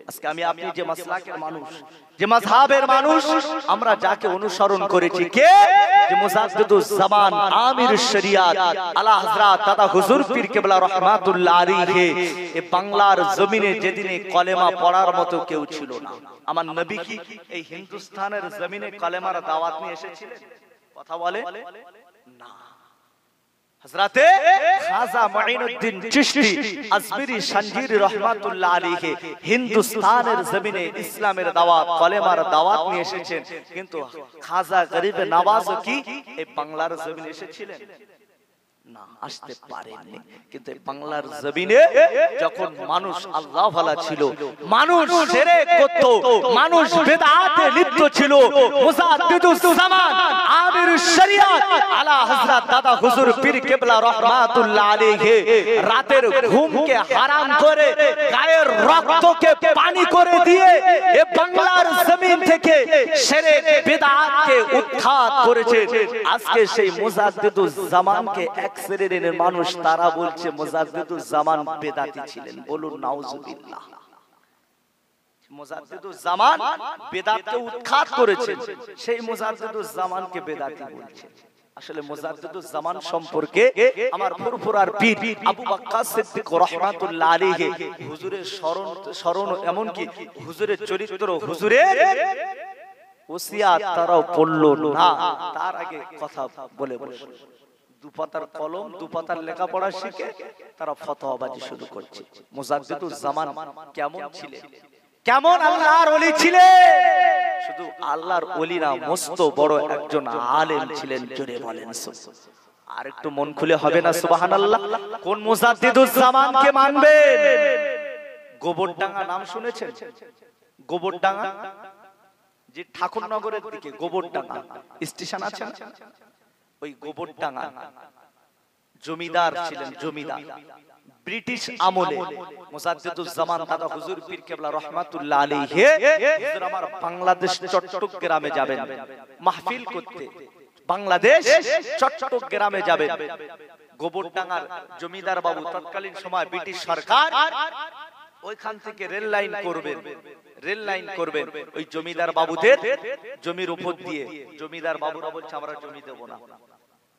আজকে আমি আপনি যে মাসলাকের মানুষ, যে মাযহাবের মানুষ, আমরা যাকে অনুসরণ করেছি, কে? যে মুজাদ্দিদুজ জামান আমিরুশ শরিয়াত আলা হযরত দাদা হুজুর পীর কেবলা রাহমাতুল্লাহ আলাইহি। এই বাংলার জমিনে যেদিনে কলেমা পড়ার মতো কেউ ছিল না। আমার নবী কি এই হিন্দুস্তানের জমিনে কলেমার দাওয়াত নিয়ে এসেছিলেন? কথা বলে না। হযরতে খাজা মুঈনুদ্দিন চিশতি আজমিরি শানজিরি রাহমাতুল্লাহ আলাইহি হিন্দুস্তানের জমিনে ইসলামের দাওয়াত, কলেমার দাওয়াত নিয়ে এসেছেন। কিন্তু খাজা গরিবে নওয়াজ কি এই বাংলার জমিনে এসেছিলেন? না, আসতে পারেননি। কিন্তু বাংলার জমিনে যখন মানুষ আল্লাহ ওয়ালা ছিল, মানুষ শিরক করত, মানুষ বিদআতে লিপ্ত ছিল, মুজাদ্দিদুজ জামান আমিরুশ শরিয়াত আলা হযরত দাদা হুজুর পীর কেবলা রাহমাতুল্লাহ আলাইহি রাতের ঘুমকে হারাম করে, গায়ের রক্তকে পানি করে দিয়ে এই বাংলার জমিন থেকে শিরক বিদআতকে উৎখাত করেছে। আজকে সেই মুজাদ্দিদুজ জামানকে এক শ্রেণীর মানুষ তারা বলছে মুজাদ্দিদুজ জামান বেদাতি ছিলেন। বলুন নাউজুবিল্লাহ। মুজাদ্দিদুজ জামান বেদাতকে উৎখাত করেছেন, সেই মুজাদ্দিদুজ জামানকে বেদাতি বলছে। আসলে মুজাদ্দিদুজ জামান সম্পর্কে আমার ফুরফুরার পীর আবু বকর সিদ্দিক রাহমাতুল্লাহ আলাইহি হুজুরের শরণ এমন কি হুজুরের চরিত্র, হুজুরের ওসিয়াত তারাও পড়লো না, তার আগে কথা বলে বসে দুপাতার কলম, দুপাতার লেখাপড়া শিখে তারা ফতোয়াবাজি শুরু করছে। মুজাদ্দিদুজ জামান কেমন ছিলেন, কেমন আল্লাহর ওলি ছিলেন? শুধু আল্লাহর ওলি না, মস্ত বড় একজন আলেম ছিলেন। জোরে বলেন আর একটু মন খুলে হবে না সুবহানাল্লাহ? কোন মুজাদ্দিদুজ জামানকে মানবেন? গোবরডাঙ্গা নাম শুনেছেন? গোবরডাঙ্গা যে ঠাকুরনগরের দিকে গোবরডাঙ্গা স্টেশন আছে না, ওই গোবরডাঙ্গা জমিদার ছিলেন, জমিদার। ব্রিটিশ আমলে মুজাদ্দিদুজ জামান দাদা হুজুর পীর কেবলা রাহমাতুল্লাহ আলাইহি হুজুর আমার বাংলাদেশ চট্টগ্রামে যাবেন মাহফিল করতে। বাংলাদেশ চট্টগ্রামে যাবেন। গোবরডাঙ্গার জমিদার বাবু তৎকালীন সময় ব্রিটিশ সরকার ওইখান থেকে রেল লাইন করবেন, রেল লাইন করবেন ওই জমিদার বাবুদের জমির উপর দিয়ে। জমিদার বাবুরা বলছে আমরা জমি দেব না।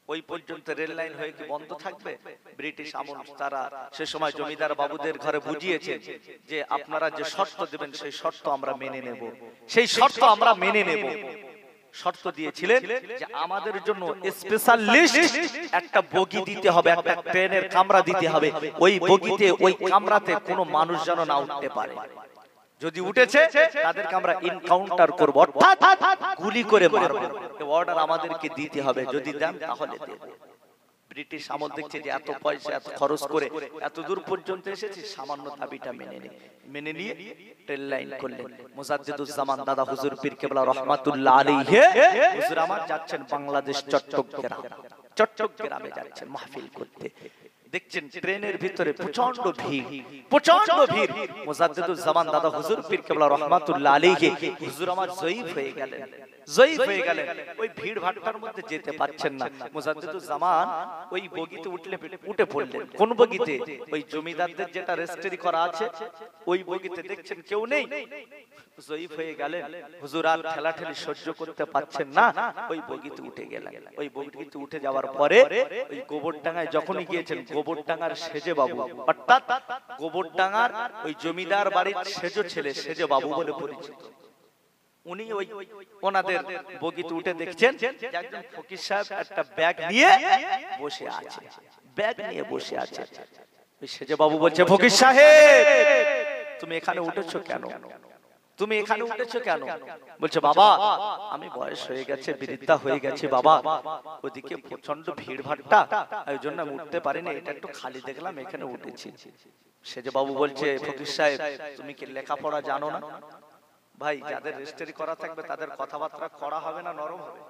ওই পর্যন্ত রেল লাইন হয়ে কি বন্ধ থাকবে? ব্রিটিশ আমল তারা সে সময় জমিদার বাবুদের ঘরে বুঝিয়েছে যে আপনারা যে শর্ত দেবেন সেই শর্ত আমরা মেনে নেব, সেই শর্ত আমরা মেনে নেব। শর্ত দিয়েছিলেন যে আমাদের জন্য স্পেশাল লিস্ট একটা বগি দিতে হবে, একটা ট্রেনের কামরা দিতে হবে। ওই বগিতে, ওই কামরাতে কোনো মানুষ যেন না উঠতে পারে। যদি উঠেছে তাদেরকে আমরা এনকাউন্টার করব, অর্থাৎ গুলি করে মারব। এই অর্ডার আমাদেরকে দিতে হবে, যদি দেন তাহলে দেব। ব্রিটিশ আমল দেখছে যে এত পয়সা এত খরচ করে এত দূর পর্যন্ত এসেছে, সামান্য দাবিটা মেনে নিয়ে ট্রেন লাইন করলেন। মুজাদ্দিদুজ জামান দাদা হুজুর পীর কেবলা রাহমাতুল্লাহ আলাইহি হুজুর আমার যাচ্ছেন বাংলাদেশ চট্টগ্রামে যাচ্ছেন মাহফিল করতে। দেখছেন ট্রেনের ভিতরে প্রচন্ড ভিড়, প্রচন্ড ভিড়। মুজাদ্দিদুজ জামান দাদা হুজুর পীর কেবলা রাহমাতুল্লাহ আলাইহি হুজুর আমার জয়ীফ হয়ে গেলেন, জয়ীফ হয়ে গেলেন। ওই ভিড় ভাট্টার মধ্যে যেতে পারছেন না। মুজাদ্দিদুজ জামান ওই বগিতে উঠে পড়লেন। কোন বগিতে? ওই জমিদারদের যেটা রেজিস্ট্রি করা আছে ওই বগিতে। দেখছেন কেউ নেই, জয়ীফ হয়ে গেলেন। হুজুর আর ঠেলাঠেলি সহ্য করতে পারছেন না, ওই বগিতে উঠে গেলেন। ওই বগিতে উঠে যাওয়ার পরে ওই গোবরডাঙ্গায় যখনই গিয়েছেন, গোবরডাঙ্গার সেজে বাবু, অর্থাৎ গোবরডাঙ্গার ওই জমিদার বাড়ির সেজো ছেলে, সেজে বাবু বলে পরিচিত, উনি ওই ওনাদের বগিতে উঠে দেখছেন একজন ফকির সাহেব একটা ব্যাগ নিয়ে বসে আছে, ব্যাগ নিয়ে বসে আছে। ওই সেজে বাবু বলছে, ফকির সাহেব তুমি এখানে উঠেছো কেন? তুমি এখানে উঠেছো কেন? বলছে, বাবা আমি বয়স হয়ে গেছে, বৃদ্ধা হয়ে গেছে বাবা, ওদিকে প্রচন্ড ভিড় ভাট্টা, এই জন্য আমি উঠতে পারিনি, এটা একটু খালি দেখলাম এখানে উঠেছি। সেজে বাবু বলছে, ফকির সাহেব তুমি কি লেখাপড়া জানো না? ভাই যাদের রেজিস্ট্রি করা থাকবে তাদের কথাবার্তা করা হবে না নরম হবে।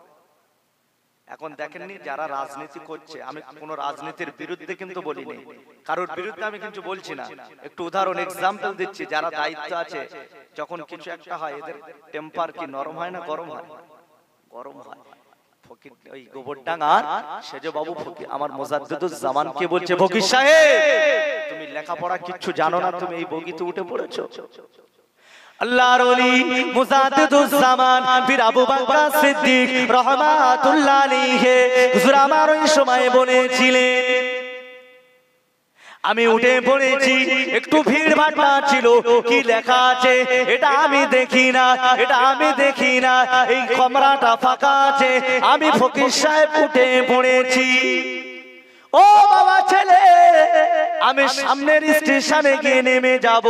এখন দেখেননি যারা রাজনীতি করছে, আমি কোন রাজনীতির বিরুদ্ধে কিন্তু বলিনি, কারোর বিরুদ্ধে আমি কিন্তু বলছি না। একটু উদাহরণ এক্সাম্পল দিচ্ছি, যারা দায়িত্ব আছে যখন কিছু একটা হয় এদের টেম্পার কি নরম হয় না গরম হয়? গরম হয়। ফকির ওই গোবরডাঙ্গার সেজে বাবু ফকির আমার মুজাদ্দিদুজ জামানকে বলছে, ফকির সাহেব তুমি লেখাপড়া কিচ্ছু জানো না, তুমি এই বগিতে উঠে পড়েছো। আল্লাহর ওলি মুজাদ্দিদুজ জামান পীর আবু বকর সিদ্দিক রাহমাতুল্লাহ আলাইহি হুজুর আমার ওই সময় বলেছিলেন, আমি উঠে পড়েছি, একটু ভিড় ভাট্টা ছিল, কি লেখা আছে এটা আমি দেখি না, এটা আমি দেখি না, এই কমরাটা ফাঁকা আছে, আমি ফকির সাহেব উঠে পড়েছি। ও বাবা ছেলে, আমি সামনের স্টেশনে গিয়ে নেমে যাব,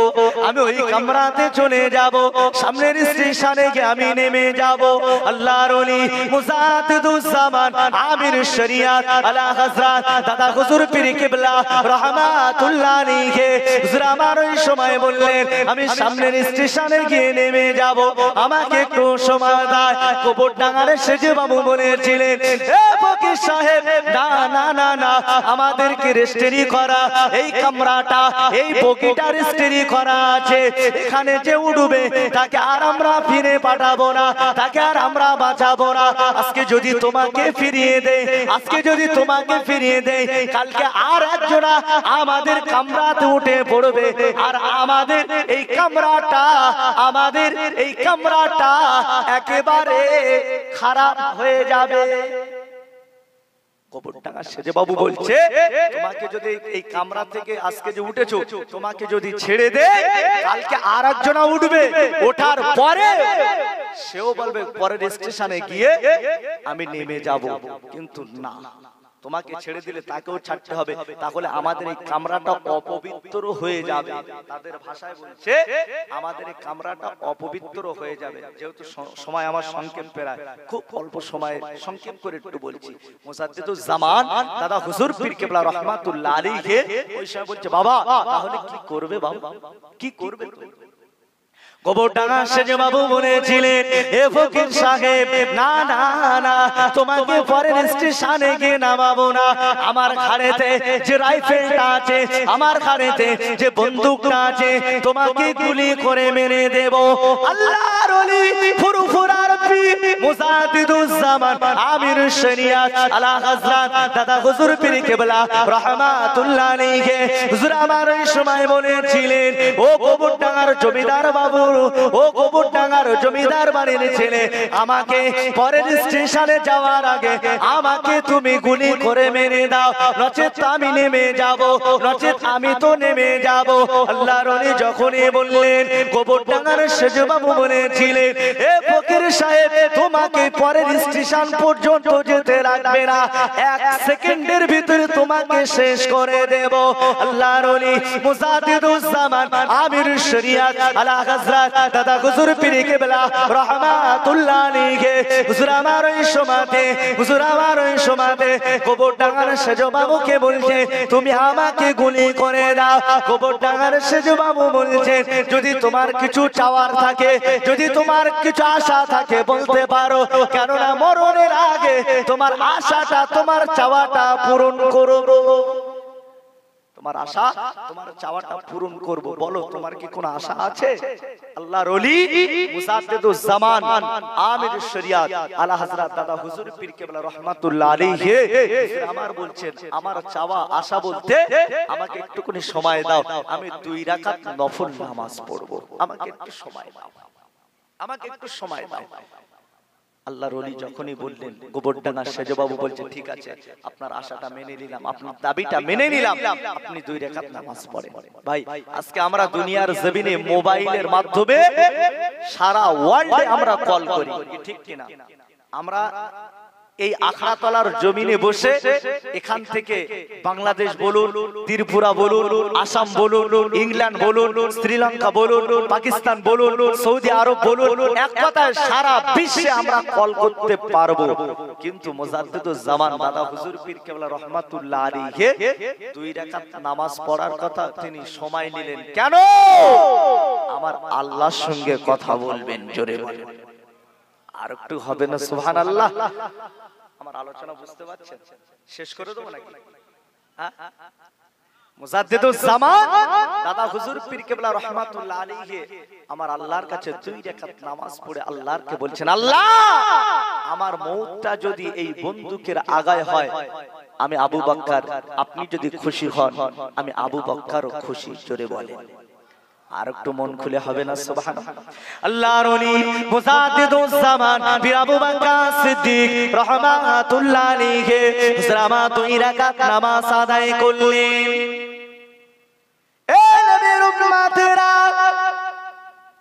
আমি ওই কামরাতে চলে যাব, সামনের স্টেশনে গিয়ে আমি নেমে যাব। আল্লাহর ওলি মুজাদ্দিদুজ জামান আমির শরিয়াত আলা হযরত দাদা হুজুর পীর কিবলা রাহমাতুল্লাহ আলাইহি হুজুর আমার ওই সময় বললেন, আমি সামনের স্টেশনে গিয়ে নেমে যাব, আমাকে একটু সময় দাও। কবরডাঙ্গার সেজে বাবু বলেছিলেন, এ ফকির সাহেব, না না না না, আমাদেরকে রেজিস্ট্রি করা এই কামরাটা, এই বগিটা রেজিস্ট্রি করা আছে, এখানে যে উঠবে তাকে আর আমরা ফিরে পাঠাবো না, তাকে আর আমরা বাঁচাবো না। আজকে যদি তোমাকে ফিরিয়ে দেয়, আজকে যদি তোমাকে ফিরিয়ে দেয়, কালকে আর একজনা আমাদের কামরাতে উঠে পড়বে, আর আমাদের এই কামরাটা, আমাদের এই কামরাটা একেবারে খারাপ হয়ে যাবে। কবরডাঙ্গা সেজে বাবু বলছে, তোমাকে যদি এই কামরা থেকে আজকে যে উঠেছো, তোমাকে যদি ছেড়ে দেয়, কালকে আর একজনা উঠবে, ওঠার পরে সেও বলবে পরের স্টেশনে গিয়ে আমি নেমে যাব, কিন্তু না, তোমাকে ছেড়ে দিলে তাকেও ছাড়তে হবে, তাহলে আমাদের এই কামরাটা অপবিত্র হয়ে যাবে। তাদের ভাষায় বলছে, আমাদের এই কামরাটা অপবিত্র হয়ে যাবে। যেহেতু সময় আমার সংক্ষেপ, প্রায় খুব অল্প সময় সংক্ষেপ করে একটু বলছি। মুজাদ্দিদুজ জামান দাদা হুজুর পীর কিবলা রাহমাতুল্লাহ আলাইহি ওই সময় বলছে, বাবা তাহলে কি করবে, বাবা কি করবে? কবরডাঙ্গা সেজে বাবু বলেছিলেন, এ ফকির সাহেব, না না না, তোমাকে পরের স্টেশনে গিয়ে নামাবো না, আমার ঘাড়েতে যে রাইফেলটা আছে, আমার ঘাড়েতে যে বন্দুকটা আছে, তোমাকে গুলি করে মেরে দেব। আল্লাহর ওলি ফুরফুরার পীর মুজাদ্দিদুজ জামান আমির শরিয়াত আলা হযরত দাদা হুজুর পীর কিবলা রাহমাতুল্লাহ আলাইহি হুজুর আমার ওই সময় বলেছিলেন, ও কবরডাঙ্গার জমিদার বাবু, ও কবরডাঙ্গার জমিদার বাড়ির ছেলে, আমাকে পরের স্টেশনে যাওয়ার আগে আমাকে তুমি গুলি করে মেরে দাও, নচেত আমি নেমে যাব, নচেত আমি তো নেমে যাব। আল্লাহর ওলি যখনই বললেন, কবরডাঙ্গার সেজে বাবু বলেছিলেন, এ ফকির সাহেব, তোমাকে পরের স্টেশন পর্যন্ত যেতে লাগবে না, এক সেকেন্ডের ভিতরে তোমাকে শেষ করে দেব। আল্লাহর ওলি মুজাদ্দিদুজ জামান আমির শরিয়াত আলা হযরত দাদা হুজুর পীর কিবলা রাহমাতুল্লাহ আলাইহি হুজুর আমার ওই সময়তে, হুজুর আমার ওই সময়তে কবরডাঙ্গার সেজে বাবুকে বলছে, তুমি আমাকে গুলি করে দাও। কবরডাঙ্গার সেজে বাবু বলছে, যদি তোমার কিছু চাওয়ার থাকে, যদি তোমার কিছু আশা থাকে বলতে পারো, কেননা মরণের আগে তোমার আশাটা, তোমার চাওয়াটা পূরণ করব। তোমার আশা, তোমার চাওয়াটা পূরণ করব, বলো তোমার কি কোনো আশা আছে? আল্লাহর ওলি মুজাদ্দিদুজ জামান আমির শরিয়াত আলা হযরত দাদা হুজুর পীর কিবলা রাহমাতুল্লাহ আলাইহি আমার বলছেন, আমার চাওয়া আশা বলতে, আমাকে একটুখানি সময় দাও, আমি 2 রাকাত নফল নামাজ পড়ব, আমাকে একটু সময় দাও, আমাকে একটু সময় দাও। আল্লাহর ওলি যখনই বললেন, কবরডাঙ্গার সেজে বাবু বলছে, ঠিক আছে, আপনার আশাটা মেনে নিলাম, আপনার দাবিটা মেনে নিলাম, আপনি 2 রাকাত নামাজ পড়েন। ভাই, আজকে আমরা দুনিয়ার জমিনে মোবাইলের মাধ্যমে সারা ওয়ার্ল্ডে আমরা কল করি, ঠিক কিনা? আমরা এই আখড়াতলার জমিনে বসে এখান থেকে বাংলাদেশ বলুন, ত্রিপুরা বলুন, আসাম বলুন, ইংল্যান্ড বলুন, শ্রীলঙ্কা বলুন, পাকিস্তান বলুন, সৌদি আরব বলুন, এক কথায় সারা বিশ্বে আমরা কল করতে পারবো। কিন্তু মুজাদ্দিদুজ জামান দাদা হুজুর পীর কিবলা রাহমাতুল্লাহ আলাইহি 2 রাকাত নামাজ পড়ার কথা তিনি সময় নিলেন কেন? আমার আল্লাহর সঙ্গে কথা বলবেন, জোরে বলেন আর একটু হবে না সুবহানাল্লাহ? আমার আলোচনা বুঝতে পারছেন? শেষ করে দেব নাকি? মুজাদ্দিদুজ জামান দাদা হুজুর পীর কিবলা রাহমাতুল্লাহ আলাইহি আমার আল্লাহর কাছে 2 রাকাত নামাজ পড়ে আল্লাহকে বলছেন, আল্লাহ, আমার মওতটা যদি এই বন্দুকের আগায় হয়, আমি আবু বকর, আপনি যদি খুশি হন, আমি আবু বকরও খুশি, জোরে বলেন। আর একটু মন খুলে হবে না সুবহানাল্লাহ। আল্লাহর ওলি মুজাদ্দিদুজ জামান পীর আবু বকর সিদ্দিক রাহমাতুল্লাহ আলাইহি হুজরামা 2 রাকাত নামাজ আদায় করলেন। এ নবীর উম্মতেরা,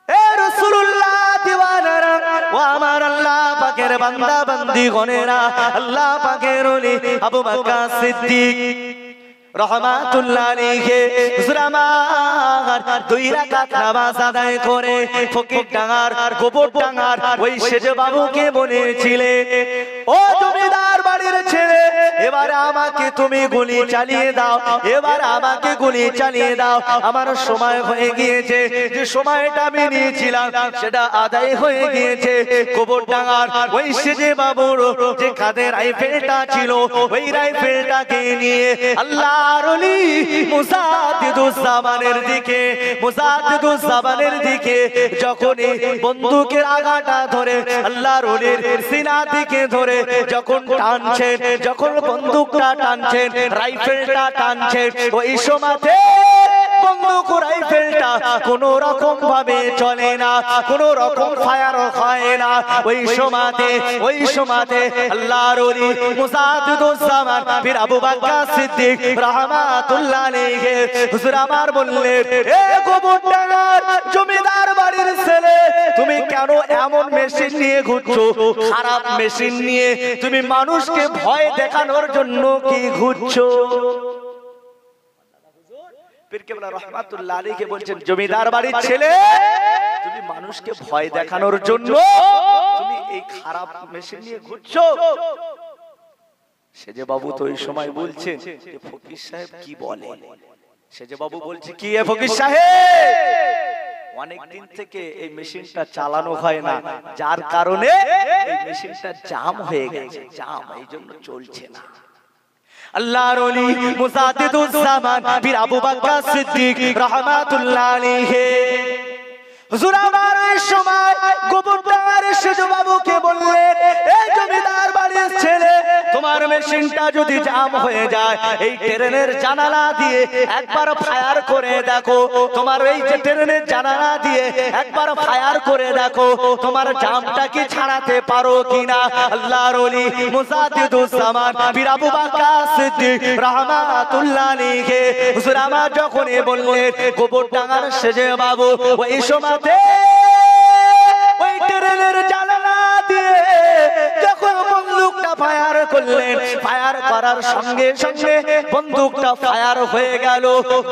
এ রাসূলুল্লাহ দিওয়ানারা, ও আমার আল্লাহ পাকের বান্দা বান্দি গণেরা, আল্লাহ পাকের ওলি আবু বকর সিদ্দিক রহমাতুল্লাহ আলাইহি হুজরামার 2 রাকাত নামাজ আদায় করে ফকির ডাঙ্গার গোবর ডাঙ্গার ওই সেজে বাবুকে বলেছিলে, ও জমিদার বাড়ির ছেলে, এবারে আমাকে তুমি গুলি চালিয়ে দাও, এবারে আমাকে গুলি চালিয়ে দাও, আমার সময় হয়ে গিয়েছে, যে সময়টা আমি নিয়েছিলাম সেটা আদায় হয়ে গিয়েছে। গোবর ডাঙ্গার ওই সেজে বাবুর যে কাঁধে রাইফেলটা ছিল, ওই রাইফেলটাকে নিয়ে আল্লাহ মুজাদ্দিদুজ জামানের দিকে যখনই বন্দুকের আগাটা ধরে আল্লাহর ওলির সিনা দিকে ধরে যখন টানছেন, যখন বন্দুকটা টানছেন, রাইফেলটা টানছেন, ওই সময়তে বন্দুক রাইফেলটা কোন রকম ভাবে চলে না, কোন রকম ফায়ার হয় না। ওই সময়তে আল্লাহর ওলি মুজাদ্দিদুজ জামান পীর আবু বকর সিদ্দিক রাহমাতুল্লাহ আলাইহি হুজুর আমার বললেন, এ গোবর ডাঙ্গার জমিদার বাড়ির ছেলে, তুমি কেন এমন মেশিন নিয়ে ঘুরছো, খারাপ মেশিন নিয়ে তুমি মানুষকে ভয় দেখানোর জন্য কি ঘুরছো? পীর কেবলা রহমাতুল্লাহ আলাইহি বলছেন, জমিদার বাড়ির ছেলে, তুমি মানুষকে ভয় দেখানোর জন্য তুমি এই খারাপ মেশিন নিয়ে ঘুরছো। সেজে বাবু তো এই সময় বলছেন যে ফকির সাহেব কি বলে। সেজে বাবু বলছে, কি এ ফকির সাহেব, অনেক দিন থেকে এই মেশিনটা চালানো হয় না, যার কারণে এই মেশিনটা জাম হয়ে গেছে, জাম, এই জন্য চলছে না। আল্লাহর ওলি মুজাদ্দিদুজ জামান পীর আবু বকর সিদ্দিক রাহমাতুল্লাহ আলাইহি হুজুর আমার এই সময় গোবর ডাঙ্গার সেজে বাবুকে বললেন, এই জমিদার বাড়ির ছেলে, তোমার মেশিনটা যদি জাম হয়ে যায়, এই ট্রেনের জানালা দিয়ে একবার ফায়ার করে দেখো, তোমার এই যে ট্রেনের জানালা দিয়ে একবার ফায়ার করে দেখো, তোমার জামটা কি ছাড়াতে পারো কিনা। আল্লাহর ওলি মুজাদ্দিদুজ জামান পীর আবু বকর সিদ্দিক রাহমাতুল্লাহ আলাইহি হুজুর আমার যখন বললেন, গোবর ডাঙ্গার সেজে বাবু ওই সময় ওই ট্রেনের জানালা দিয়ে যখন বন্দুকটা ফায়ার করলেন, ফায়ার করার সঙ্গে সঙ্গে বন্দুকটা ফায়ার হয়ে গেল,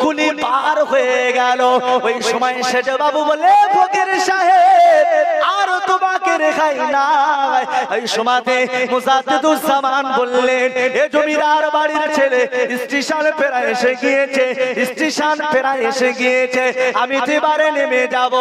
গুলি পার হয়ে গেল। ওই সময় সেজে বাবু বলে, ফকির সাহেব আর তোমাকে রেখাই নাই। এই সময়তে মুজাদ্দিদুজ জামান বললেন, এ জমিদার বাড়ির ছেলে, স্টেশন ফেরা এসে গিয়েছে, স্টেশন ফেরা এসে গিয়েছে, আমি এবারে নেমে যাব,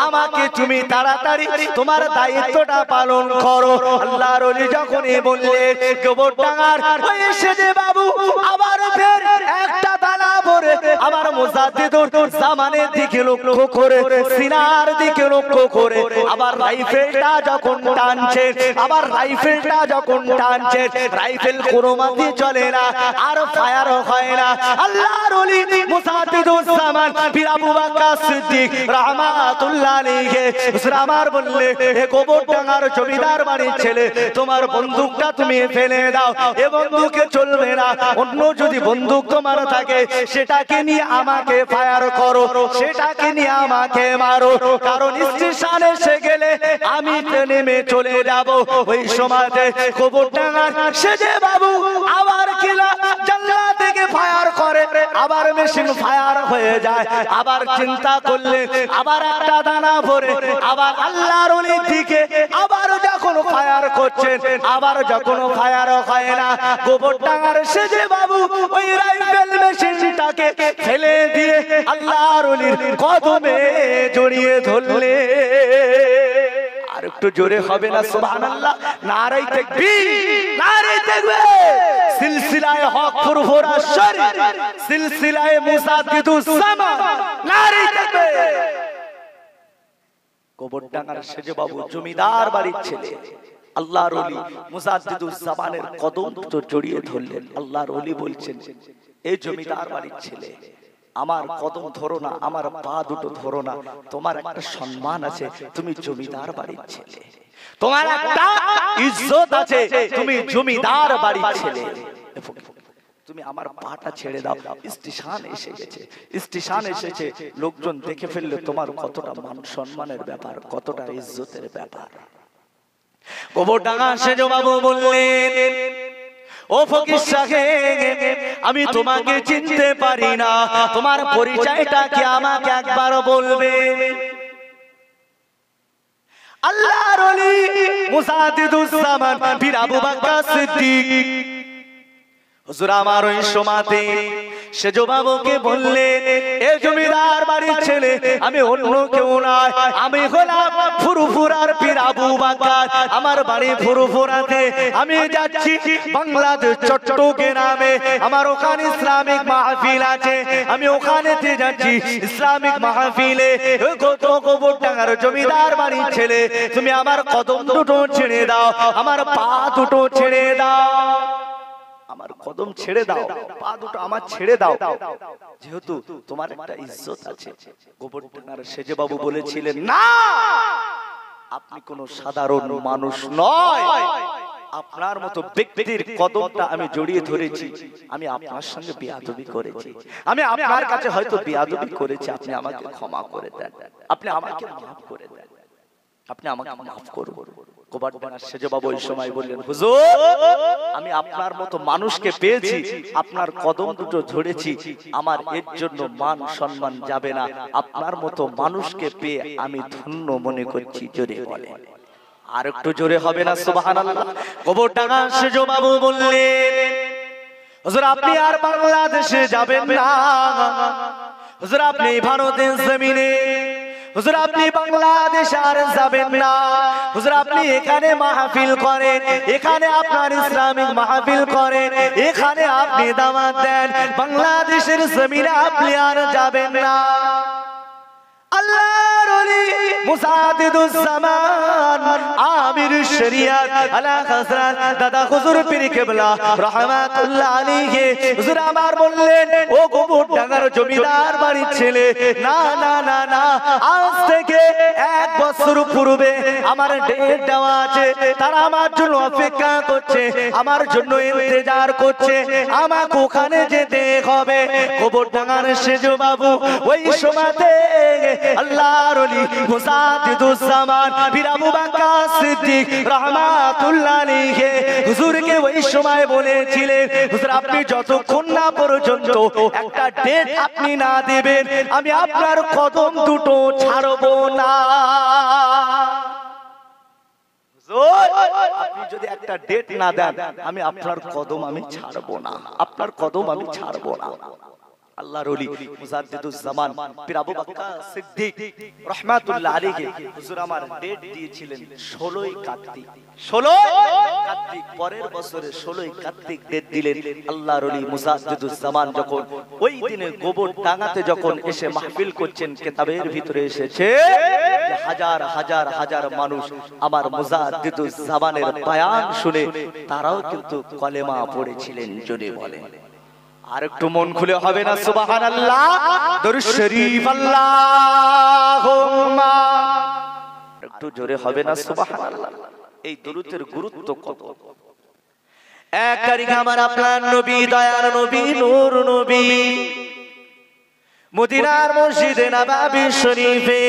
আমাকে তুমি তাড়াতাড়ি তোমার দায়িত্বটা পালন করো। আল্লাহর ওলি যখনই বললেন, গোবর ডাঙ্গার ওই সেজে বাবু আবার ফের একটা দানা ভরে আবার মুজাদ্দিদুজ জামানের দিকে লক্ষ্য করে, সিনার দিকে লক্ষ্য করে আবার রাইফেলটা যখন টানছেন, আবার রাইফেলটা যখন টানছেন, রাইফেল কোনো মাঝে চলে না, আর ফায়ার হয় না। আল্লাহর ওলি মুজাদ্দিদুজ জামান পীর আবু বকর সিদ্দিক রাহমাতুল্লাহ আলাইহি হুজুর আমার বললেন, হে গোবর ডাঙ্গার জমিদার বাড়ির ছেলে, তোমার বন্দুকটা তুমি ফেলে দাও, এ বন্দুকে চলবে না, অন্য যদি বন্দুক তোমার থাকে সেটাকে নিয়ে আমাকে ফায়ার করো, সেটাকে নিয়ে আমাকে মারো, কারণ স্টেশনে এসে গেলে আমি নেমে চলে যাব। ওই সময়তে গোবর ডাঙ্গার সেজে বাবু আবার কিলা জানলা থেকে ফায়ার করে, আবার মেশিন ফায়ার হয়ে যায়, আবার চিন্তা করলে আবার একটা দানা ভরে আবার আল্লাহর ওলির দিকে আবার যখন ফায়ার করছেন, আবার যখন ফায়ার হয় না, গোবর ডাঙ্গার সেজে বাবু ওই রাইফেল মেশিনটাকে ফেলে দিয়ে আল্লাহর ওলির কদমে জড়িয়ে ধরলে। আর একটু জোরে হবে না সুবহানাল্লাহ, নারে তাকবীর, নারে তাকবীর। সিলসিলায়ে হক ফুরফুরা শরীফ, সিলসিলায়ে মুজাদ্দিদুজ জামান, নারে তাকবীর। গোবর ডাঙ্গার সেজে বাবু জমিদার বাড়ির ছেলে, আল্লাহর ওলি মুজাদ্দিদুজ জামানের কদম তো জড়িয়ে ধরলেন। আল্লাহর ওলি বলছেন, এই জমিদার বাড়ির ছেলে, আমার কদম ধরো না, আমার পা দুটো ধরো না, তোমার একটা সম্মান আছে, তুমি জমিদার বাড়ির ছেলে, তোমার একটা ইজ্জত আছে, তুমি জমিদার বাড়ির ছেলে, তুমি আমার পাটা ছেড়ে দাও। স্টেশন এসে গেছে, স্টেশন এসেছে, লোকজন দেখে ফেললে তোমার কতটা মান সম্মানের ব্যাপার, কতটা ইজ্জতের ব্যাপার। গোবরডাঙ্গা সেজ বাবু বললেন, ও ফকির সাহেব, আমি তোমাকে চিনতে পারি না, তোমার পরিচয়টা কি আমাকে একবার বলবে? আল্লাহর ওলি মুজাদ্দিদুজ জামান পীর আবু বকর সিদ্দিক হুজুর আমার ওই সময়তে সেজ বাবুকে বললেন, এ জমিদার বাড়ির ছেলে, আমি অন্য কেউ নয়, আমি হলাম ফুরফুরার পীর আবু বকর। আমার বাড়ি ফুরফুরাতে, আমি যাচ্ছি বাংলাদেশ চট্টগ্রামে, আমার ওখানে ইসলামিক মাহফিল আছে, আমি ওখানেতে যাচ্ছি ইসলামিক মাহফিলে। গোবরডাঙ্গার জমিদার বাড়ির ছেলে, তুমি আমার কদম দুটো ছেড়ে দাও, আমার পা দুটো ছেড়ে দাও, আমার কদম ছেড়ে দাও, পা দুটো আমার ছেড়ে দাও, যেহেতু তোমার একটা ইজ্জত আছে। গোবরডাঙ্গার সেজ বাবু বলেছিলেন, না, আপনি কোন সাধারণ মানুষ নয়, আপনার মতো ব্যক্তির কদমটা আমি জড়িয়ে ধরেছি, আমি আপনার সঙ্গে বেয়াদবি করেছি, আমি আপনার কাছে হয়তো বেয়াদবি করেছি, আপনি আমাকে ক্ষমা করে দেন, আপনি আমাকে মাফ করে দেন, আপনি আমাকে মাফ করুন। গোবরডাঙ্গার সেজ বাবু ওই সময় বললেন, হুজুর, আমি আপনার মতো মানুষকে পেয়েছি, আপনার কদম দুটো ধরেছি, আমার এর জন্য মান সম্মান যাবে না, আপনার মতো মানুষকে পেয়ে আমি ধন্য মনে করছি। জোরে বলে, আর একটু জোরে হবে না সুবহানাল্লাহ? গোবরডাঙ্গার সেজ বাবু বললেন, হুজুর, আপনি আর বাংলাদেশে যাবেন না, হুজুর, আপনি ভারতের জমিনে, হুজুর, আপনি বাংলাদেশ আর যাবেন না, হুজুর, আপনি এখানে মাহফিল করেন, এখানে আপনার ইসলামিক মাহফিল করেন, এখানে আপনি দাওয়াত দেন, বাংলাদেশের জমিনে আপনি আর যাবেন না। আল্লাহর ওলি মুজাদ্দিদুজ জামান আমির শরিয়ত আলা হযরত দাদা হুজুর পীর কিবলা রাহমাতুল্লাহ আলাইহি হুজুর আমার বললেন, ও গোবরডাঙ্গার জমিদার বাড়ির ছেলে, না না না না, আজ থেকে 1 বছর পূর্বে আমার ডেট দেওয়া আছে, তারা আমার জন্য অপেক্ষা করছে, আমার জন্য ইন্তজার করছে, আমাকে ওখানে যেতে হবে। গোবরডাঙ্গার সেজ বাবু ওই সময়তে আল্লাহর ওলি মুজাদ্দিদুজ জামান পীর আবু বকর সিদ্দিক রাহমাতুল্লাহ আলাইহি হুজুরকে ওই সময় বলেছিলেন, হুজুর, আপনি যতক্ষণ না পর্যন্ত একটা ডেট আপনি না দিবেন, আমি আপনার কদম দুটো ছাড়বো না। আপনি যদি একটা ডেট না দেন, আমি আপনার কদম আমি ছাড়বো না, আপনার কদম আমি ছাড়বো না। আল্লাহর ওলি মুজাদ্দিদুজ জামান পীর আবু বকর সিদ্দিক রাহমাতুল্লাহ আলাইহি হুজুর আমার ডেট দিয়েছিলেন 16ই কার্তিক, 16ই কার্তিক, পরের বছরে 16ই কার্তিক ডেট দিলেন। আল্লাহর ওলি মুজাদ্দিদুজ জামান যখন ওই দিনে গোবরডাঙ্গাতে যখন এসে মাহফিল করছেন, কিতাবের ভিতরে এসেছে হাজার হাজার হাজার মানুষ আমার মুজাদ্দিদুজ জামানের বয়ান শুনে তারাও কিন্তু কলেমা পড়েছিলেন। জোরে বলেন, আর একটু মন খুলে হবে না সুবহানাল্লাহ? দরুদ শরীফ আল্লাহুম্মা, একটু জোরে হবে না সুবহানাল্লাহ? এই দরুদের গুরুত্ব কত! এক তারিখ আমার আপনার নবী, দয়ার নবী, নূর নবী মদিনার মসজিদে নববী শরীফে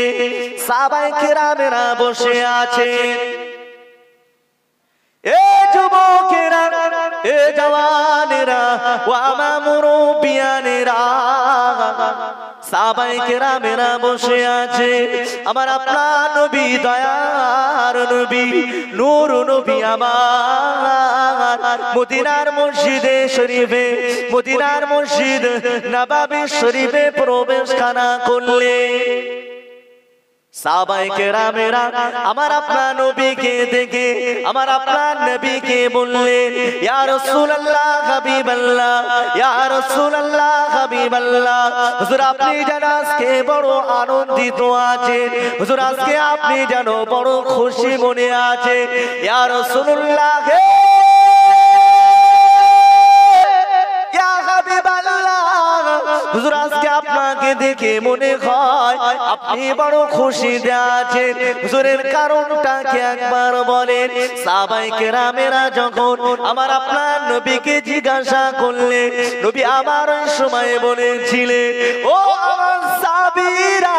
সাহাবায়ে কেরামেরা বসে আছে। এ যুবকেরা, এ জওয়ানেরা, ও আমার মুরব্বিয়ানেরা, সাহাবায়ে কেরামেরা বসে আছে। আমার আপনার নবী, দয়ার নবী, নূর নবী আমার মদিনার মসজিদে শরীফে, মদিনার মসজিদ নববী শরীফে প্রবেশ খানা করলেন। সাহাবায়ে কেরামেরা আমার আপনার নবীকে দেখে আমার আপনার নবীকে বললেন, ইয়া রাসূলুল্লাহ, হাবিবাল্লাহ, ইয়া রাসূলুল্লাহ, হাবিবাল্লাহ, হুজুর আপনি যেন আজকে বড় আনন্দিত আছেন, হুজুর আজকে আপনি যেন বড় খুশি মনে আছে। ইয়া রাসূলুল্লাহ, ইয়া হাবিবাল্লাহ, হুজুর আজকে আপনার আমাকে দেখে মনে হয় আপনি বড় খুশিতে আছেন, হুজুরের কারণটাকে একবার বলেন। সাহাবায়ে কেরামেরা যখন আমার আপনার নবীকে জিজ্ঞাসা করলেন, নবী আমার ওই সময় বলেছিলেন, ও আমার সাহাবীরা,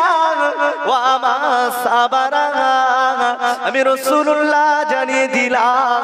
ও আমার সাহাবারা, আমি রাসূলুল্লাহ জানিয়ে দিলাম,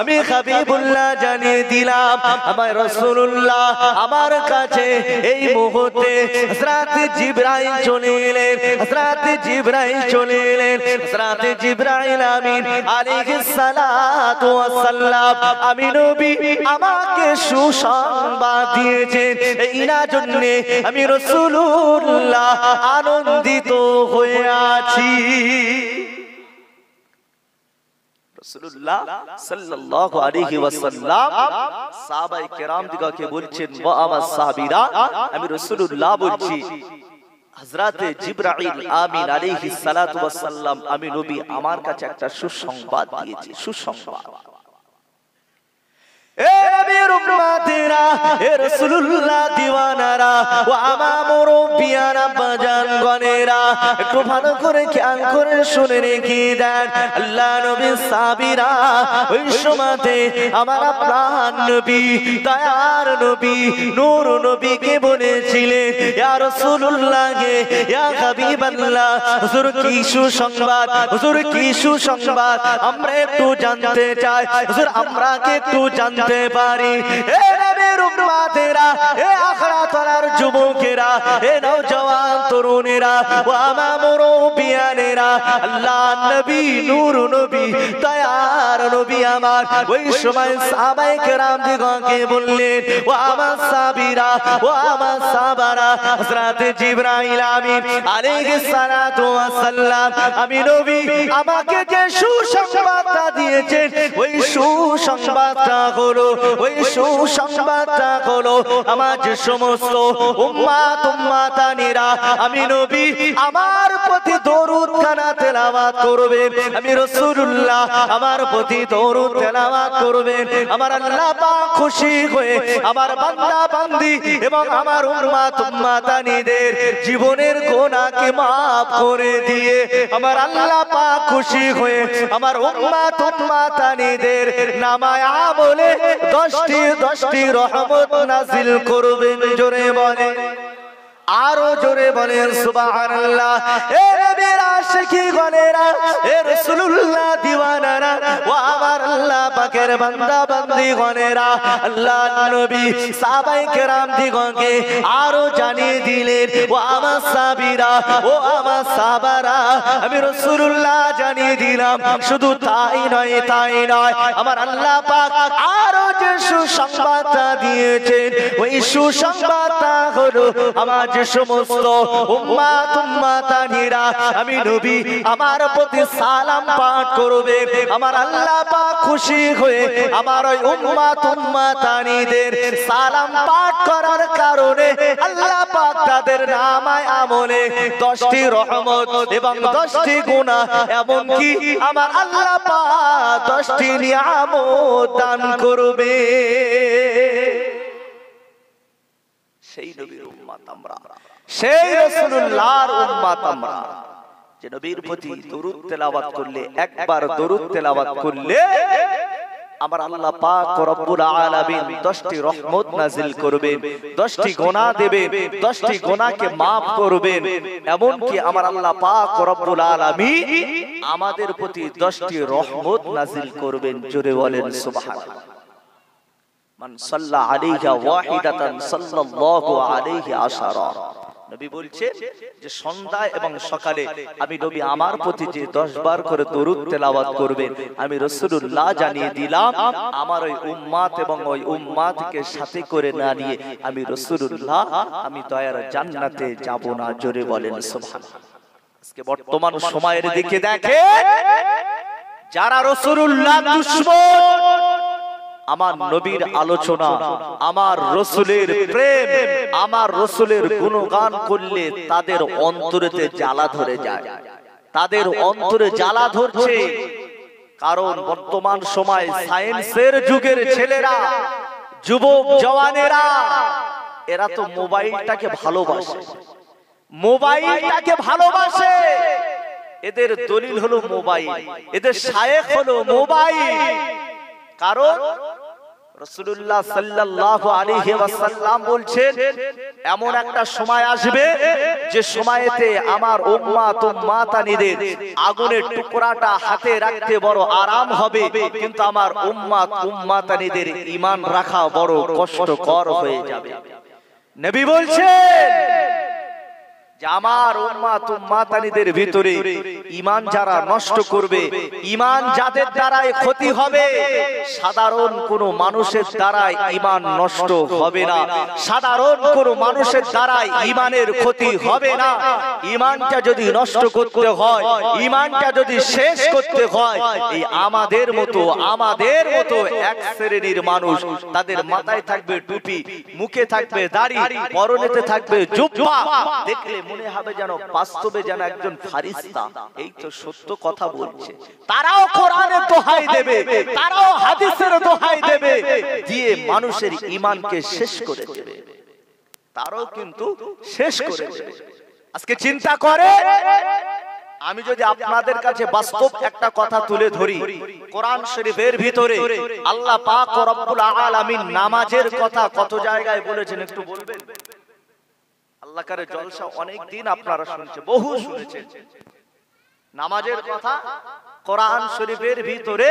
আমি হাবিবুল্লাহ জানিয়ে দিলাম, আমার রাসূলুল্লাহ আমার কাছে এই মুহূর্তে হযরত জিবরাইল চলে এলেন, হযরত জিবরাইল চলে এলেন, হযরত জিবরাইল আমিন আলাইহিস সালাতু ওয়াস সালাম, আমি নবী আমাকে সুসংবাদ দিয়েছেন, এই না জন্য আমি রাসূলুল্লাহ আনন্দিত হয়ে আছি। রাসূলুল্লাহ সাল্লাল্লাহু আলাইহি ওয়াসাল্লাম সাহাবায়ে কেরাম দিগকে বলছেন, ওয়া আমার সাহাবীরা, আমি রাসূলুল্লাহ বলছি, হযরত জিবরাইল আমিন আলাইহিস সালাতু ওয়াস সালাম, আমি নবী আমার কাছে একটা সুসংবাদ দিয়েছি, সুসংবাদ। এ নবীর উম্মতেরা, এ রাসূলুল্লাহ দিওয়ানারা, ও আমার মুরব্বিয়ানা বাজানগণেরা, একটু ভালো করে খেয়াল করে শুনে রেখে দেন। আল্লাহ নবীর সাহাবীরা ওই সময়তে আমার আপনার নবী, দয়ার নবী, নূর নবীকে বলেছিলেন, ইয়া রাসূলুল্লাহ, ইয়া হাবিবাল্লাহ, হুজুর কি সুসংবাদ, হুজুর কি সুসংবাদ, আমরা একটু জানতে চাই, হুজুর আমরা কি একটু জানতে পারি। এ নবীর উম্মতেরা, এ আখরাতওয়ালার যুবকেরা, এ নওজওয়ান তরুণেরা, ও আমার মুরব্বিয়ানেরা, আল্লাহ নবী, নূর নবী, দয়ার নবী আমার ওই সময় সাহাবায়ে কেরাম দিগকে বললেন, ও আমার সাহাবীরা, ও আমার সাহাবারা, হযরত জিবরাইল আমিন আলাইহিস সালাতু ওয়াস সালাম, আমি নবী আমাকে যে সুসংবাদটা দিয়েছেন, ওই সুসংবাদটা হলো, ওই সুসংবাদটা হলো আমার যে সমস্ত উম্মাত উম্মাতানিরা আমি নবী আমার প্রতি দরুদ খানা তেলাওয়াত করবেন, আমি রাসূলুল্লাহ আমার প্রতি দরুদ তেলাওয়াত করবেন, আমার আল্লাহ পাক খুশি হয়ে আমার বান্দা বান্দি এবং আমার উম্মাত উম্মাতানিদের জীবনের গুনাহকে maaf করে দিয়ে আমার আল্লাহ পাক খুশি হয়ে আমার উম্মাত উম্মাতানিদের নামায়ে আমলে 10টি রহমত নাযিল করবেন। জোরে বলেন, আরো জোরে বলেন সুবহানাল্লাহ। এ নবীর আশিকগণেরা, এ রাসূলুল্লাহ দিওয়ানারা, ও আমার আল্লাহ পাকের বান্দা বান্দীগণেরা, আল্লাহর নবী সাহাবায়ে কেরাম দিগকে আরো জানিয়ে দিলেন, ও আমার সাহাবীরা, ও আমার সাহাবারা, আমি রাসূলুল্লাহ জানিয়ে দিলাম, শুধু তাই নয়, তাই নয়, আমার আল্লাহ পাক আরো যে সুসংবাদটা দিয়েছেন, ওই সুসংবাদটা হলো আমার যে সমস্ত উম্মাত উম্মাতানিরা আমি নবী আমার প্রতি সালাম পাঠ করবে, আমার আল্লাহ পাক খুশি হয়ে আমার ওই উম্মাত উম্মাতানিদের সালাম পাঠ করার কারণে আল্লাহ পাক তাদের নামায়ে আমলে 10টি রহমত এবং 10টি গুনাহ, এমনকি আমার আল্লাহ পাক 10টি নিয়ামত দান করবে। সেই নবীর উম্মত আমরা, সেই রাসূলুল্লাহর উম্মত আমরা, যে নবীর প্রতি দরুদ তেলাওয়াত করলে, একবার দরুদ তেলাওয়াত করলে আমার আল্লাহ পাক রব্বুল আলামিন 10টি রহমত নাযিল করবেন, 10টি গুনাহ দেবেন, 10টি গুনাহকে maaf করবেন, এমনকি আমার আল্লাহ পাক রব্বুল আলামিন আমাদের প্রতি 10টি রহমত নাযিল করবেন। জোরে বলেন সুবহানাল্লাহ। মান সাল্লা আলাইহি ওয়াহিদাতান সাল্লাল্লাহু আলাইহি আশারা, নবী বলছেন যে সন্ধ্যা এবং সকালে আমি নবী আমার প্রতি যে 10 বার করে দরুদ তেলাওয়াত করবেন, আমি রাসূলুল্লাহ জানিয়ে দিলাম আমার ওই উম্মাত এবং ওই উম্মাতকে সাথে করে না নিয়ে আমি রাসূলুল্লাহ আমি দয়ার জান্নাতে যাব না। জোরে বলেন সুবহানাল্লাহ। আজকে বর্তমান সময়ের দিকে দেখেন, যারা রাসূলুল্লাহ দুশমন, আমার নবীর আলোচনা, আমার রাসূলের প্রেম, আমার রাসূলের গুণগান করলে তাদের অন্তরেতে জ্বালা ধরে যায়, তাদের অন্তরে জ্বালা ধরছে। কারণ বর্তমান সময় সায়েন্সের যুগের ছেলেরা, যুবক জওয়ানেরা, এরা তো মোবাইলটাকে ভালোবাসে, মোবাইলটাকে ভালোবাসে, এদের দলিল হলো মোবাইল, এদের শায়েখ হলো মোবাইল। কারণ রাসূলুল্লাহ সাল্লাল্লাহু আলাইহি ওয়াসাল্লাম বলছেন এমন একটা সময় আসবে যে সময়েতে আমার উম্মাত উম্মাতানিদের আগুনের টুকরাটা হাতে রাখতে বড় আরাম হবে, কিন্তু আমার উম্মাত উম্মাতানিদের ঈমান রাখা বড় কষ্টকর হয়ে যাবে। নবী বলছেন যে আমার উম্মাত উম্মাতানিদের ভিতরে ঈমান যারা নষ্ট করবে, ঈমান যাদের দ্বারাই ক্ষতি হবে, সাধারণ কোন মানুষের দ্বারাই ঈমান নষ্ট হবে না, সাধারণ কোন মানুষের দ্বারাই ঈমানের ক্ষতি হবে না। ঈমানটা যদি নষ্ট করতে হয়, ঈমানটা যদি শেষ করতে হয়, এই আমাদের মতো এক শ্রেণীর মানুষ, তাদের মাথায় থাকবে টুপি, মুখে থাকবে দাড়ি, পরনেতে থাকবে জুব্বা, দেখলে মনে হবে যেন বাস্তবে যেন একজন ফারিস্তা। এই তো সত্য কথা বলছে। তারাও কোরআনের দোহাই দেবে, তারাও হাদিসের দোহাই দেবে, দিয়ে মানুষের ঈমানকে শেষ করে দেবে, তারাও কিন্তু শেষ করে দেবে। আজকে চিন্তা করে, আমি যদি আপনাদের কাছে বাস্তব একটা কথা তুলে ধরি, কোরআন শরীফের ভিতরে আল্লাহ পাক রব্বুল আলামিন নামাজের কথা কত জায়গায় বলেছেন একটু বলবেন? আল্লাহ কারে জলসা অনেক দিন আপনারা শুনছেন, বহু শুনেছেন। নামাজের কথা কোরআন শরীফের ভিতরে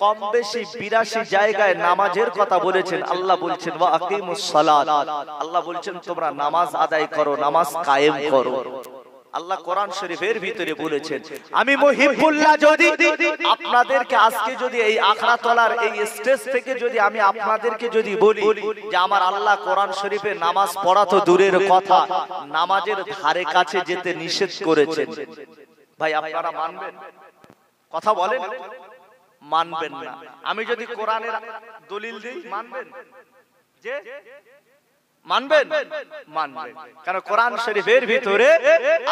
কম বেশি 82 জায়গায় নামাজের কথা বলেছেন। আল্লাহ বলছেন ওয়া আকিমুস সালাত, আল্লাহ বলছেন তোমরা নামাজ আদায় করো, নামাজ কায়েম করো। আল্লাহ কোরআন শরীফের ভিতরে বলেছেন। আমি মুহিবুল্লাহ যদি আপনাদেরকে আজকে যদি এই আখড়াতলার এই স্টেজ থেকে যদি আমি আপনাদেরকে যদি বলি যে আমার আল্লাহ কোরআন শরীফে নামাজ পড়া তো দূরের কথা, নামাজের ধারে কাছে যেতে নিষেধ করেছেন, ভাই আপনারা মানবেন? কথা বলেন, মানবেন না? আমি যদি কোরআনের দলিল দিই মানবেন? যে মানবেন? মানবেন। কারণ কোরআন শরীফের ভিতরে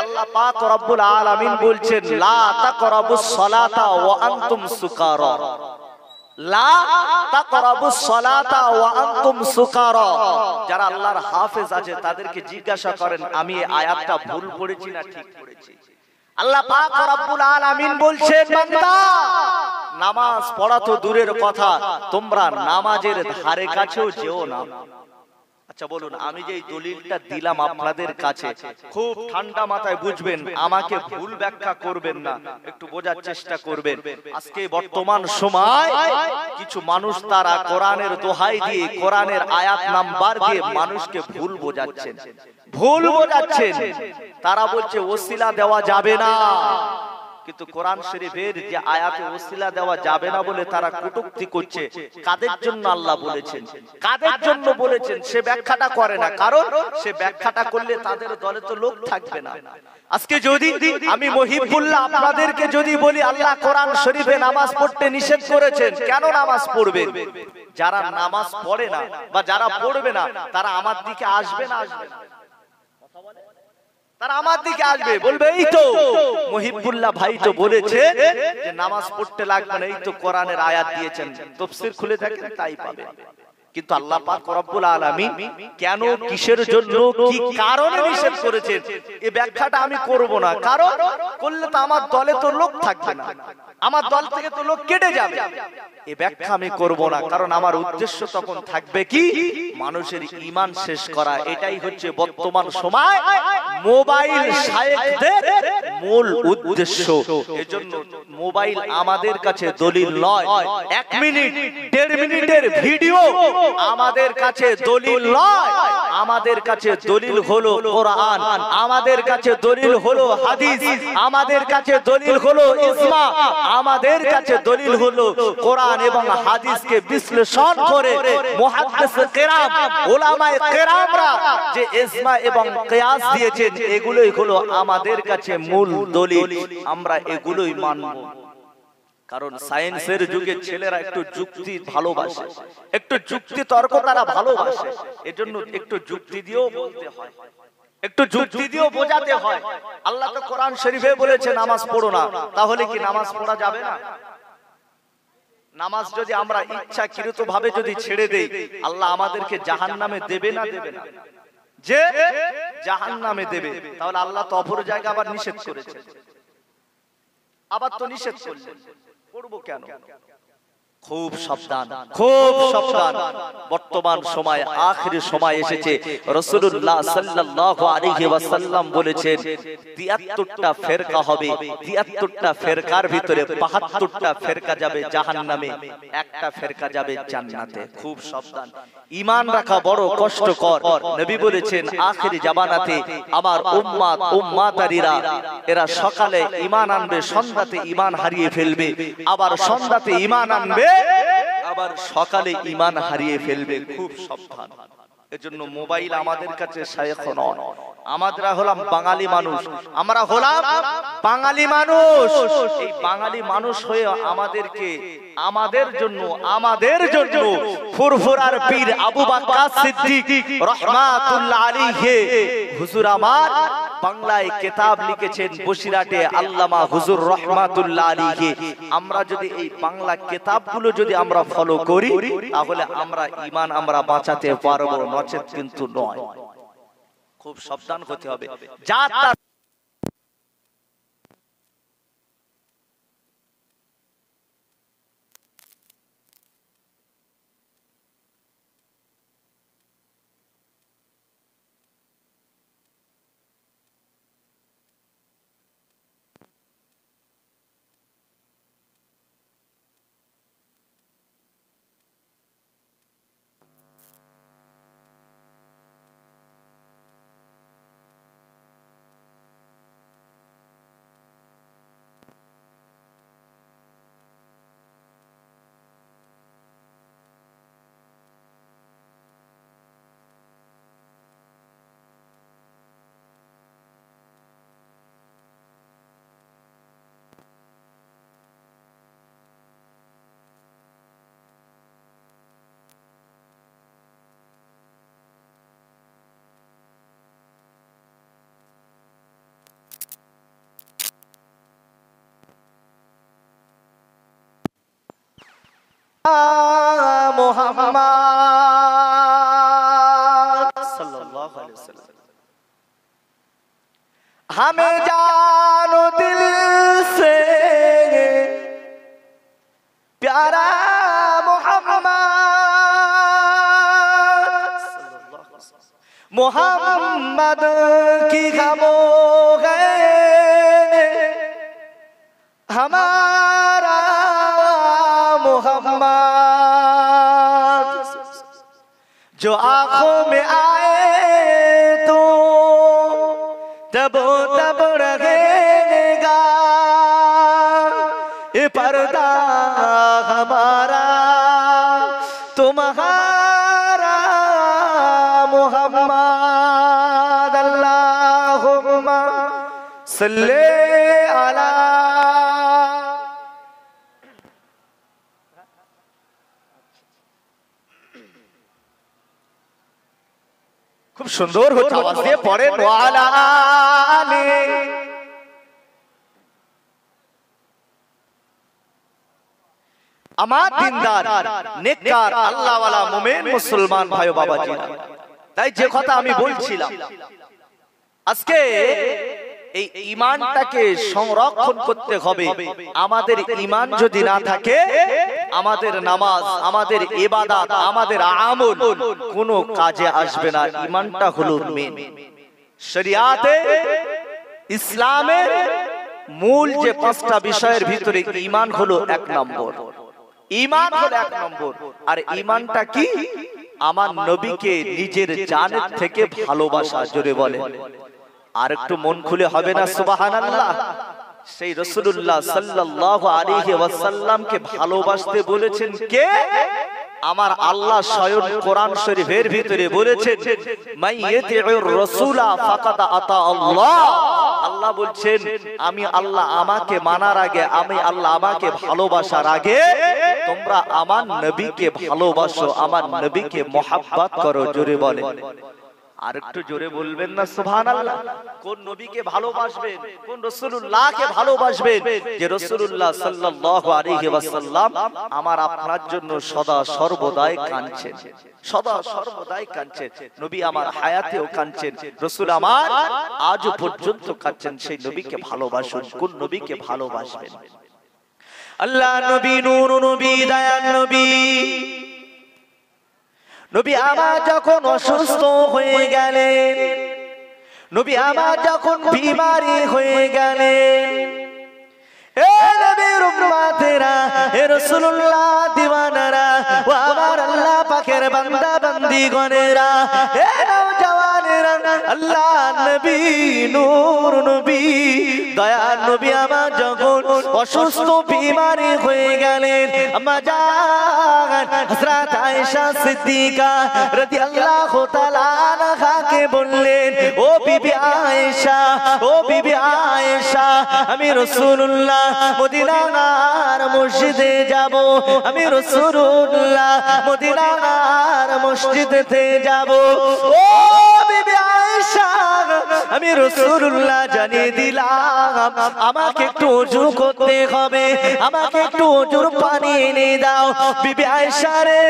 আল্লাহ পাক রব্বুল আলামিন বলছেন লা তাকরাবুস সালাতা ওয়া আনতুম সুকারা, লা তাকরাবুস সালাতা ওয়া আনতুম সুকারা। যারা আল্লাহর হাফেজ আছে তাদেরকে জিজ্ঞাসা করেন আমি এই আয়াতটা ভুল পড়েছি না ঠিক পড়েছি। আল্লাহ পাক রব্বুল আলামিন বলছেন বান্দা নামাজ পড়া তো দূরের কথা, তোমরা নামাজের ধারে কাছেও যেও না। আচ্ছা বলুন, আমি যে দলিলটা দিলাম আপনাদের কাছে খুব ঠান্ডা মাথায় বুঝবেন, আমাকে ভুল ব্যাখ্যা করবেন না, একটু বোঝার চেষ্টা করবেন। আজকে বর্তমান সময় কিছু মানুষ তারা কোরআনের দোহাই দিয়ে, কোরআনের আয়াত নাম্বার দিয়ে মানুষকে ভুল বোঝাচ্ছেন, ভুল বোঝাচ্ছেন। তারা বলছে ওসিলা দেওয়া যাবে না, কিন্তু কোরআন শরীফের যে আয়াতে ওসিলা দেওয়া যাবে না বলে তারা কটূক্তি করছে। কাদের জন্য আল্লাহ বলেছেন, কাদের জন্য বলেছেন সে ব্যাখ্যাটা করে না, কারণ সে ব্যাখ্যাটা করলে তাদের দলে তো লোক থাকবে না। আজকে যদি আমি মুহিবুল্লাহ আপনাদেরকে যদি বলি আল্লাহ কোরআন শরীফে নামাজ পড়তে নিষেধ করেছেন, কেন নামাজ পড়বেন? যারা নামাজ পড়ে না বা যারা পড়বে না তারা আমার দিকে আসবে না, আসবে না? তারা আমার দিকে আসবে, বলবে এই তো মুহিবুল্লাহ ভাই তো বলেছে যে নামাজ পড়তে লাগবে না, এই তো কোরআনের আয়াত দিয়েছেন, তাফসীর খুলে দেখেন তাই পাবেন। কিন্তু আল্লাহ পাক রব্বুল আলামিন কেন, কিসের জন্য, কি কারণে নিষেধ করেছেন এই ব্যাখ্যাটা আমি করব না, কারণ করলে তো আমার দলে তো লোক থাকবে না, আমার দল থেকে তো লোক কেটে যাবে। এই ব্যাখ্যা আমি করব না, কারণ আমার উদ্দেশ্য তখন থাকবে কি মানুষের ঈমান শেষ করা। এটাই হচ্ছে বর্তমান সময় মোবাইল শায়েখদের মূল উদ্দেশ্য। এজন্য মোবাইল আমাদের কাছে দলিল নয়, 1 মিনিট 1.5 মিনিটের ভিডিও আমাদের কাছে দলিল নয়। আমাদের কাছে দলিল হলো কোরআন, আমাদের কাছে দলিল হলো হাদিস, আমাদের কাছে দলিল হলো ইজমা, আমাদের কাছে দলিল হলো কোরআন এবং হাদিসকে বিশ্লেষণ করে মুহাদ্দিস কেরাম, উলামায়ে কেরামরা যে ইজমা এবং কিয়াস দিয়েছেন, এগুলোই হলো আমাদের কাছে মূল দলিল। আমরা এগুলোই মানব। কারণ সায়েন্সের যুগে ছেলেরা একটু যুক্তি ভালোবাসে, একটু যুক্তি তর্ক তারা ভালোবাসে, এজন্য একটু যুক্তি দিয়েও বলতে হয়, একটু যুক্তি দিয়েও বোঝাতে হয়। আল্লাহ তো কোরআন শরীফে বলেছে নামাজ পড়ো না, তাহলে কি নামাজ পড়া যাবে না? নামাজ যদি আমরা ইচ্ছাকৃত ভাবে যদি ছেড়ে দেই, আল্লাহ আমাদেরকে জাহান্নামে দেবে না দেবে না? যে জাহান্নামে দেবে, তাহলে আল্লাহ তো অপর জায়গা আবার নিষেধ করেছে, আবার তো নিষেধ করলেন, পড়বো কেন? খুব সাবধান, খুব সাবধান। বর্তমান সময় আখিরি সময় এসেছে। রাসূলুল্লাহ সাল্লাল্লাহু আলাইহি ওয়াসাল্লাম বলেছেন ৭৩টা ফেরকা হবে, ৭৩টা ফেরকার ভিতরে ৭২টা ফেরকা যাবে জাহান্নামে, একটা ফেরকা যাবে জান্নাতে। খুব সাবধান, ঈমান রাখা বড় কষ্টকর। নবী বলেছেন আখিরি জামানাতে আমার উম্মত উম্মাতারিরা এরা সকালে ঈমান আনবে, সন্ধ্যাতে ঈমান হারিয়ে ফেলবে, আবার সন্ধ্যাতে ঈমান আনবে, আবার সকালে ঈমান হারিয়ে ফেলবে। খুব সাবধান। এজন্য মোবাইল আমাদের কাছে শায়েখ নয়, আমরা হলাম বাঙালি মানুষ, আমরা হলাম বাঙালি মানুষ। এই বাঙালি মানুষ হয়ে আমাদেরকে আমাদের জন্য ফুরফুরার পীর আবু বকর সিদ্দিক রাহমাতুল্লাহ আলাইহি হুজুর আমার বাংলায় কিতাব লিখেছেন বসিরহাটে আল্লামা হুজুর রাহমাতুল্লাহ আলাইহি। আমরা যদি এই বাংলা কিতাবগুলো যদি আমরা ফলো করি তাহলে আমরা ঈমান আমরা বাঁচাতে পারবো, নচেত কিন্তু নয়। খুব সাবধান হতে হবে। যা मोहम्मद सल्लल्लाहु अलैहि वसल्लम हमें जानो दिल से प्यारा मोहम्मद सल्लल्लाहु अलैहि वसल्लम, मोहम्मद की खमो गए हमारा मोहम्मद, जो आंखों में आए तो तब रहेगा ये पर्दा हमारा तुम्हारा मोहम्मद। अल्लाहुम्मा सल्ले अला। খুব সুন্দর হচ্ছে, আওয়াজ দিয়ে পড়েন ওয়ালা আলি। আমার দিনদার নেককার আল্লাহওয়ালা মুমিন মুসলমান ভাই ও বাবাজি, তাই যে কথা আমি বলছিলাম আজকে এই ঈমানটাকে সংরক্ষণ করতে হবে। আমাদের ঈমান যদি না থাকে আমাদের নামাজ, আমাদের ইবাদত, আমাদের আমল কোনো কাজে আসবে না। ঈমানটা হলো মেন। শরিয়াতে ইসলামের মূল যে পাঁচটা বিষয়ের ভিতরে ঈমান হলো এক নম্বর। ঈমান হলো এক নম্বর। আর ঈমানটা কি? আমার নবীকে নিজের জানের থেকে ভালোবাসা। জোরে বলে আর একটু মন খুলে হবে না সুবহানাল্লাহ? সেই রাসূলুল্লাহ সাল্লাল্লাহু আলাইহি ওয়াসাল্লামকে ভালোবাসতে বলেছেন কে? আমার আল্লাহ স্বয়ং কোরআন শরীফের ভিতরে বলেছেন মাইয়াতিউর রাসূলা ফাকাদ আতা আল্লাহ। আল্লাহ বলছেন আমি আল্লাহ আমাকে মানার আগে, আমি আল্লাহ আমাকে ভালোবাসার আগে তোমরা আমার নবীকে ভালোবাসো, আমার নবীকে মহব্বত করো। জোরে বলে আর একটু জোরে বলবেন না সুবহানাল্লাহ। কোন নবীকে ভালোবাসবেন, কোন রাসূলুল্লাহকে ভালোবাসবেন যে রাসূলুল্লাহ সাল্লাল্লাহু আলাইহি ওয়াসাল্লাম আমার আপনার জন্য সদা সর্বদাই কাঁদছেন, সদা সর্বদাই কাঁদছেন। নবী আমার হায়াতেও কাঁদছেন, রাসূল আমার আজও পর্যন্ত কাঁদছেন। সেই নবীকে ভালোবাসুন। কোন নবীকে ভালোবাসবেন? আল্লাহ নবী, নূর নবী, দয়ার নবী। নবী আমার যখন অসুস্থ হয়ে গেলেন, নবী আমার যখন বিমারি হয়ে গেলেন, এ নবীর উম্মতেরা, এ রাসূলুল্লাহ দিওয়ানারা, ও আমার আল্লাহ পাকের বান্দা বান্দীগণেরা, এ নওজওয়ানেরা, আল্লাহ নবী, নূর নবী, দয়ার নবী আমার যখন অসুস্থ বিমারি হয়ে গেলেন, আম্মা জান হযরত আয়েশা সিদ্দিকা রাদিয়াল্লাহু তাআলা আনহাকে বললেন, ও বিবি আয়েশা, ও বিবি আয়েশা, আমি রাসূলুল্লাহ মদিনার মসজিদে যাব, আমি রাসূলুল্লাহ মদিনার মসজিদেতে যাব। ও বিবি আয়েশা, আমি রাসূলুল্লাহ জানিয়ে দিলাম আমাকে একটু ওযু করতে হবে, আমাকে একটু ওযুর পানি এনে দাও। বিবি আয়েশা রে,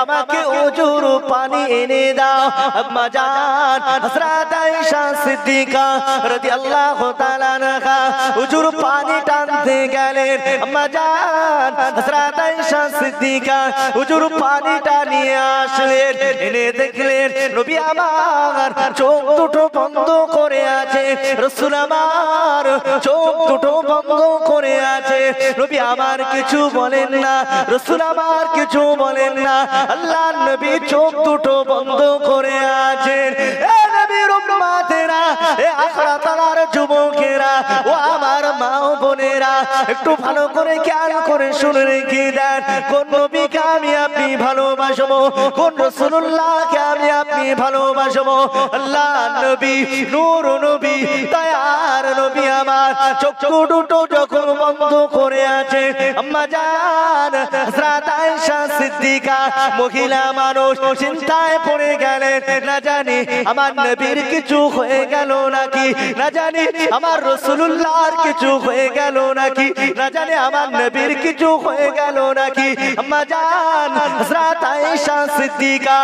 আমাকে ওযুর পানি এনে দাও। আম্মা জান হযরত আয়েশা সিদ্দিকা রাদিয়াল্লাহু তাআলা আনহা ওযুর পানি টানতে গেলেন। আম্মা জান হযরত আয়েশা সিদ্দিকা ওযুর পানিটা নিয়ে আসলেন, এনে দেখলেন নবী আমার চোখ দুটো বন্ধ করে আছে, রাসূল আমার চোখ দুটো বন্ধ করে আছে। নবী আমার কিছু বলেন না, রাসূল আমার কিছু বলেন না, আল্লাহ নবী চোখ দুটো বন্ধ করে আছেন। এ নবীর উম্মতেরা, এ আখরাতার যুবকেরা, ও আমার মা ও বোনেরা, একটু ভালো করে খেয়াল করে শুনে রেখে দেন, কোন নবীকে আমি আপনি ভালোবাসবো, কোন রাসূলুল্লাহকে আমি আপনি ভালোবাসবো? আল্লাহ নবী, নূর নবী, দয়ার নবী আমার চক্ষু দুটো যখন বন্ধ করে আছে, আম্মা জান হযরত আয়েশা সিদ্দিকা মহিলা মানুষ চিন্তায় পড়ে গেলেন, না জানি আমার নবীর কিছু হয়ে গেল নাকি, না জানি আমার রাসূলুল্লাহর কিছু হয়ে গেল নাকি, না জানি আমার নবীর কিছু হয়ে গেল নাকি। আম্মা জান হযরত আয়েশা সিদ্দিকা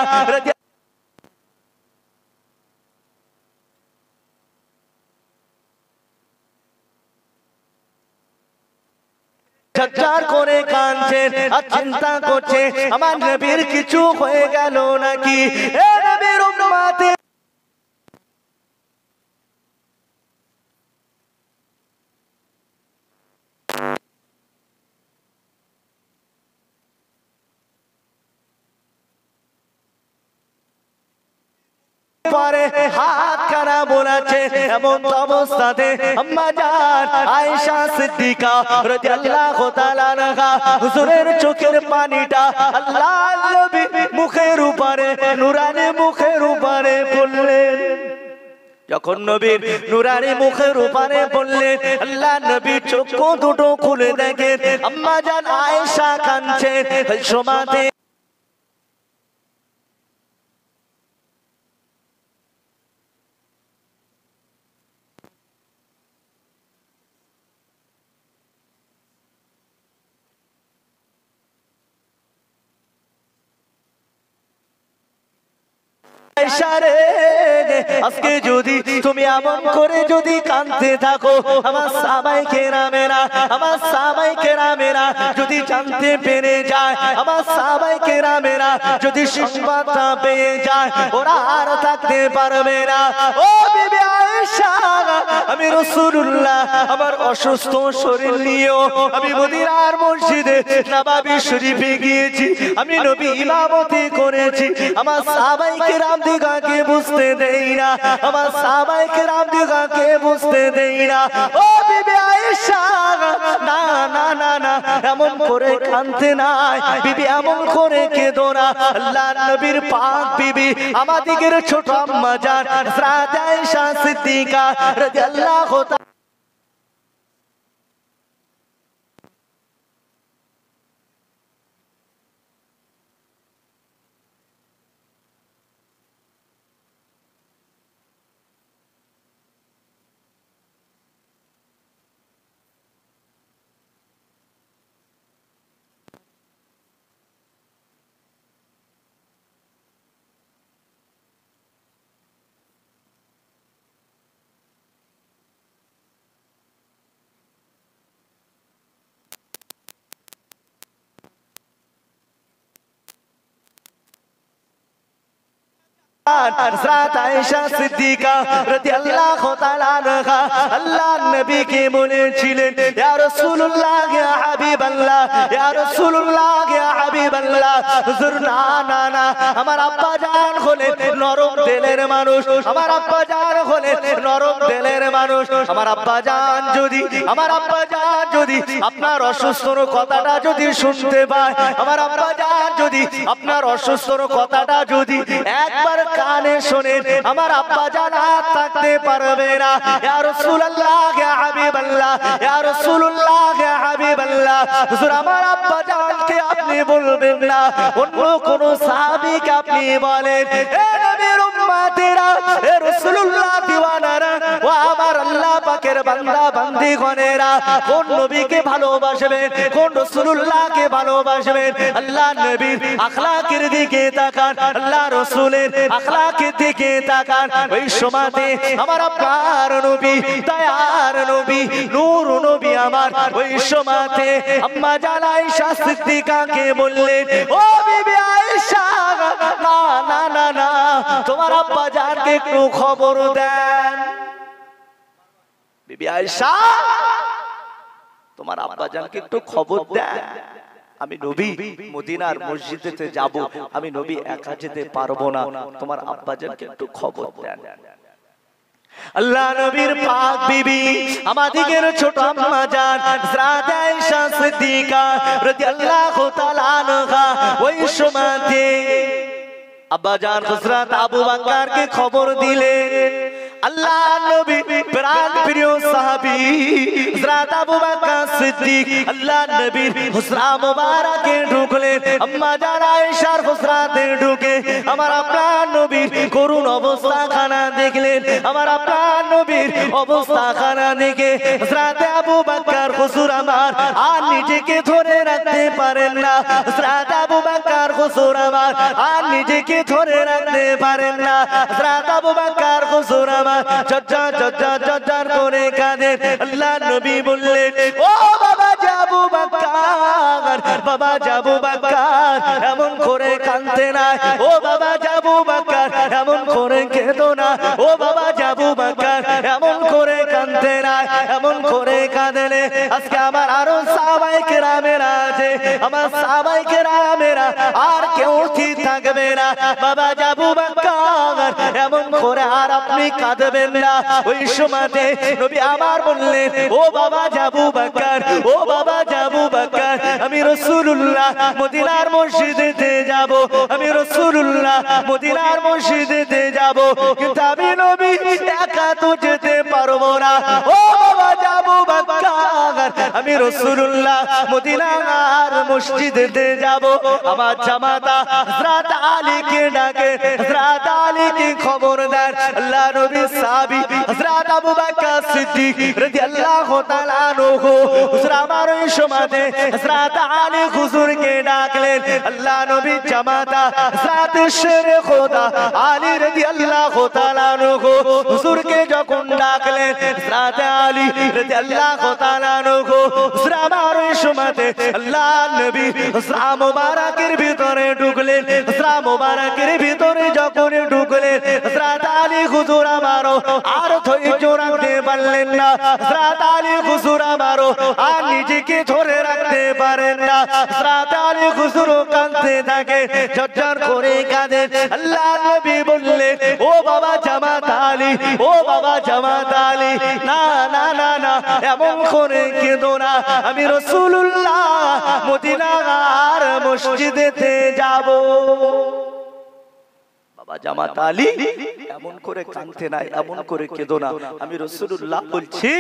ঝরঝর করে কাঁদছেন আর চিন্তা করছে আমার নবীর কিছু হয়ে গেল নাকি। এ নবীর উম্মতে পরে হাত কারা বলেছে, এমন অবস্থাতে আম্মা জান আয়েশা সিদ্দিকা রাদিয়াল্লাহু তাআলা আনহা হুজুরের চোখের পানিটা আল্লাহর নবী মুখের উপরে, নূরানি মুখের উপরে পড়লেন। যখন নবীর নূরানি মুখের উপরে পড়লেন, আল্লাহ নবী চক্ষু দুটো খুলে দেখেন আম্মা জান আয়েশা কাঁদছেন। সমাতে আজকে যদি তুমি এমন করে যদি কাঁদতে থাকো, আমার সাহাবায়ে কেরামেরা, আমার সাহাবায়ে কেরামেরা যদি জানতে পেরে যায়, আমার সাহাবায়ে কেরামেরা যদি সংবাদটা পেয়ে যায়, ওরা আর থাকতে পারবে না। ও বিবি আয়েশা, আমি রাসূলুল্লাহ আমার অসুস্থ শরীর নিয়েও আমি মদিনার মসজিদে নববী শরীফে গিয়েছি, আমি নবী ইমামতি করেছি, আমার সাহাবায়ে কেরাম দিগাকে বুঝতে দেই না, আমার সাহাবায়ে কেরাম দিগাকে বুঝতে দেই না। ও বিবি আয়েশা, না না না না, এমন করে কাঁদতে নাই বিবি, এমন করে কেঁদো না। আল্লাহর নবীর পাক বিবি আমাদের ছোট আম্মা জান হযরত আয়েশা সিদ্দিকা রাদিয়াল্লাহু তাআলা জান হযরত আয়েশা সিদ্দিকা রাদিয়াল্লাহু তাআলা আনহা আল্লাহর নবীকে বলেছিলেন ইয়া রাসূলুল্লাহ ইয়া হাবিবাল্লাহ ইয়া রাসূলুল্লাহ ইয়া হাবিবাল্লাহ হুজুর না না না আমার আব্বা জান হলেন নরম দিলের মানুষ আমার আব্বা জান হলেন নরম দিলের মানুষ আমার আব্বা জান যদি আপনার অসুস্থর কথাটা যদি শুনতে পায় আমার আব্বা জান যদি আপনার অসুস্থর কথাটা যদি একবার কানে শোনেন আমার আব্বা জান আর থাকতে পারবে না ইয়া রাসূলুল্লাহ ইয়া হাবিবাল্লাহ ইয়া রাসূলুল্লাহ ইয়া হাবিবাল্লাহ হুজুর আমার আব্বা জানকে আপনি বলবেন না অন্য কোন সাহাবীকে আপনি বলেন এ নবীর উম্মতেরা এ রাসূলুল্লাহ দিওয়ানারা ও আমার আল্লাহ পাকের বান্দা বান্দীগণেরা কোন নবীকে ভালোবাসবেন কোন রাসূলুল্লাহকে ভালোবাসবেন আল্লাহ নবীর আখলাকের দিকে তাকান আল্লাহ রাসূলের আখলাকের দিকে তাকান ওই সময়তে আমার আপনার নবী দয়ার নবী নূর নবী আমার ওই সময়তে আম্মা জান আয়েশা সিদ্দিকাকে বললেন ও বিবি আয়েশা না না না না তোমার আব্বা জানকে একটু খবর দেন বিবি আয়েশা তোমার আব্বা জানকে একটু খবর দেন আমি নবী মদিনার মসজিদেতে যাব আমি নবী একা যেতে পারবো না তোমার আব্বা জানকে একটু খবর দেন আল্লাহ নবীর পাক বিবি আমাদের ছোট আম্মা জান হযরত আয়েশা সিদ্দিকা রাদিয়াল্লাহু তাআলা আনহা ওই সময়তে আব্বা জান হযরত আবু বকরকে খবর দিলেন আল্লাহ নবী প্রাণ প্রিয় সাহাবী হযরত আবু বকর সিদ্দিক আল্লাহ নবীর হুজরা মুবারকে ঢুকলেন আম্মা জান আয়েশার হুজরাতে ঢুকে আমার আপনার নবীর করুণ অবস্থা খানা দেখলেন আমার আপনার নবীর অবস্থা খানা দেখে হযরত আবু বকর হুজুর আমার আর নিজেকে ধরে রাখতে পারেন না হযরত আবু বকর হুজুর আমার আর নিজেকে ধরে রাখতে পারেন না হযরত আবু বকর হুজুর আমার জজ্জার করে কাঁদেন আল্লাহ নবী বললেন ও বাবা আবু বকর বাবা আবু বকর এমন করে কাঁদতে না ও বাবা আবু বকর এমন করে কেঁদো না ও বাবা আবু বকর এমন করে কাঁদতে না এমন করে কাঁদলে আজকে আমার আরো সাহাবায়ে কেরামেরা আছে আমার সাহাবায়ে কেরামেরা আর কেউ কি থাকবে না বাবা আবু বকর এমন করে আর আপনি কাঁদবেন না ওই সময়তে নবী আমার বললেন ও বাবা আবু বকর ও বাবা আবু বকর আমি রাসূলুল্লাহ মদিনার মসজিদেতে যাব আমি রাসূলুল্লাহ মদিনার মসজিদেতে যাব কিন্তু আমি নবী একা তো যেতে পারবো না ও বাবা আবু বকর আমি রাসূলুল্লাহ মদিনার মসজিদেতে যাব আমার জামাতা হযরত আলীকে ডাকে হযরত আলীকে খবর দেন আল্লাহ নবী সাহাবী হযরত আবু বকর সিদ্দিক রাদিয়াল্লাহু তাআলা আনহু হুজুর আমার ওই সময়তে হযরত আলী হুজুরকে ডাকলেন আল্লাহ নবী জামাতা হযরত শেরে খোদা আলী রাদিয়াল্লাহু তাআলা আনহু হুজুরকে যখন ডাকলেন হযরত আলী রাদিয়াল্লাহু তাআলা আনহু হুজুর আমার ওই সময়তে আল্লাহ নবী হুজরা মুবারকের ভিতরে ঢুকলেন হুজরা মুবারকের ভিতরে যখন ঢুকলেন হযরত আলী হুজুর আমারও আর ধৈর্য রাখতে পারলেন না হযরত আলী হুজুর আমারও আর নিজেকে ধরে রাখতে পারেন না হযরত আলী হুজুর কাঁদতে থাকে ঝরঝর করে কাঁদেন আল্লাহ নবী বললেন ও বাবা জামাত আলী ও বাবা জামাত আলী না না না না এমন করে কেঁদো না আমি রাসূলুল্লাহ মদিনার মসজিদেতে যাব বাবা জামাত আলী এমন করে কাঁদতে না এমন করে কেঁদো না আমি রাসূলুল্লাহ বলছি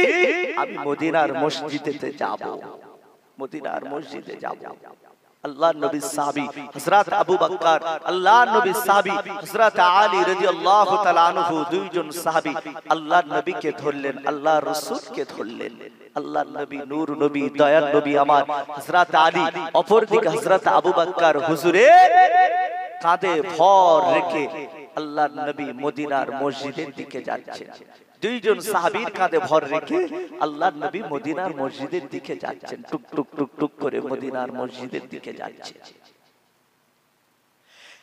আমি মদিনার মসজিদেতে যাব মদিনার মসজিদে যাব আল্লাহর নবী সাহাবী হযরত আবু বকর আল্লাহর নবী সাহাবী হযরত আলী রাদিয়াল্লাহু তাআলা আনহু দুইজন সাহাবী আল্লাহর নবীকে ধরলেন আল্লাহর রাসূলকে ধরলেন আল্লাহর নবী নূর নবী দয়ার নবী আমার হযরত আলী অপরদিকে হযরত আবু বকর হুজুরের কাঁধে ভর রেখে আল্লাহর নবী মদিনার মসজিদের দিকে যাচ্ছেন দুইজন সাহাবীর কাঁধে ভর রেখে আল্লাহর নবী মদিনার মসজিদের দিকে যাচ্ছেন টুক টুক টুক টুক করে মদিনার মসজিদের দিকে যাচ্ছেন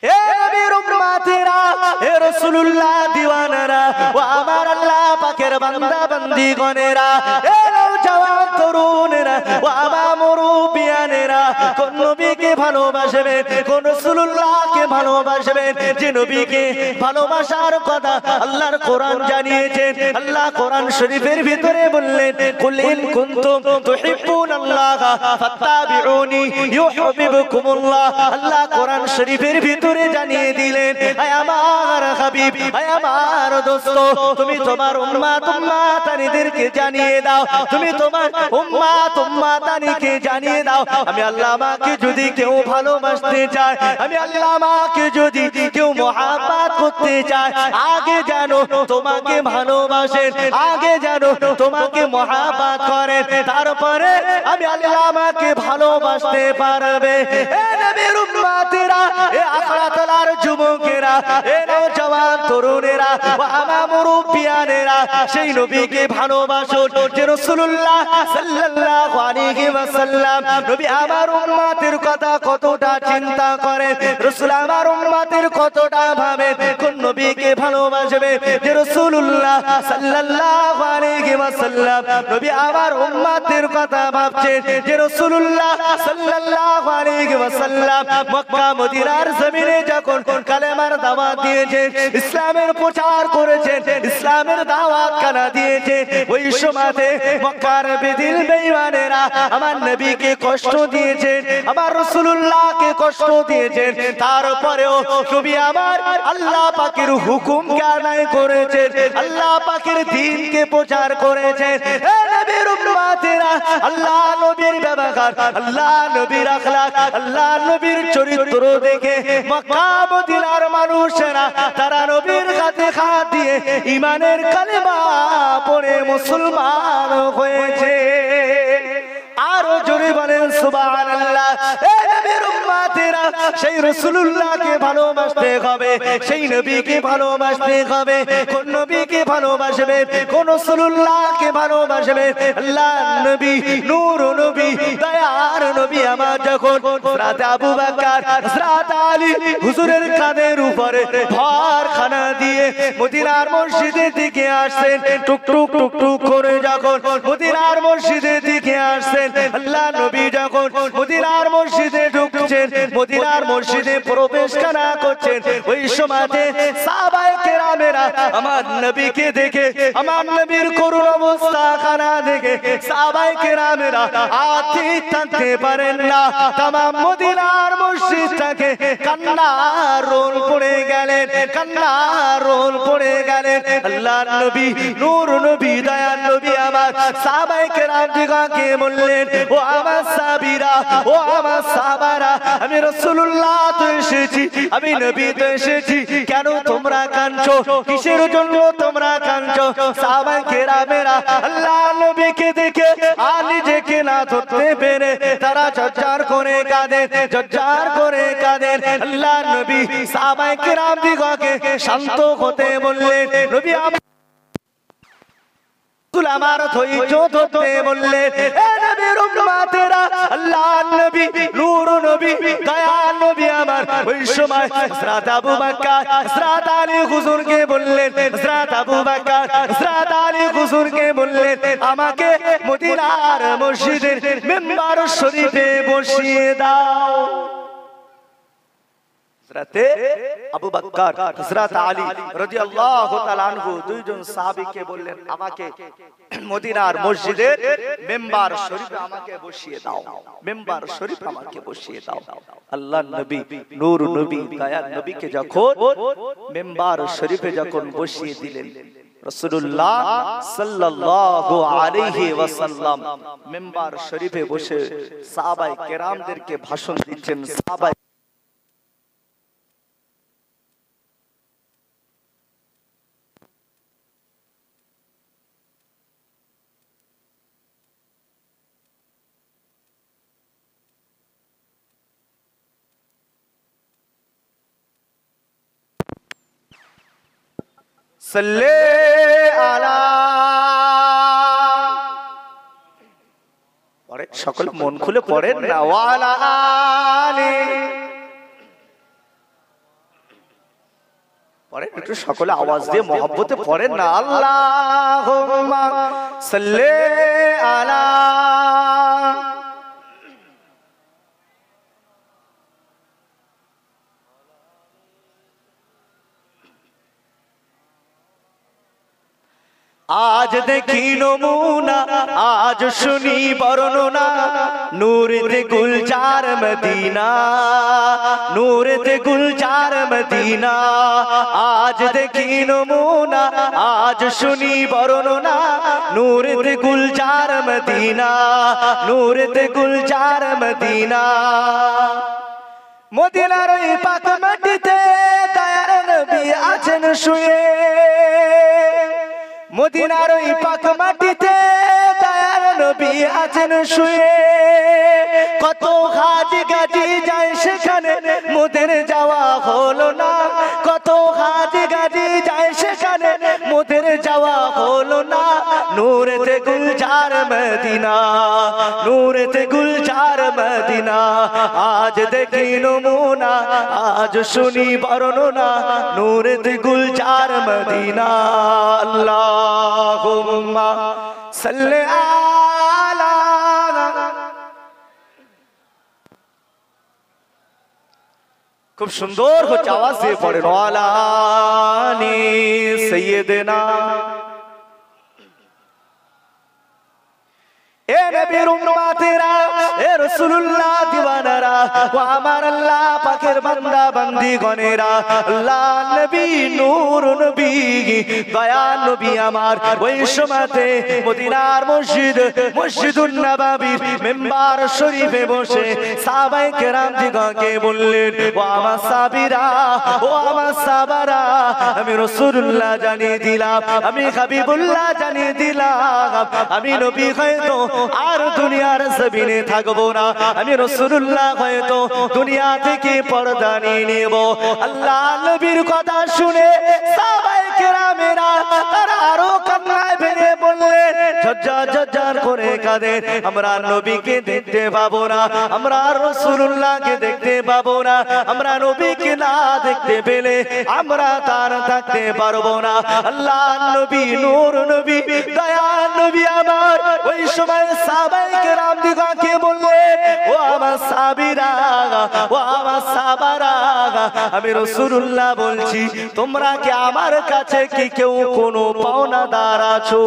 হে নবীর উম্মতেরা, হে রাসূলুল্লাহ দিওয়ানারা, ও আমার আল্লাহ পাকের বান্দা বান্দীগণেরা, হে নওজওয়ান তরুণেরা, ও আমার মুরব্বিয়ানেরা, কোন নবীকে ভালোবাসবেন, কোন রাসূলুল্লাহকে ভালোবাসবেন, যে নবীকে ভালোবাসার কথা আল্লাহর কোরআন জানিয়েছেন। আল্লাহ কোরআন শরীফের ভিতরে বললেন, কুল ইন কুনতুম তুহিব্বুনাল্লাহা ফাত্তাবিউনি ইউহিব্বুকুমুল্লাহ। আল্লাহ কোরআন শরীফের ভিতরে জানিয়ে দিলেন, হে আমার হাবিব, হে আমার দোস্ত, তুমি তোমার উম্মত উম্মতানিদেরকে জানিয়ে দাও, তুমি তোমার উম্মত উম্মতানিকে জানিয়ে দাও, আমি আল্লাহ আমাকে যদি কেউ ভালোবাসতে চায়, আমি আল্লাহ আমাকে যদি কেউ মহব্বত করতে চায়, আগে জানো তোমাকে ভালোবাসেন, আগে জানো তোমাকে মহব্বত করেন, তারপরে আমি আল্লাহ আমাকে ভালোবাসতে পারবে। হে নবীর উম্মতেরা, হে আখড়াতলার যুবকেরা, হে নওজওয়ান তরুণেরা, ও আমার মুরব্বিয়ানেরা, সেই নবীকে ভালোবাসুন যে রাসূলুল্লাহ সাল্লাল্লাহু আলাইহি ওয়াসাল্লাম নবী আমার উম্মতের কথা কতটা চিন্তা করেন, রাসূল আমার উম্মতের কতটা ভাবেন, কোন নবীকে ভালোবাসবে যে রাসূলুল্লাহ সাল্লাল্লাহু আলাইহি ওয়াসাল্লাম নবী আমার উম্মতের কথা ভাবছেন, যে রাসূলুল্লাহ সাল্লাল্লাহু আলাইহি ওয়াসাল্লাম মক্কা মদিনার জমিনে যখন কালেমার দাওয়াত দিয়েছেন, ইসলামের প্রচার করেছেন, ইসলামের দাওয়াত কানা দিয়েছেন, ওই সময়তে মক্কার বেদিল বেঈমানেরা আমার নবীকে কষ্ট দিয়েছেন, আমার রাসূলুল্লাহকে কষ্ট দিয়েছেন, তারপরেও নবী আমার আল্লাহ পাকের হুকুমকে আদায় করেছেন, আল্লাহ পাকের দ্বীনকে প্রচার করেছেন। হে নবীর উম্মতেরা, আল্লাহ নবীর ব্যবহার, আল্লাহ নবীর আখলাক, আল্লাহ নবীর চরিত্র দেখে মক্কা মদিনার মানুষেরা তারা নবীর কাছে হাত দিয়ে ঈমানের কালেমা পড়ে মুসলমান হয়েছে। আরো জোরে বলেন সুবহানাল্লাহ। হে নবীর উম্মতেরা, সেই রাসূলুল্লাহকে ভালোবাসতে হবে, সেই নবীকে ভালোবাসতে হবে। কোন নবীকে ভালোবাসবে, কোন রাসূলুল্লাহকে ভালোবাসবে? আল্লাহর নবী, নূর নবী, দয়ার নবী আমার যখন হযরত আবু বকর, হযরত আলী হুজুরের কাঁধের উপরে ভারখানা দিয়ে মদিনার মসজিদের দিকে আসছেন, টুক টুক টুক টুক করে যখন মদিনার মসজিদের দিকে আসছেন, আল্লাহ নবী যখন মদিনার মসজিদে ঢুকছেন, মদিনার মসজিদে প্রবেশ করা করছেন, ওই সময়তে সাহাবায়ে কেরামেরা আমার নবীকে দেখে, আমার নবীর করুণ অবস্থা খানা দেখে সাহাবায়ে কেরামেরা আতি থাকতে পারেন না, तमाम মদিনার মসজিদটাকে কান্নার রোল পড়ে গেলেন, কান্নার রোল পড়ে গেলেন। আল্লাহর নবী, নূর নবী, দয়ার নবী আমার সাহাবায়ে কেরাম দিগকে বললেন, ও আমার সাহাবীরা, ও আমার সাহাবারা, আমি রাসূলুল্লাহ তো এসেছি, আমি নবী তো এসেছি, কেন তোমরা কাঁদছো, কিসের জন্য তোমরা কাঁদছো? সাহাবায়ে কেরামেরা আল্লাহ নবীকে দেখে আর নিজেকে না ধরতে পেরে তারা জজ্জার করে কাঁদেন, জজ্জার করে কাঁদেন। আল্লাহ নবী সাহাবায়ে কেরাম দিগকে শান্ত হতে বললেন, নবী আমার ধৈর্য ধরতে বললেন। হে নবীর উম্মতেরা, আল্লাহর নবী, নূর নবী, দয়ার নবী আমার ওই সময় হযরত আবু বকর, হযরত আলী হুজুরকে বললেন, হযরত আবু বকর, হযরত আলী হুজুরকে বললেন, আমাকে মদিনার মসজিদের মিম্বার শরীফে বসিয়ে দাও। হযরতে আবু বকর, হযরত আলী রাদিয়াল্লাহু তাআলা আনহু দুইজন সাহাবীকে বললেন, আমাকে মদিনার মসজিদের মিম্বার শরীফে আমাকে বসিয়ে দাও, মিম্বার শরীফ আমাকে বসিয়ে দাও। আল্লাহর নবী, নূর নবী, দয়ার নবীকে যখন মিম্বার শরীফে যখন বসিয়ে দিলেন, রাসূলুল্লাহ সাল্লাল্লাহু আলাইহি ওয়াসাল্লাম মিম্বার শরীফে বসে সাহাবায়ে কেরামদেরকে ভাষণ দিচ্ছেন। সাহাবায়ে সাল্লে আলা, পরে সকল মন খুলে পড়েন না, ওয়ালা আলি। পড়েন একটু সকলে আওয়াজ দিয়ে মহব্বতে পড়েন না, আল্লাহুম্মা সাল্লি আলা। আজ দেখি নমুনা, আজ শুনি বর্ণনা, নূরেতে গুলজার মদিনা, নূরেতে গুলজার মদিনা। আজ দেখি নমুনা, আজ শুনি বর্ণনা, নূরেতে গুলজার মদিনা, নূরেতে গুলজার মদিনা। মদিনার ওই পাক মাটিতে দয়ার নবী আছেন শুয়ে, মদিনার ওই পাক মাটিতে দয়ার নবী আছেন শুয়ে। কত হাজি গাজি যায় সেখানে মোদের যাওয়া হলো না, কত হাজি গাজি যায় সেখানে মোদের যাওয়া হলো না। নূরেতে গুলজার মদিনা, নূরেতে গুলজার মদিনা। আজ দেখি নমুনা, আজ শুনি বর্ণনা, নূরেতে গুলজার মদিনা। আল্লাহুম্মা সাল্লি আলা। খুব সুন্দর হচ্ছে, আওয়াজ দিয়ে পড়েন, ওয়ালা আলি সাইয়্যিদিনা। এ নবীর উম্মতেরা, এ রাসূলুল্লাহ দিওয়ানারা, ও আমার আল্লাহ পাকের বান্দা বান্দি গণেরা, আল্লাহ নবী নূর নবী দয়ার নবী আমার ওই সময়তে মদিনার মসজিদ মসজিদুন নববীর মিম্বার শরীফে বসে সাহাবায়ে কেরাম দিগকে বললেন, ও আমার সাহাবীরা, ও আমার সাহাবারা, আমি রাসূলুল্লাহ জানিয়ে দিলাম, আমি হাবিবুল্লাহ জানিয়ে দিলাম, আমি নবী হয়তো আর দুনিয়ার জমিনে থাকবো না, আমি রাসূলুল্লাহ হয়তো দুনিয়া থেকে পর্দা নিয়ে নেব। আল্লাহ নবীর কথা শুনে সাহাবায়ে কেরামেরা তারা আরো কান্নায় ভেঙে বললেন, ঝরঝর ঝরঝর করে কাঁদেন, আমরা নবীকে দেখতে পাবো না, আমরা রাসূলুল্লাহকে দেখতে পাবো না, আমরা নবীকে না দেখতে পেলে আমরা তার থাকতে পারবো না। আল্লাহ নবী নূর নবী দয়ার নবী আমার ওই সময় সাহাবায়ে কেরাম দিগকে বললেন, ও আমার সাহাবীরা, ও আমার সাহাবারা, আমি রাসূলুল্লাহ বলছি, তোমরা কি আমার কাছে কি কেউ কোনো পাওনাদার আছো?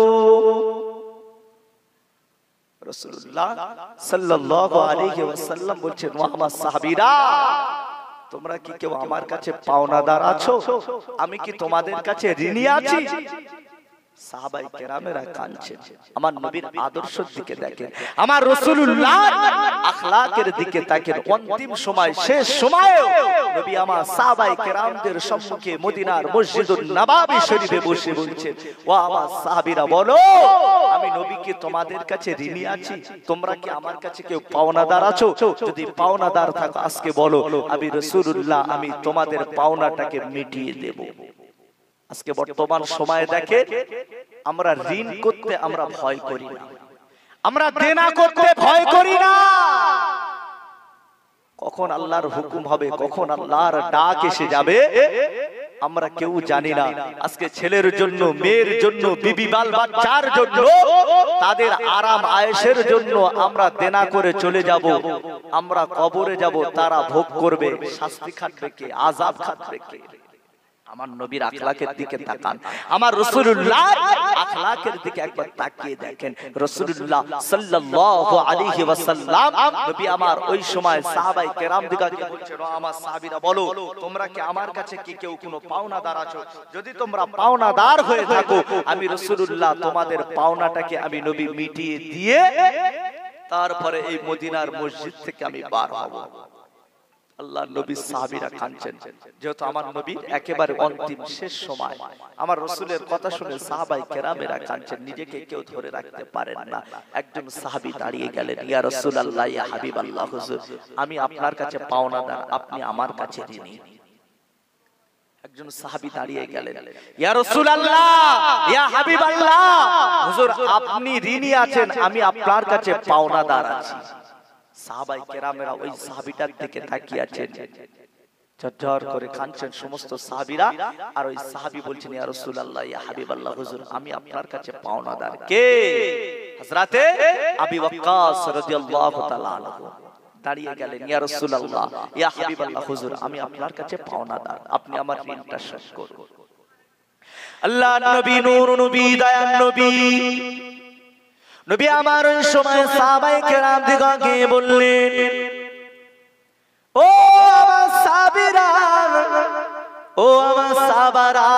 রাসূলুল্লাহ সাল্লাল্লাহু আলাইহি ওয়াসাল্লাম বলছেন, ও আমার সাহাবীরা, তোমরা কি কেউ আমার কাছে পাওনাদার আছো? আমি কি তোমাদের কাছে ঋণী আছি? সাহাবায়ে কেরামেরা কাঁদছেন। আমার নবীর আদর্শের দিকে দেখেন, আমার রাসূলুল্লাহ আখলাকের দিকে তাকেন। অন্তিম সময়, শেষ সময়েও নবী আমার সাহাবায়ে কেরামদের সম্মুখে মদিনার মসজিদুন নববী শরীফে বসে বলছেন, ও আমার সাহাবীরা, বলো আমি নবীকে তোমাদের কাছে ঋণী আছি? তোমরা কি আমার কাছে কেউ পাওনাদার আছো? যদি পাওনাদার থাকো আজকে বলো, আমি রাসূলুল্লাহ আমি তোমাদের পাওনাটাকে মিটিয়ে দেব। আজকে বর্তমান সময়ে দেখে আমরা ঋণ করতে আমরা ভয় করি না, আমরা দেনা করতে ভয় করি না। কখন আল্লাহর হুকুম হবে, কখন আল্লাহর ডাক এসে যাবে আমরা কেউ জানি না। আজকে ছেলের জন্য, মেয়ের জন্য, বিবি বাল বাচ্চার জন্য, তাদের আরাম আয়েশের জন্য আমরা দেনা করে চলে যাব, আমরা কবরে যাব, তারা ভোগ করবে, শাস্তি খাটবে কে, আযাব খাটবে কে? আমার নবীর আখলাকের দিকে তাকান, আমার রাসূলুল্লাহ আখলাকের দিকে একবার তাকিয়ে দেখেন। রাসূলুল্লাহ সাল্লাল্লাহু আলাইহি ওয়াসাল্লাম নবী আমার ওই সময় সাহাবায়ে কেরাম দিগকে বলছেন, ও আমার সাহাবীরা, বলো তোমরা কি আমার কাছে কি কেউ কোনো পাওনাদার আছো? যদি তোমরা পাওনাদার হয়ে থাকো, আমি রাসূলুল্লাহ তোমাদের পাওনাটাকে আমি নবী মিটিয়ে দিয়ে তারপরে এই মদিনার মসজিদ থেকে আমি বার হব। আল্লাহ নবী সাহাবীরা কাঁদছেন, যেহেতু আমার নবীর একেবারে অন্তিম শেষ সময়, আমার রাসূলের কথা শুনে সাহাবায়ে কেরামেরা কাঁদছেন, নিজেকে কেউ ধরে রাখতে পারেন না। একজন সাহাবী দাঁড়িয়ে গেলেন, ইয়া রাসূলুল্লাহ, ইয়া হাবিবাল্লাহ, হুজুর আমি আপনার কাছে পাওনাদার, আপনি আমার কাছে ঋণী। একজন সাহাবী দাঁড়িয়ে গেলেন, ইয়া রাসূলুল্লাহ, ইয়া হাবিবাল্লাহ, হুজুর আপনি ঋণী আছেন, আমি আপনার কাছে পাওনাদার আছি। সাহাবায়ে কেরামেরা ওই সাহাবীটার দিকে তাকিয়ে আছেন। ঝরঝর করে কাঁদছেন সমস্ত সাহাবীরা। আর ওই সাহাবী বলছেন, ইয়া রাসূলুল্লাহ, ইয়া হাবিবাল্লাহ, হুজুর আমি আপনার কাছে পাওনাদার। কে? হযরতে আবু ওয়াক্কাস রাদিয়াল্লাহু তাআলা আনহু দাঁড়িয়ে গেলেন, ইয়া রাসূলুল্লাহ, ইয়া হাবিবাল্লাহ, হুজুর আমি আপনার কাছে পাওনাদার, আপনি আমার ঋণটা শোধ করুন। আল্লাহর নবী, নূর নবী, দয়ার নবী, নবী আমার ওই সময় সাহাবায়ে কেরাম দিগকে বললেন, ও আমার সাহাবীরা, ও আমার সাহাবারা,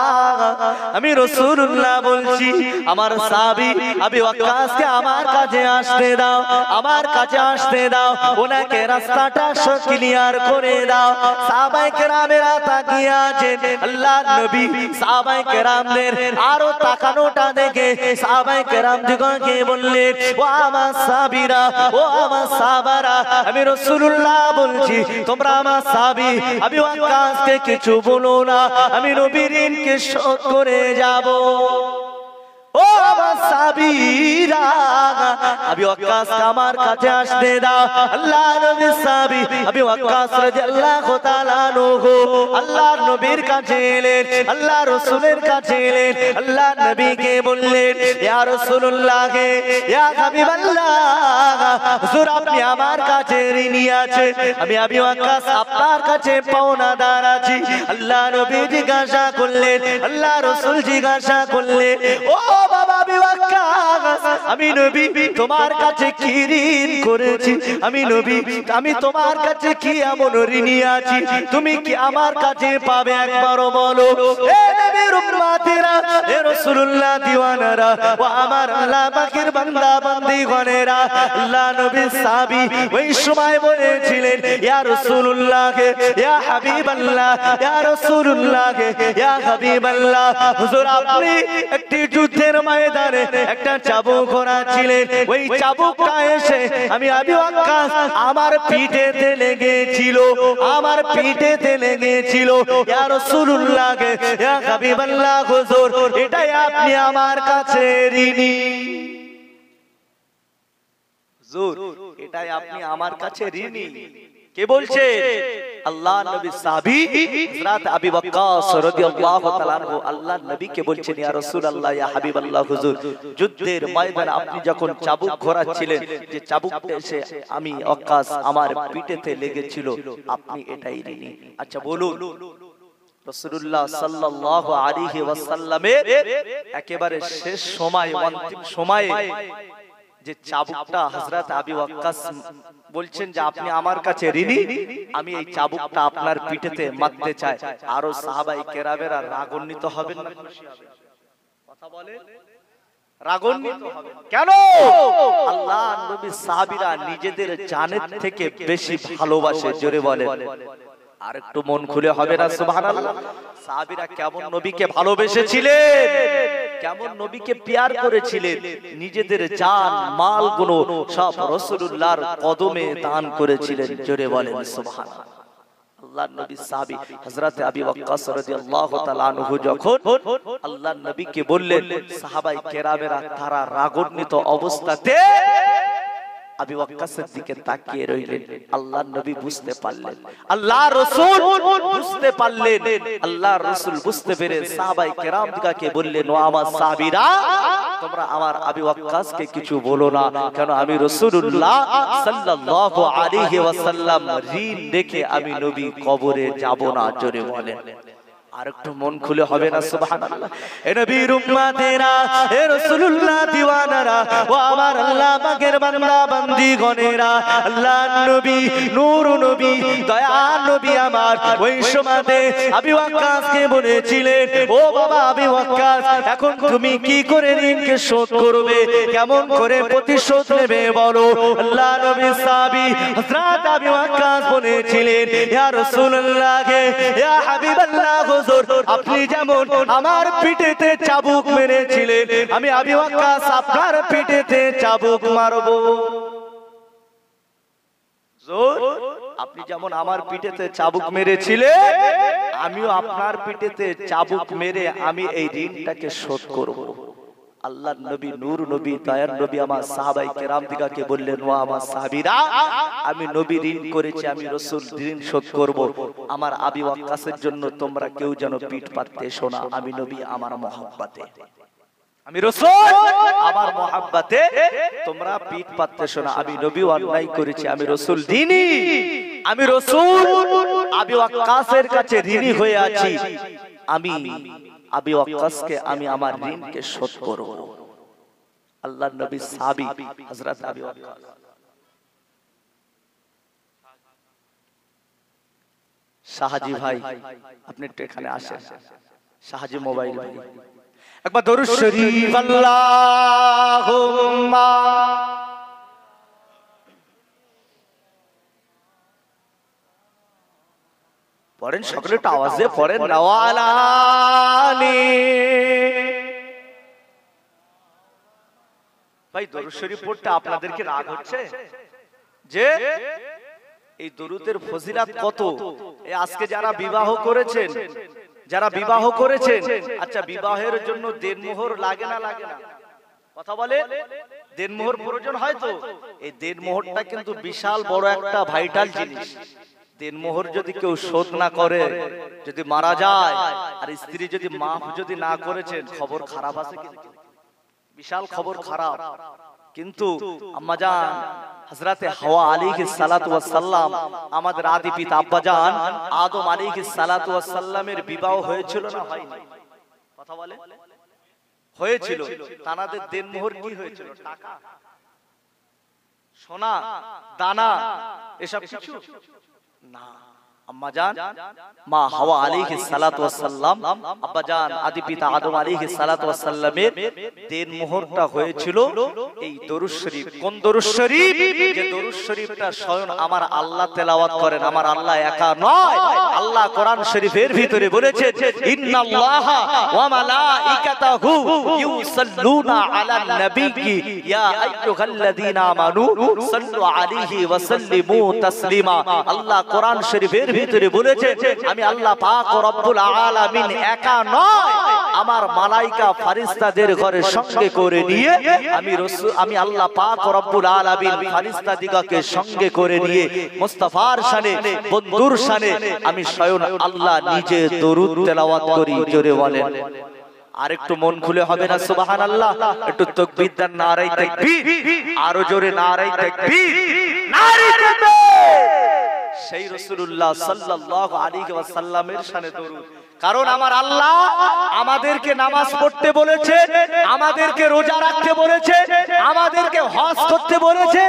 আমি রাসূলুল্লাহ বলছি, আমার সাহাবী আবু ওয়াক্কাসকে আমার কাছে আসতে দাও, আমার কাছে আসতে দাও, ওনাকে রাস্তাটা ক্লিয়ার করে দাও। সাহাবায়ে কেরামেরা তাকিয়ে আছেন, আল্লাহর নবী সাহাবায়ে কেরামদের আরো তাকানোটা দেখে সাহাবায়ে কেরাম দিগকে বললেন, ও আমার সাহাবীরা, ও আমার সাহাবারা, আমি রাসূলুল্লাহ বলছি, তোমরা আমার সাহাবী আবু ওয়াক্কাসকে কিছু বলো না, আমি নবীর ঋণকে শোধ করে যাব। ও আমার সাহাবীরা, আবু ওয়াক্কাস আমার কাছে আসতে দাও। আল্লাহর নবীর সাহাবী আবু ওয়াক্কাস রাদিয়াল্লাহু তাআলা আনহু আল্লাহর নবীর কাছে এলেন, আল্লাহর রাসূলের কাছে এলেন, আল্লাহর নবীকে বললেন, ইয়া রাসূলুল্লাহ, ইয়া হাবিবাল্লাহ, হুজুর আপনি আমার কাছে ঋণী আছেন, আমি আবু ওয়াক্কাস আপনার কাছে পাওনাদার আছি। আল্লাহর নবী জিজ্ঞাসা করলেন, আল্লাহর রাসূল জিজ্ঞাসা করলেন, ও বাবা আবু ওয়াক্কাস, আমি নবী তোমার কাছে কি ঋণ করেছি? আমি নবী, আমি তোমার কাছে কি এমন ঋণী আছি তুমি কি আমার কাছে পাবে? একবারও বলো। এ নবীর উম্মতেরা, এ রাসূলুল্লাহ দিওয়ানারা, ও আমার আল্লাহ পাকের বান্দা বান্দীগণেরা, আল্লাহ নবীর সাহাবী ওই সময় বলেছিলেন, ইয়া রাসূলুল্লাহ, ইয়া হাবিবাল্লাহ, ইয়া রাসূলুল্লাহ, ইয়া হাবিবাল্লাহ, হুজুর আপনি একটি যুদ্ধের ময়দানে একটা চাবুক ঘোরাচ্ছিলেন, ওই চাবুকটা এসে আমি আবু ওয়াক্কাস আমার পিঠেতে লেগেছিল, আমার পিঠেতে লেগেছিল। ইয়া রাসূলুল্লাহ, ইয়া হাবিবাল্লাহ, হুজুর এটাই আপনি আমার কাছে ঋণী। হুজুর এটাই আপনি আমার কাছে ঋণী। কে বলছে? আল্লাহ নবী সাহাবী হযরত আবু ওয়াক্কাস রাদিয়াল্লাহু তাআলা আনহু আল্লাহর নবীকে বলছেন, ইয়া রাসূলুল্লাহ, ইয়া হাবিবাল্লাহ, হুজুর যুদ্ধের ময়দানে আপনি যখন চাবুক ঘোরাচ্ছিলেন, যে চাবুকটা এসে আমি ওয়াক্কাস আমার পিঠেতে লেগেছিল, আপনি এটাই ঋণী। আচ্ছা বলুন, রাসূলুল্লাহ সাল্লাল্লাহু আলাইহি ওয়াসাল্লামের একেবারে শেষ সময়, অন্তিম সময়ে যে চাবুকটা হযরত আবু ওয়াক্কাস বলছেন যে আপনি আমার কাছে ঋণী, আমি এই চাবুকটা আপনার পিঠেতে মারতে চাই, আরো সাহাবায়ে কেরামেরা রাগান্বিত হবেন না? কথা বলে রাগান্বিত হবেন কেন? আল্লাহর নবী সাহাবীরা নিজেদের জানের থেকে বেশি ভালোবাসে। জোরে বলেন আর একটু মন খুলে হবে না? সুবহানাল্লাহ। সাহাবীরা কেমন নবীকে ভালোবেসেছিলেন, কেমন নবীকে প্যার করেছিলেন, নিজেদের জান মাল গুলো সব রাসূলুল্লাহর কদমে দান করেছিলেন। জোরে বলেন সুবহানাল্লাহ। আল্লাহর নবী সাহাবী হযরত আবু ওয়াক্কাস রাদিয়াল্লাহু তাআলা আনহু যখন আল্লাহর নবীকে বললেন, সাহাবায়ে কেরামেরা তারা রাগান্বিত অবস্থাতে আবু ওয়াক্কাসের দিকে তাকিয়ে রইলেন। আল্লাহর নবী বুঝতে পারলেন, আল্লাহর রাসূল বুঝতে পারলেন, আল্লাহর রাসূল বুঝতে পেরে সাহাবায়ে কেরামকে বললেন, ও আমার সাহাবীরা, তোমরা আমার আবু ওয়াক্কাসকে কিছু বলো না, কেন আমি রাসূলুল্লাহ সাল্লাল্লাহু আলাইহি ওয়াসাল্লাম ঋণ দেখে আমি নবী কবরে যাব না। জোরে বলেন আর একটু মন খুলে হবে না? সুবহানাল্লাহ। এ নবীর উম্মতেরা, এ রাসূলুল্লাহ দিওয়ানারা, ও আমার আল্লাহ পাকের বান্দা বান্দীগণেরা, আল্লাহর নবী, নূর নবী, দয়ার নবী আমার ওই সময়তে আবু ওয়াক্কাসকে বলেছিলেন, ও বাবা আবু ওয়াক্কাস, এখন তুমি কি করে ঋণকে শোধ করবে, কেমন করে প্রতিশোধ নেবে বলো? আল্লাহর নবী সাহাবী হযরত আবু ওয়াক্কাস বলেছিলেন, ইয়া রাসূলুল্লাহ, ইয়া হাবিবাল্লাহ, আপনি যেমন আমার পিঠেতে চাবুক মেরেছিলেন, আমি আবু ওয়াক্কাস আপনার পিঠেতে চাবুক মারব। আপনি যেমন আমার পিঠেতে চাবুক মেরেছিলেন, আমিও আপনার পিঠেতে চাবুক মেরে আমি এই ঋণটাকে শোধ করব। আল্লাহর নবী নূর নবী দয়ার নবী আমার সাহাবায়ে কেরাম দিগাকে বললেন, ও আমার সাহাবীরা, আমি নবী ঋণ করেছি, আমি রাসূল ঋণ শোধ করব। আমার আবু ওয়াক্কাসের জন্য তোমরা কেউ যেন পিঠ পাততে এসো না। আমি নবী আমার মহব্বতে, আমি রাসূল আমার মহব্বতে তোমরা পিঠ পাততে এসো না। আমি নবী অন্যায় করেছি, আমি রাসূল ঋণী, আমি রাসূল আবু ওয়াক্কাসের কাছে ঋণী হয়ে আছি। আমি আবু ওয়াক্কাসকে আমি আমার ঋণকে শোধ করব। আল্লাহর নবী সাহাবী হযরত আবু ওয়াক্কাস। শাহজি ভাই আপনি একটু এখানে আসেন, শাহজি মোবাইল ভাই, একবার দরুদ শরীফ আল্লাহুম্মা পড়েন, সকলে একটু আওয়াজে পড়েন, নওয়ালানি। ভাই দরুদ শরীফ পড়তে আপনাদেরকে রাগ হচ্ছে যে এই দরুদের ফজিলত কত? এই আজকে যারা বিবাহ করেছেন, যারা বিবাহ করেছেন, আচ্ছা বিবাহের জন্য দেনমোহর লাগে না? লাগে না? কথা বলে, দেনমোহর প্রয়োজন হয় তো? এই দেনমোহরটা কিন্তু বিশাল বড় একটা ভাইটাল জিনিস। দেনমোহর যদি কেউ শোধ না করে, যদি মারা যায়, আর স্ত্রী যদি মাফ যদি না করেছেন, খবর খারাপ আছে, কিন্তু বিশাল খবর খারাপ। কিন্তু আম্মাজান হযরতে হাওয়া আলাইহিস সালাতু ওয়াস সালাম, আমাদের আদি পিতা আব্বাজান আদম আলাইহিস সালাতু ওয়াস সালামের বিবাহ হয়েছিল না হয়নি? কথা বলে, হয়েছিল। তানাদের দেনমোহর কি হয়েছিল? টাকা, সোনা, দানা, এসব কিছু না। আম্মাজান মা হাওয়া আলাইহিস সালাতু ওয়াস সালাম, আব্বাজান আদি পিতা আদম আলাইহিস সালাতু ওয়াস সালামের দেনমোহরটা হয়েছিল এই দরুদ শরীফ। কোন দরুদ শরীফ? যে দরুদ শরীফটা স্বয়ং আমার আল্লাহ তেলাওয়াত করেন। আমার আল্লাহ একা নয়, আল্লাহ কোরআন শরীফের ভিতরে বলেছেন, ইন্নাল্লাহা ওয়া মালাইকাতাহু ইউসাল্লুনা আলান নবিয়্যি ইয়া আইয়ুহাল্লাযীনা আমানু সাল্লু আলাইহি ওয়া সাল্লিমু তাসলিমা। আল্লাহ কোরআন শরীফের ভিতরে বলেছে, আমি আল্লাহ পাক রব্বুল আলামিন একা নয়, আমার মালাইকা ফেরেশতাদের ঘরে সঙ্গে করে নিয়ে আমি আল্লাহ পাক রব্বুল আলামিন ফেরেশতাদিগকে সঙ্গে করে নিয়ে মুস্তাফার শানে, বন্ধুর শানে আমি স্বয়ং আল্লাহ নিজে দরুদ তেলাওয়াত করি। জোরে বলেন, আর একটু মন খুলে হবে না সুবহানাল্লাহ? একটু তাকবীর দেন, নারায়ে তাকবীর, আরো জোরে নারায়ে তাকবীর, নারায়ে তাকবীর। সেই রাসূলুল্লাহ সাল্লাল্লাহু আলাইহি ওয়াসাল্লামের শানে দরুদ। কারণ আমার আল্লাহ আমাদেরকে নামাজ পড়তে বলেছে, আমাদেরকে রোজা রাখতে বলেছে, আমাদেরকে হজ করতে বলেছে,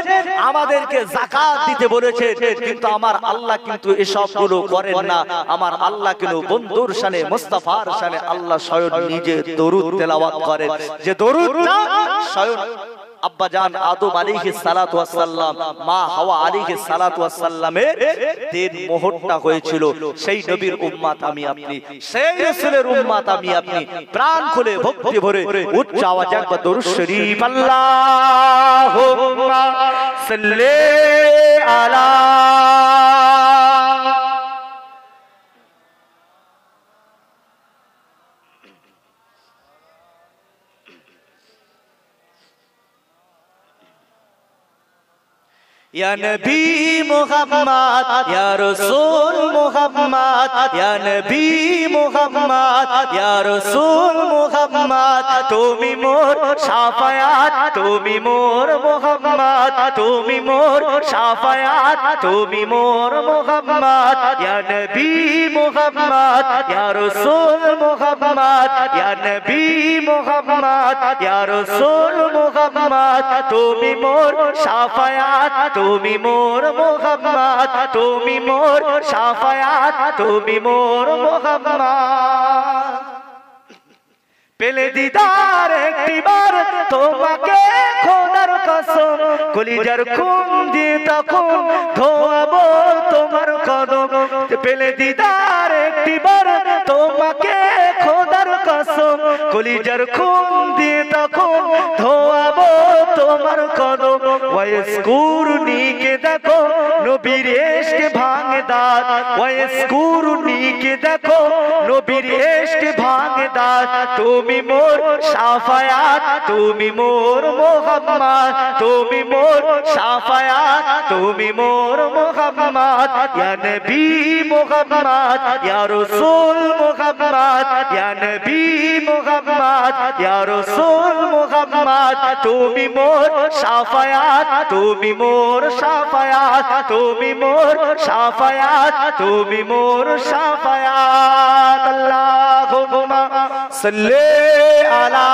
আমাদেরকে যাকাত দিতে বলেছে, কিন্তু আমার আল্লাহ কিন্তু এসবগুলো করেন না। আমার আল্লাহ কিন্তু বন্ধুর শানে, মুস্তাফার শানে আল্লাহ স্বয়ং নিজে দরুদ তেলাওয়াত করেন। যে দরুদটা স্বয়ং আব্বাজান আদম আলাইহিস সালাতু ওয়াস সালাম, মা হাওয়া আলাইহিস সালাতু ওয়াস সালামের দেনমোহরটা হয়েছিল। সেই নবীর উম্মত আমি আপনি, সেই রাসূলের উম্মত আমি আপনি। প্রাণ খুলে ভক্তি ভরে উচ্চ আওয়াজে একবার দরুদ শরীফ আল্লাহুম্মা সাল্লি আলা या नबी मुहम्मद, या रसूल मुहम्मद, या नबी मुहम्मद, या रसूल मुहम्मद। तुमी मोर शाफायात, तुमी मोर मुहम्मद, तुमी मोर शाफायात, तुमी मोर मुहम्मद। या नबी मुहम्मद, या रसूल मुहम्मद, या नबी मुहम्मद, या रसूल मुहम्मद। तुमी मोर शाफायात, तुमी मोर मुहम्मद, तुमी मोर शाफायात, तुमी मोर मुहम्मद। পেলে দিদার একটিবার তোমাকে খোদার কসম, কলিজার খুন দিয়ে তখন ধোয়াবো তোমার কদম। পেলে দিদার একটিবার তোমাকে খোদার কসম, কলিজার খুন দিয়ে তখন ধোয়াবো তোমার কদম। ওয়াসকুরুনি কে দেখো নবীর ইশক ভাঙে দাঁত ওয়াসকুরুনি কে দেখো নবীর ইশক ভাঙে দাঁত তুমি মোর শাফায়াত তুমি মোর মুহাম্মদ তুমি মোর শাফায়াত তুমি মোর মুহাম্মদ ইয়া নবী মুহাম্মদ ইয়া রাসূল মুহাম্মদ ইয়া নবী মুহাম্মদ ইয়া রাসূল মুহাম্মদ তুমি মোর শাফায়াত তুমি মোর শাফায়াত তুমি মোর শাফায়াত তুমি মোর শাফায়াত আল্লাহুম্মা সাল্লি আলা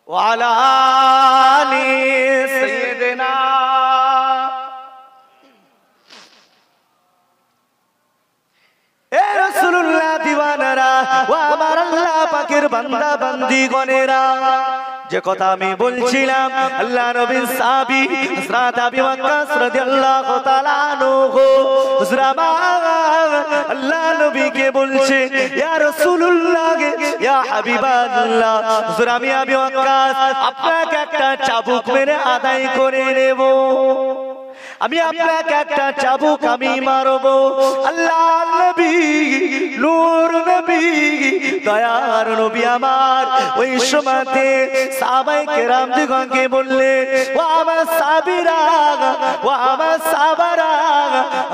ওয়া আলা আলি সাইয়্যিদিনা এ রাসূলুল্লাহ দিওয়ানারা ও আমার আল্লাহ পাকের বান্দা বান্দীগণেরা যে কথা আমি বলছিলাম আল্লাহ নবীর সাহাবী হযরত আবু ওয়াক্কাস রাদিয়াল্লাহু তাআলা আনহু আল্লাহ নবীকে বলছে ইয়া রাসূলুল্লাহ ইয়া হাবিবাল্লাহ হুজুর আমি আবু ওয়াক্কাস আপনাকে একটা চাবুক মেরে আদায় করে নেব আমি আপনাকে একটা চাবুক আমি মারব আল্লাহ নবী নূর নবী দয়ার নবী আমার ওই সময়তে সাহাবায়ে কেরাম দিগকে বললেন ও আমার সাহাবীরা ও আমার সাহাবারা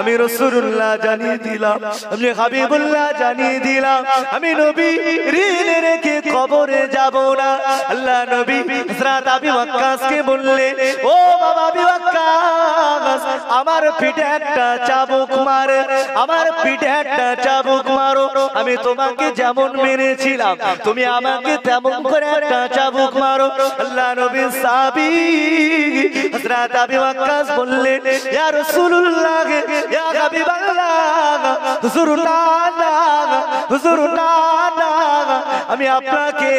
আমি রাসূলুল্লাহ জানিয়ে দিলাম আমি হাবিবুল্লাহ জানিয়ে দিলাম আমি নবী ঋণ রেখে কবরে যাব না আল্লাহ নবী হযরত আবু ওয়াক্কাসকে বললেন ও বাবা আবু ওয়াক্কাস আমার পিঠে একটা চাবুক মারে আমার পিঠে একটা চাবুক মারো আমি তোমাকে যেমন মেরেছিলাম তুমি আমাকে তেমন করে একটা চাবুক মারো আল্লাহ নবীর সাহাবী হযরত আবু ওয়াক্কাস বললেন ইয়া রাসূলুল্লাহ ইয়া হাবিবাল্লাহ হুজুর না হুজুর না আমি আপনাকে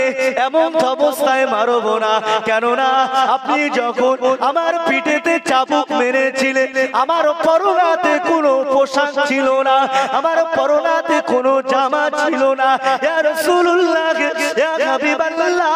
এমন অবস্থায় মারব না কেন না আপনি যখন আমার পিঠেতে চাবুক মেরেছিলেন আমার পরনাতে কোনো পোশাক ছিল না আমার পরনাতে কোনো জামা ছিল না ইয়া রাসূলুল্লাহ ইয়া হাবিবাল্লাহ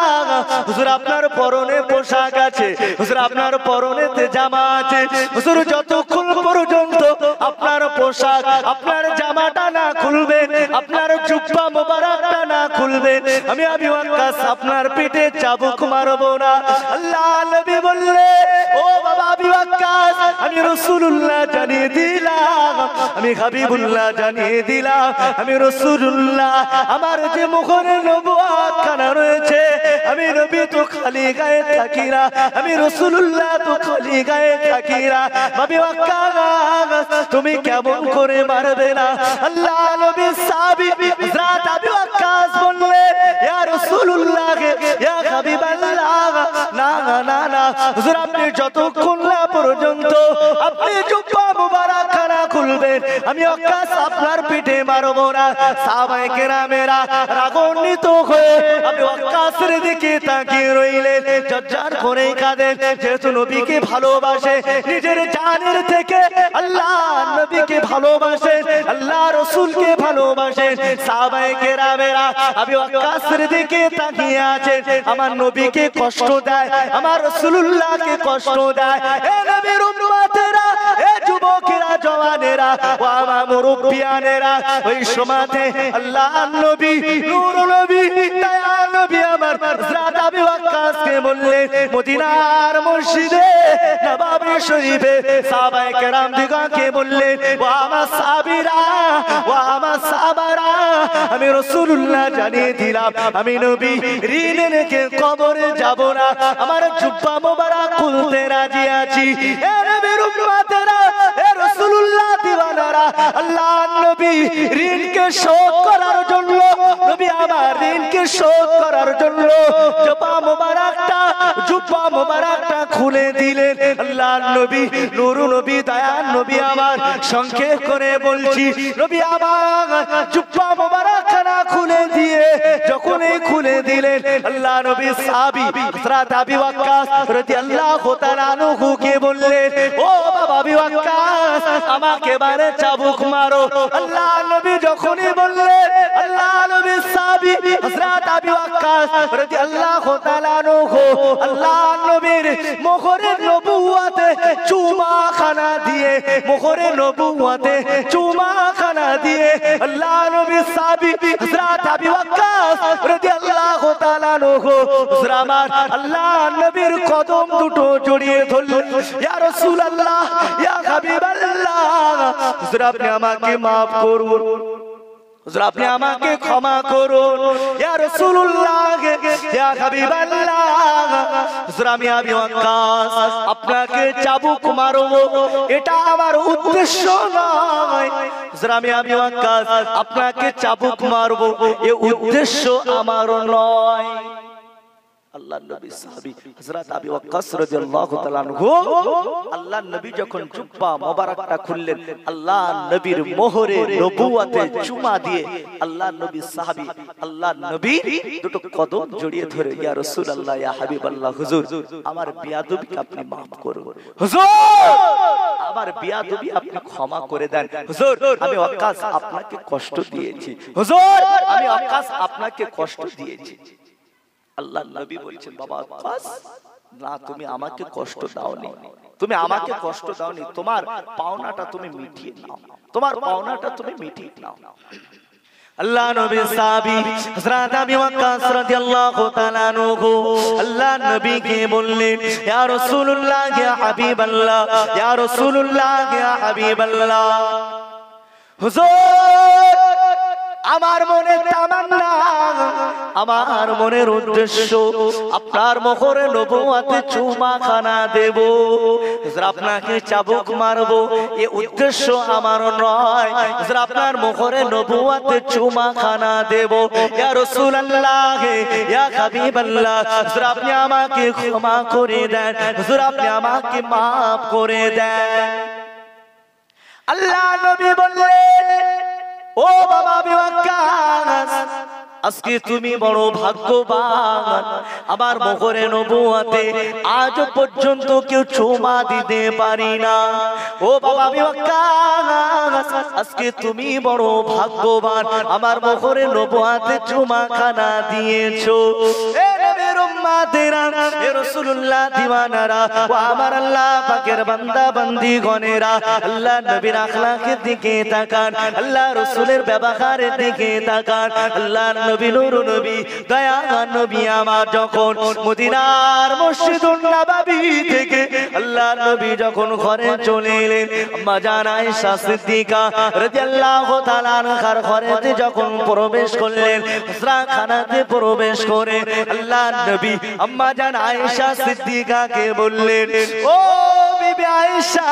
হুজুর আপনার পরনে পোশাক আছে হুজুর আপনার পরনেতে জামা আছে হুজুর যতক্ষণ পর্যন্ত আপনার পোশাক আপনার জামাটা না খুলবেন আপনার জুব্বা মোবারকটা না খুলবেন আমি আবু ওয়াক্কাস আপনার পিঠে চাবুক মারব না আল্লাহ নবী বললেন ও বাবা আবু ওয়াক্কাস আমি রাসূলুল্লাহ জানিয়ে দিলাম আমি হাবিবুল্লাহ জানিয়ে দিলাম আমি রাসূলুল্লাহ আমার যে মুখে নবুয়ত খানা রয়েছে আমি নবী তো খালি গায়ে থাকি না আমি রাসূলুল্লাহ তো খালি গায়ে থাকি না আবু ওয়াক্কাস তুমি কেমন করে মারবে না আল্লাহ নবীর সাহাবী হযরত আবু ওয়াক্কাস বললেন ইয়া রাসূলুল্লাহ ইয়া হাবিবাল্লাহ না না না হুজুর আপনি যতক্ষণ না পর্যন্ত আপনি জুব্বা মুবারক খানা খুলবেন আমি ওয়াক্কাস আপনার পিঠে মারব না সাহাবায়ে কেরামেরা রাগান্বিত হয়ে আবু ওয়াক্কাসের দিকে তাকিয়ে রইলেন জজ্জার করে কাঁদেন যেহেতু নবীকে ভালোবাসে নিজের জানের থেকে আল্লাহ নবীকে ভালোবাসে আল্লাহ রাসূলকে ভালোবাসে সাহাবায়ে কেরামেরা আবু ওয়াক্কাসের দিকে তাকিয়ে আছেন আমার নবীকে কষ্ট দেয় আমার রাসূলুল্লাহকে কষ্ট দেয় এ নবীর উম্মতেরা এ যুবকেরা জওয়ানেরা ও আমার মুরব্বিয়ানেরা ওই সময়তে আল্লাহ নবী নূর নবী দয়া নবী আমার হযরত আবু ওয়াক্কাসকে বললেন মদিনার মসজিদে নববী শরীফে সাহাবায়ে কেরাম দিগকে বললেন ও আমার সাহাবীরা ও আমার সাহাবারা আমি রাসূলুল্লাহ জানিয়ে দিলাম আমি নবী ঋণ রেখে কবরে যাব না আমার জুব্বা মোবারক খুলতে রাজি আছি এ নবীর উম্মতেরা এ রাসূলুল্লাহ দিওয়ানারা আল্লাহ নবী ঋণকে শোধ করার জন্য নবী আমার ঋণকে শোধ করার জন্য জুব্বা মোবারকটা খুলে দিলেন আল্লাহ নবী নূর নবী দয়ার নবী আমার সংক্ষেপ করে বলছি নবী আমার জুব্বা মোবারকখানা খুলে দিয়ে যখন খুলে দিলেন আল্লাহ নবী সাহাবী হযরত আবু ওয়াক্কাস রাদিয়াল্লাহু তাআলা আনহুকে বললেন ও বাবা আবু ওয়াক্কাস আমাকে বারে চাবুক মারো আল্লাহ নবী যখনই বললেন আল্লাহ নবী সাহাবী হযরত আবু ওয়াক্কাস রাদিয়াল্লাহু তাআলা আনহু আল্লাহ নবীর মোহরে নবুওয়াতে চুমা খানা দিয়ে, মোহরে নবুওয়াতে চুমা খানা দিয়ে আল্লাহ নবীর সাহাবী হযরত আবু ওয়াক্কাস রাদিয়াল্লাহু তাআলা আনহু আমার আল্লাহ নবীর কদম দুটো জড়িয়ে ধরলেন। ইয়া রাসূলুল্লাহ, ইয়া হাবিবাল্লাহ, হুজুর আপনি আমাকে maaf করুন, হুজুর আপনি আমাকে ক্ষমা করুন, ইয়া রাসূলুল্লাহ, ইয়া হাবিবাল্লাহ, হুজুর আমি আবু ওয়াক্কাস আপনাকে চাবুক মারবো এটা আমার উদ্দেশ্য নয়, হুজুর আমি আবু ওয়াক্কাস আপনাকে চাবুক মারবো এই উদ্দেশ্য আমার নয়। আল্লাহর নবী সাহাবী হযরত আবু ওয়াক্কাস রাদিয়াল্লাহু তাআলা আনহু আল্লাহর নবী যখন জুব্বা মোবারকটা খুললেন, আল্লাহর নবীর মোহরে নবুওয়াতে চুমা দিয়ে আল্লাহর নবী সাহাবী আল্লাহর নবী দুটো কদম জড়িয়ে ধরে, ইয়া রাসূলুল্লাহ, ইয়া হাবিবাল্লাহ, হুজুর আমার বিয়াদবি আপনি maaf করুন, হুজুর আমার বিয়াদবি আপনি ক্ষমা করে দেন, হুজুর আমি ওয়াক্কাস আপনাকে কষ্ট দিয়েছি, হুজুর আমি ওয়াক্কাস আপনাকে কষ্ট দিয়েছি। আল্লাহর নবী বলছেন, বাবা ওয়াক্কাস না, তুমি আমাকে কষ্ট দাওনি, তুমি আমাকে কষ্ট দাওনি, তোমার পাওনাটা তুমি মিটিয়ে নাও, তোমার পাওনাটা তুমি মিটিয়ে নাও। আল্লাহ নবীর সাহাবী হযরত আবু ওয়াক্কাস রাদিয়াল্লাহু তাআলা আনহু আল্লাহ নবীকে বললেন, ইয়া রাসূলুল্লাহ, ইয়া হাবিবাল্লাহ, ইয়া রাসূলুল্লাহ, ইয়া হাবিবাল্লাহ, হুজুর আমার মনে তামান্না, আমার মনের উদ্দেশ্য আপনার মোহরে নবুওয়াতে চুমা খানা দেব, আপনাকে চাবুক মারবো এই উদ্দেশ্য আমার নয়, আপনার মোহরে নবুওয়াতে চুমা খানা দেব। ইয়া রাসূলুল্লাহ, ইয়া হাবিবাল্লাহ, আপনি আমাকে ক্ষমা করে দেন, হুজুর আপনি আমাকে maaf করে দেন। আল্লাহ নবী বললেন, ও বাবা আবু ওয়াক্কাস, আজকে তুমি বড় ভাগ্যবান, আমার মোহরে নবুওয়াতে আজ পর্যন্ত কেউ চুমা দিতে পারি না। ও বাবা আবু ওয়াক্কাস, আজকে তুমি বড় ভাগ্যবান, আমার মোহরে নবুওয়াতে চুমা খানা দিয়েছো। এ নবীর উম্মতেরা, এ রাসূলুল্লাহ দিওয়ানারা, ও আমার আল্লাহ পাকের বান্দা বান্দি গণেরা, আল্লাহ নবীর আখলাকের দিকে তাকান, আল্লাহ রাসূলের ব্যবহারের দিকে তাকান। আল্লাহ নবী নূর নবী দয়াবান নবী আমার যখন মদিনার মসজিদুন নববী থেকে আল্লাহ নবী যখন ঘরে চলে এলেন, আম্মা জান আয়েশা সিদ্দিকা রাদিয়াল্লাহু তাআলা আনহার ঘরেতে যখন প্রবেশ করলেন, হুজরাখানাতে প্রবেশ করে আল্লাহ নবী আম্মা জান আয়েশা সিদ্দিকাকে বললেন, ও বিবি আয়েশা,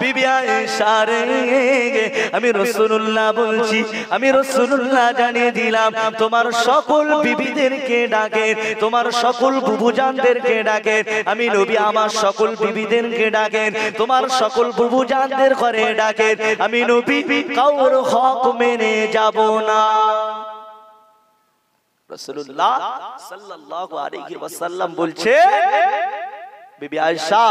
বিবি আয়েশা রে, আমি রাসূলুল্লাহ বলছি, আমি রাসূলুল্লাহ জানিয়ে দিলাম তোমার সকল বিবিদেরকে ডাকে, তোমার সকল বুবুজানদেরকে ডাকে, আমি নবী আমার সকল বিবিদেরকে ডাকে, তোমার সকল বুবুজানদের ঘরে ডাকে, আমি নবী কাউর হক মেনে যাব না। রাসূলুল্লাহ সাল্লাল্লাহু আলাইহি ওয়াসাল্লাম বলছে, বিবি আয়েশা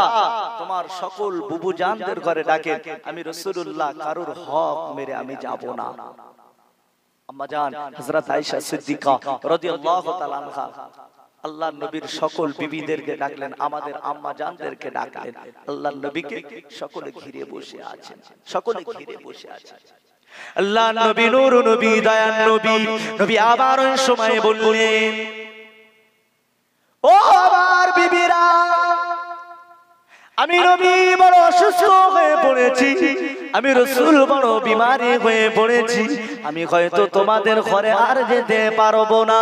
তোমার সকল বুবুজানদের ঘরে ডাকে, আমি রাসূলুল্লাহ কারোর হক মেরে আমি যাব না। আম্মা জান হযরত আয়েশা সিদ্দিকা রাদিয়াল্লাহু তাআলা আনহা আল্লাহর নবীর সকল বিবিদেরকে ডাকলেন, আমাদের আম্মা জানদেরকে ডাকলেন, আল্লাহর নবীকে সকলে ঘিরে বসে আছেন, সকলে ঘিরে বসে আছেন। আল্লাহর নবী নূর নবী দয়ার নবী, নবী আবার ওই সময় বললেন, ও আমার বিবিরা, আমি নবী বড় অসুস্থ হয়ে পড়েছি, আমি রাসূল বড় বিমারি হয়ে পড়েছি, আমি হয়তো তোমাদের ঘরে আর যেতে পারবো না,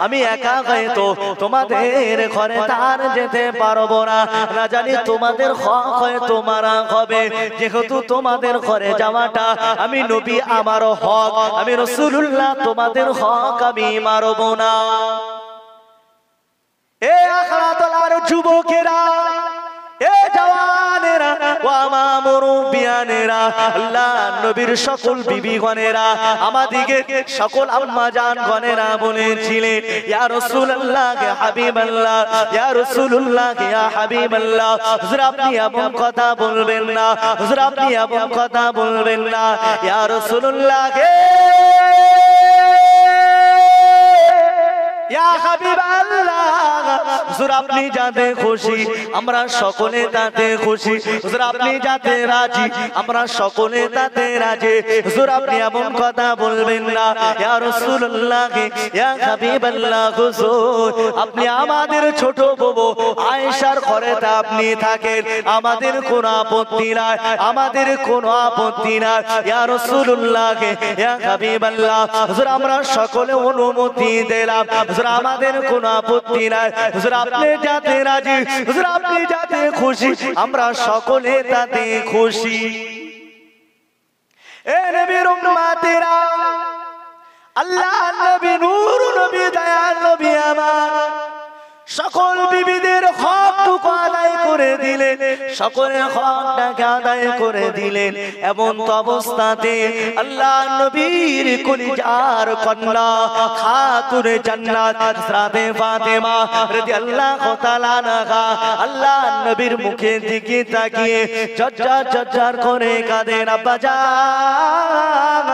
আমি একা হয়তো তোমাদের ঘরে আর যেতে পারবো না, না জানি তোমাদের হক হয়তো মারা হবে, যেহেতু তোমাদের ঘরে যাওয়াটা আমি নবী আমার হক, আমি রাসূলুল্লাহ তোমাদের হক আমি মারবো না। এ আখড়াতলার যুবকেরা, এ জওয়ানেরা, ও আমার মুরব্বিয়ানেরা, আল্লাহ নবীর সকল বিবিগণেরা, আমাদিকে সকল আম্মা জান গণেরা বলেছিলেন, ইয়া রাসূলুল্লাহ, ইয়া হাবিবাল্লাহ, ইয়া রাসূলুল্লাহ, ইয়া হাবিবাল্লাহ, হুজুর আপনি এমন কথা বলবেন না, হুজুর আপনি এমন কথা বলবেন না, ইয়া রাসূলুল্লাহ ইয়া হাবিবাল্লাহ হুজুর আপনি যাতে খুশি আমরা সকলে তাতে খুশি, হুজুর আপনি যাতে রাজি আমরা সকলে তাতে রাজি। হুজুর আপনি এমন কথা বলবেন না, ইয়া রাসূলুল্লাহ ইয়া হাবিবাল্লাহ হুজুর আপনি আমাদের ছোট বউ আয়েশার ঘরেতে আপনি থাকেন, আমাদের কোনো আপত্তি নাই, আমাদের কোনো আপত্তি নাই। ইয়া রাসূলুল্লাহ ইয়া হাবিবাল্লাহ হুজুর আমরা সকলে অনুমতি দিলাম, হুজুর আমাদের কোনো আপত্তি নাই, হুজুর আপনি যাতে রাজি, হুজুর আপনি যাতে খুশি আমরা সকলে তাতে খুশি। এ নবীর উম্মতেরা, আল্লাহ নবী নূর নবী দয়াল নবী আমার সকল বিবিদের হকটুকু আদায় করে দিলেন, সকলের হকটাকে আদায় করে দিলেন। এমন তো অবস্থাতে আল্লাহ নবীর কলিজার কন্যা খাতুনে জান্নাত হযরত ফাতেমা রাদিয়াল্লাহু তাআলা আনহা আল্লাহ নবীর মুখের দিকে তাকিয়ে ঝরঝর ঝরঝর করে কাঁদেন, আব্বাজান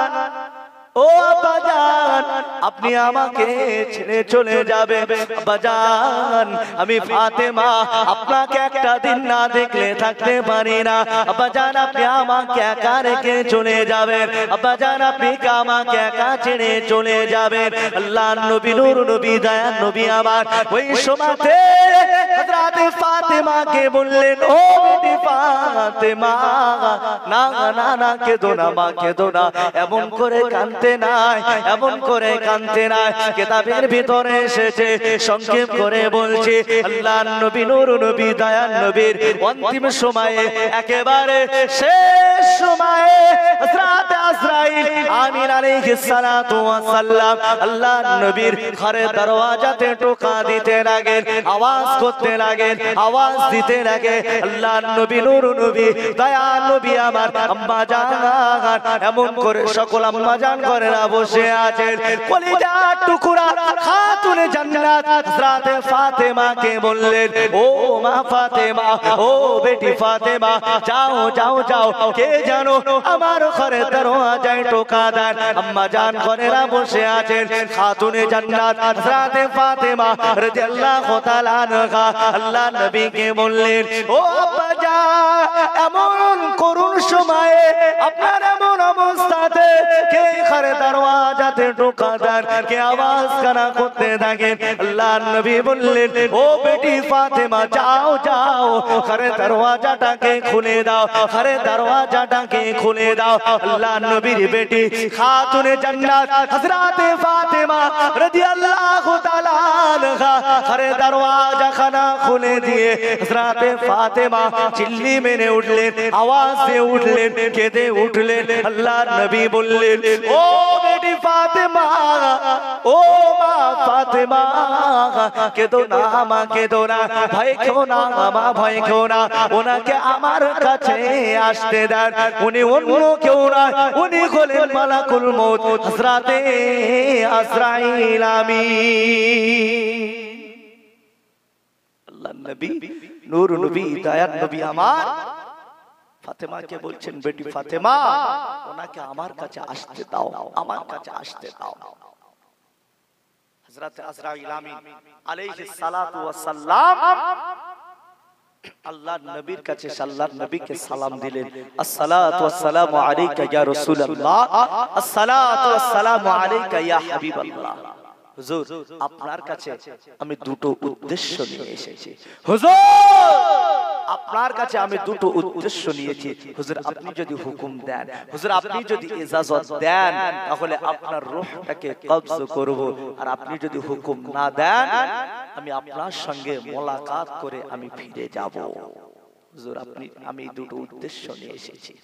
ও আব্বাজান আপনি আমাকে ছেড়ে চলে যাবে, আব্বাজান আমি ফাতেমা আপনাকে একটা দিন না দেখলে থাকতে পারি না, আব্বাজান আপনি আমাকে একা রেখে চলে যাবেন, আব্বাজান আপনি আমাকে একা ছেড়ে চলে যাবেন। আল্লাহর নবী নূর নবী দয়ার নবী আমার ওই সময়তে হযরত ফাতেমাকে বললেন, ও বেটি ফাতেমা না না না কেঁদো না মা, কেঁদো না, এমন করে কাঁদতে নাই, এমন করে কাঁদতে নাই। কিতাবের ভিতরে এসেছে সংক্ষেপ করে বলছে আল্লাহর নবী নূর নবী দয়ার নবীর অন্তিম সময়ে একেবারে শেষ সময়ে হযরত আজরাইল আমিন আলাইহিস সালাতু ওয়াস সালাম আল্লাহর নবীর ঘরের দরওয়াজাতে টোকা দিতে লাগেন, আওয়াজ করতে লাগেন, আওয়াজ দিতে লাগে। আল্লাহর নবী নূর নবী দয়ার নবী আমার আম্মা জান এমন করে সকল আম্মা জান ঘরেরা বসে আছেন, কলিজার টুকরা খাতুনে জান্নাত হযরত ফাতেমাকে বললেন, ও মা ফাতেমা, ও বেটি ফাতেমা যাও যাও যাও, কে জানো আমার ঘরে দরওয়াজায় টোকা দেন। আম্মা জান ঘরেরা বসে আছেন, খাতুনে জান্নাত হযরত ফাতেমা রাদিয়াল্লাহু তাআলা আনহা আল্লাহ নবীকে বললেন, ও আব্বা জান এমন করুণ সময়ে আপনার এমন অবস্থাতে কে ঘরে দরওয়াজাতে টোকা দেন, কে আওয়াজ কানা করতে থাকেন। আল্লাহর নবী বললেন, ও বেটি ফাতেমা যাও যাও ঘরে দরওয়াজাটাকে খুলে দাও, ঘরে দরওয়াজাটাকে খুলে দাও। আল্লাহর নবীর বেটি খাতুনে জান্নাত হযরত ফাতেমা রাদিয়াল্লাহু তাআলা আনহা ঘরে দরওয়াজা খানা খুলে দিয়ে হযরত ফাতেমা চিল্লি মেরে উঠলেন, আওয়াজ দিয়ে উঠলেন, কেঁদে উঠলেন। আল্লাহর নবী বললেন, ও বেটি ফাতেমা, ও মা ফাতেমা কেঁদো না মা, কেঁদো না, ভয় খেও না মা, ভয় খেও না, ওনাকে আমার কাছে আসতে দেন, উনি অন্য কেউ না, উনি হলেন মালাকুল মউত হযরত আজরাইল আমিন। আল্লাহর নবী নূর নবী দয়ার নবী আমার ফাতেমাকে বলছেন, বেটি ফাতেমা ওনাকে আমার কাছে আসতে দাও, আমার কাছে আসতে দাও। হযরত আজরাইল আমিন আলাইহিস সালাতু ওয়াস সালাম আল্লাহর নবীর কাছে আল্লাহর নবীকে সালাম দিলেন, আসসালাতু ওয়াসসালামু আলাইকা ইয়া রাসূলুল্লাহ, আসসালাতু ওয়াসসালামু আলাইকা ইয়া হাবিবাল্লাহ। হুজুর আপনার কাছে আমি দুটো উদ্দেশ্য নিয়ে এসেছি, হুজুর আপনার কাছে আমি দুটো উদ্দেশ্য নিয়েছি। হুজুর আপনি যদি হুকুম দেন, হুজুর আপনি যদি ইজাজত দেন তাহলে আপনার রূহটাকে কবজ করব, আর আপনি যদি হুকুম না দেন আমি আপনার সঙ্গে মোলাকাত করে আমি ফিরে যাব। হুজুর আপনি আমি দুটো উদ্দেশ্য নিয়ে এসেছি।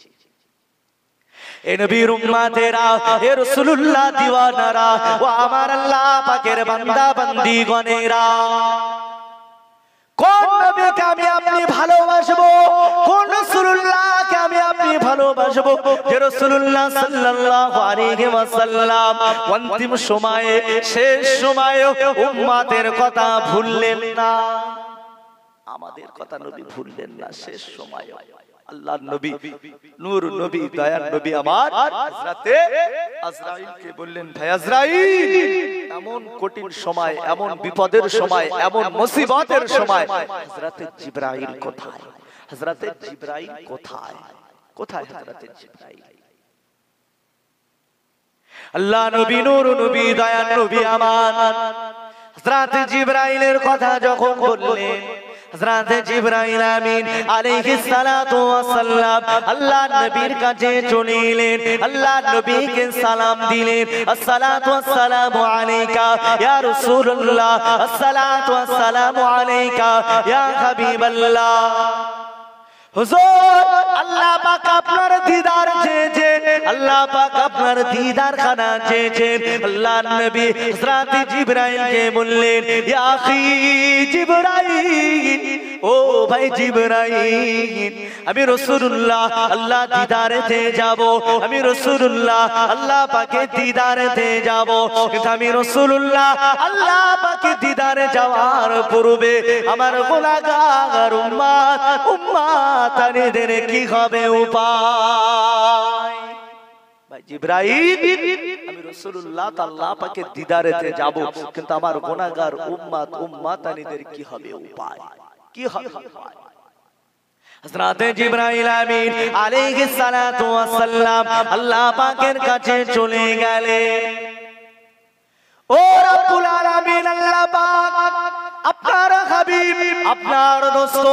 এ নবীর উম্মতেরা, এ রাসূলুল্লাহ দিওয়ানারা, ও আমার আল্লাহ পাকের বান্দা বান্দীগণেরা, কোন নবীকে আমি আপনি ভালোবাসবো, কোন রাসূলুল্লাহকে আমি আপনি ভালোবাসবো যে রাসূলুল্লাহ সাল্লাল্লাহু আলাইহি ওয়াসাল্লাম অন্তিম সময়ে শেষ সময়ে উম্মতের কথা ভুললেন না, আমাদের কথা নবী ভুললেন না। শেষ সময়ে আল্লাহর নবী নূর নবী দয়ার নবী আমার হযরতে আজরাইলকে বললেন, ভাই আজরাইল, এমন কঠিন সময়, এমন বিপদের সময়, এমন মুসিবতের সময় হযরতে জিবরাইল কোথায়? হযরতে জিবরাইল কোথায়? কোথায় হযরতে জিবরাইল? আল্লাহ নবী নূর নবী দয়ার নবী আমার হযরতে জিবরাইলের কথা যখন বললেন, হযরতে জিবরাইল আমিন আলাইহিস সালাতু ওয়াস সালাম আল্লাহর নবীর কাছে চলে এলেন, আল্লাহর নবীকে সালাম দিলেন, আসসালাতু ওয়াস সালামু আলাইকা ইয়া রাসূলুল্লাহ, আসসালাতু ওয়াস সালামু আলাইকা ইয়া হাবিবাল্লাহ। হুজুর, আল্লাহ পাক আপনার দিদার চেয়েছেন, আল্লাহ পাক আপনার দিদার খানা চেয়েছেন। আল্লাহর নবী হযরত জিবরাইলকে বললেন, ইয়া আখি জিবরাইল, ও ভাই জিবরাইল, আমি রাসূলুল্লাহ আল্লাহ দিদারেতে যাব, আমি রাসূলুল্লাহ আল্লাহ পাকের দিদারেতে যাব। কিন্তু আমি রাসূলুল্লাহ আল্লাহ পাকের দিদারে যাওয়ার পূর্বে আমার গুনাহগার উম্মত তাদের কি হবে উপায়? ভাই জিবরাইল, আমি রাসূলুল্লাহ আল্লাহ পাকের দিদারেতে যাব, কিন্তু আমার গুনাহগার উম্মতানিদের কি হবে উপায়? কি হবে উপায়? হযরতে জিবরাইল আমিন আলাইহিস সালাতু ওয়াস সালাম আল্লাহ পাকের কাছে চলে গেলেন। ও রব্বুল আলামিন, আল্লাহ পাক আপনার হাবিব, আপনার দোস্ত,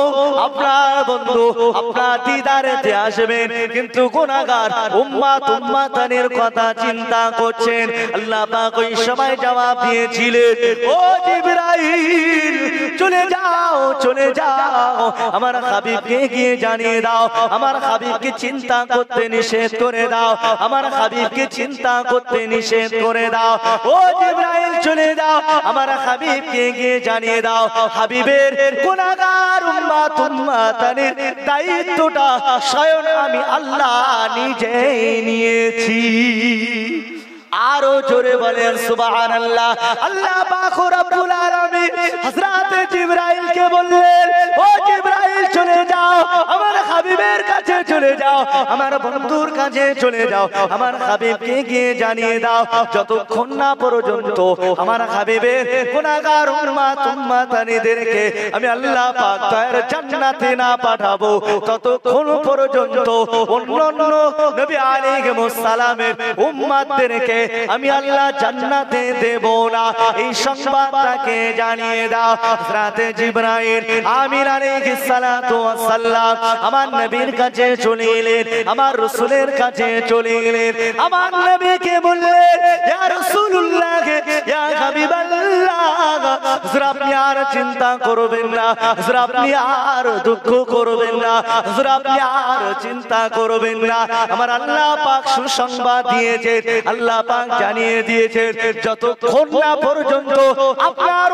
আপনার বন্ধু আপনার দিদারেতে আসবেন, কিন্তু গুনাহগার উম্মতানের কথা চিন্তা করছেন। আল্লাহ পাক ওই সময় জবাব দিয়েছিলেন, ও জিবরাইল, চলে যাও, চলে যাও, আমার হাবিবকে গিয়ে জানিয়ে দাও, আমার হাবিবকে চিন্তা করতে নিষেধ করে দাও, আমার হাবিবকে চিন্তা করতে নিষেধ করে দাও। ও জিবরাইল, চলে যাও, আমার হাবিবকে গিয়ে জানিয়ে দাও, হাবিবের গুনাহগার উম্মতানের দায়িত্বটা স্বয়ং আমি আল্লাহ নিজেই নিয়েছি। আরো জোরে বলেন সুবহানাল্লাহ। আল্লাহ পাক রব্বুল আলামিন হযরত জিবরাইলকে বললেন, ও জিবরাইল, চলে যাও, আমার হাবিবের কাছে চলে যাও, আমার বন্ধুর কাছে চলে যাও, আমার হাবিবকে গিয়ে জানিয়ে দাও, যতক্ষণ না পর্যন্ত আমার হাবিবের গুনাহগার উম্মতানিদেরকে আমি আল্লাহ পাক তার জান্নাতে না পাঠাবো, ততক্ষণ পর্যন্ত অন্যান্য নবী আলাইহিস সালামের উম্মতদেরকে আমি আল্লাহ জান্নাতে দেব না। এই সংবাদটাকে জানিয়ে দাও। হযরতে জিবরাইল আমিন আলাইহিস সালাতু ওয়াস সালাম আমার নবীর কাছে চলে এলেন, আমার রাসূলের কাছে চলে এলেন, আমার নবীকে বললেন, ইয়া রাসূলুল্লাহ, ইয়া হাবিবাল্লাহ, হুজুর আপনি আর চিন্তা করবেন না, হুজুর আপনি আর দুঃখ করবেন না, হুজুর আপনি আর চিন্তা করবেন না। আমার আল্লাহ পাক সুসংবাদ দিয়েছেন, আল্লাহ পাক জানিয়ে দিয়েছেন, যতক্ষণ না পর্যন্ত আপনার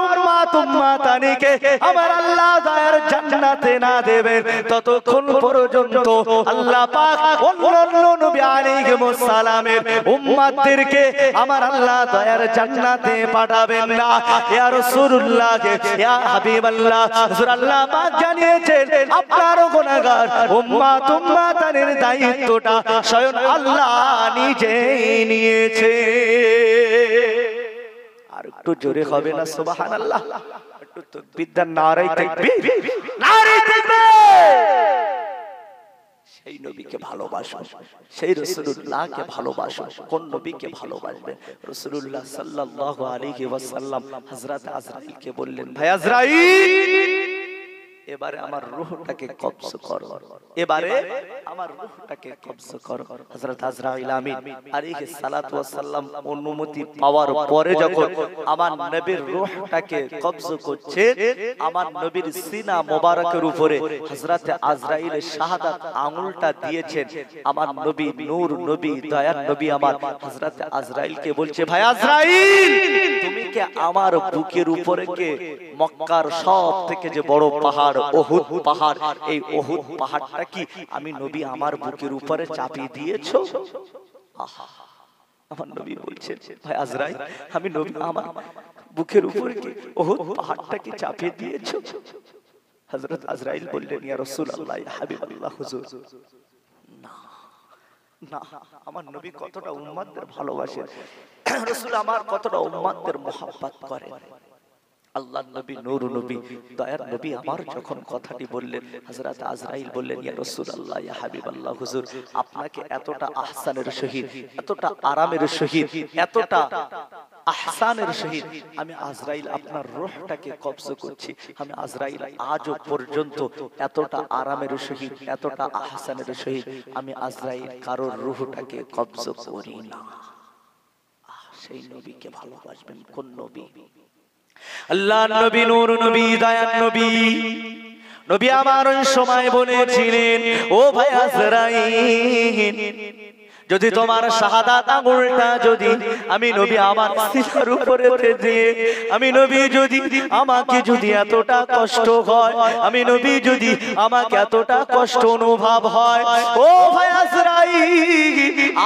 উম্মতানিকে আমার আল্লাহ দয়ার জান্নাতে না দেবেন, ততক্ষণ পর্যন্ত আল্লাহ পাক অন্যান্য নবী আলাইহিস সালামের উম্মতদেরকে আমার আল্লাহ দয়ার জান্নাতে পাঠাবেন না। ইয়া রাসূলুল্লাহ, ইয়া হাবিবাল্লাহ, হুজুর আল্লাহ পাক জানিয়েছেন, আপনার গুনাহগার উম্মতানির দায়িত্বটা স্বয়ং আল্লাহ নিজেই নিয়েছে। আর একটু জোরে হবে না সুবহানাল্লাহ? একটু তাকবীর দেন, নারে তাকবীর, নারে তাকবীর। সেই নবীকে ভালোবাসো, সেই রাসূলুল্লাহকে ভালোবাসো। কোন নবীকে ভালোবাসবে? রাসূলুল্লাহ সাল্লাল্লাহু আলাইহি ওয়াসাল্লাম হযরত আজরাইলকে বললেন, ভাই আজরাইল, এবারে আমার রূহটাকে কবজ করো, এবারে আমার রূহটাকে কবজ করো। হযরত আজরাইল আমিন আলাইহিস সালাতু ওয়াস সালাম অনুমতি পাওয়ার পরে যখন আমার নবীর রূহটাকে কবজ করছে, আমার নবীর সিনা মোবারকের উপরে হযরত আজরাইলের শাহাদাত আঙ্গুলটা দিয়েছেন। আমার নবী নূর নবী দয়ার নবী আমার হযরত আজরাইলকে বলছে, ভাই আজরাইল, তুমি কি আমার বুকের উপরে কে মক্কার সব থেকে যে বড় পাহাড় ওহুদ পাহাড়, এই ওহুদ পাহাড়টা কি আমি নবী আমার বুকের উপরে চাপিয়ে দিয়েছো? আমার নবী বলছেন, ভাই আজরাইল, আমি নবী আমার বুকের উপরে কি ওহুদ পাহাড়টা কি চাপিয়ে দিয়েছো? হযরত আজরাইল বললেন, ইয়া রাসূলুল্লাহ, ইয়া হাবিবাল্লাহ, হুজুর না না, আমার নবী কতটা উম্মতদের ভালোবাসেন, রাসূল আমার কতটা উম্মতদের মুহাব্বত করেন। আল্লাহর নবী, নূর নবী, দয়ার নবী আমার যখন কথাটি বললেন, হযরত আজরাইল বললেন, ইয়া রাসূলুল্লাহ, ইয়া হাবিবাল্লাহ, হুজুর আপনাকে এতটা আহসানের সহিত, এতটা আরামের সহিত, এতটা আহসানের সহিত আমি আজরাইল আপনার রূহটাকে কবজ করছি। আমি আজরাইল আজও পর্যন্ত এতটা আরামের সহিত, এতটা আহসানের সহিত আমি আজরাইল কারোর রূহটাকে কবজ করি না। সেই নবীকে ভালোবাসবেন কোন নবী? আল্লাহর নবী, নূর নবী, দয়ার নবী। নবী আমার ওই সময় বলেছিলেন, ও ভাই আজরাইল, যদি তোমার শাহাদাত আঙ্গুলটা যদি আমি নবী আমার সিনার উপরে দিয়ে, আমি নবী যদি আমাকে যদি এতটা কষ্ট হয়, আমি নবী যদি আমাকে এতটা কষ্ট অনুভব হয়, ও ভাই আজরাইল,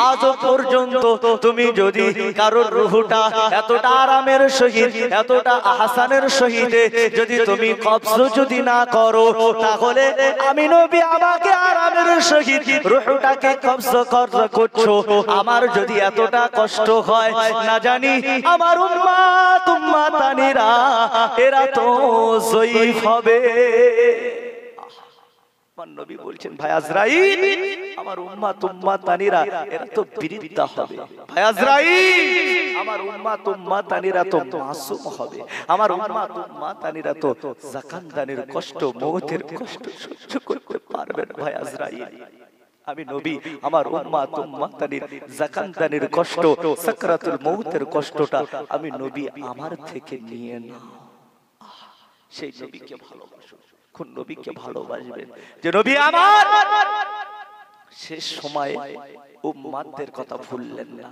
আজ পর্যন্ত তুমি যদি কারোর রূহটা এতটা আরামের সহিত, এতটা আহসানের সহিত যদি তুমি কবজ যদি না করো, তাহলে আমি নবী আমাকে আরামের সহিত রূহটাকে কবজ করছো। আমার যদি এতটা কষ্ট হয়, না জানি আমার উম্মত উম্মতানিরা এরা তো জয়ীফ হবে। আমার নবী বলছেন, ভাই আজরাইল, আমার উম্মত উম্মতানিরা এরা তো বিরিদ্ধা হবে। ভাই আজরাইল, আমার উম্মত উম্মতানিরা তো মাসুম হবে। আমার উম্মত উম্মতানিরা তো জাকানদানের কষ্ট, মওতের কষ্ট সহ্য করতে পারবে না। ভাই আজরাইল, আমি নবী আমার উম্মত উম্মতানির জাকানদানের কষ্ট, সাকরাতুল মওতের কষ্টটা আমি নবী আমার থেকে নিয়ে না। সেই নবীকে ভালোবাসো। কোন নবীকে ভালোবাসবেন? যে নবী আমার শেষ সময়ে উম্মতদের কথা ভুললেন না,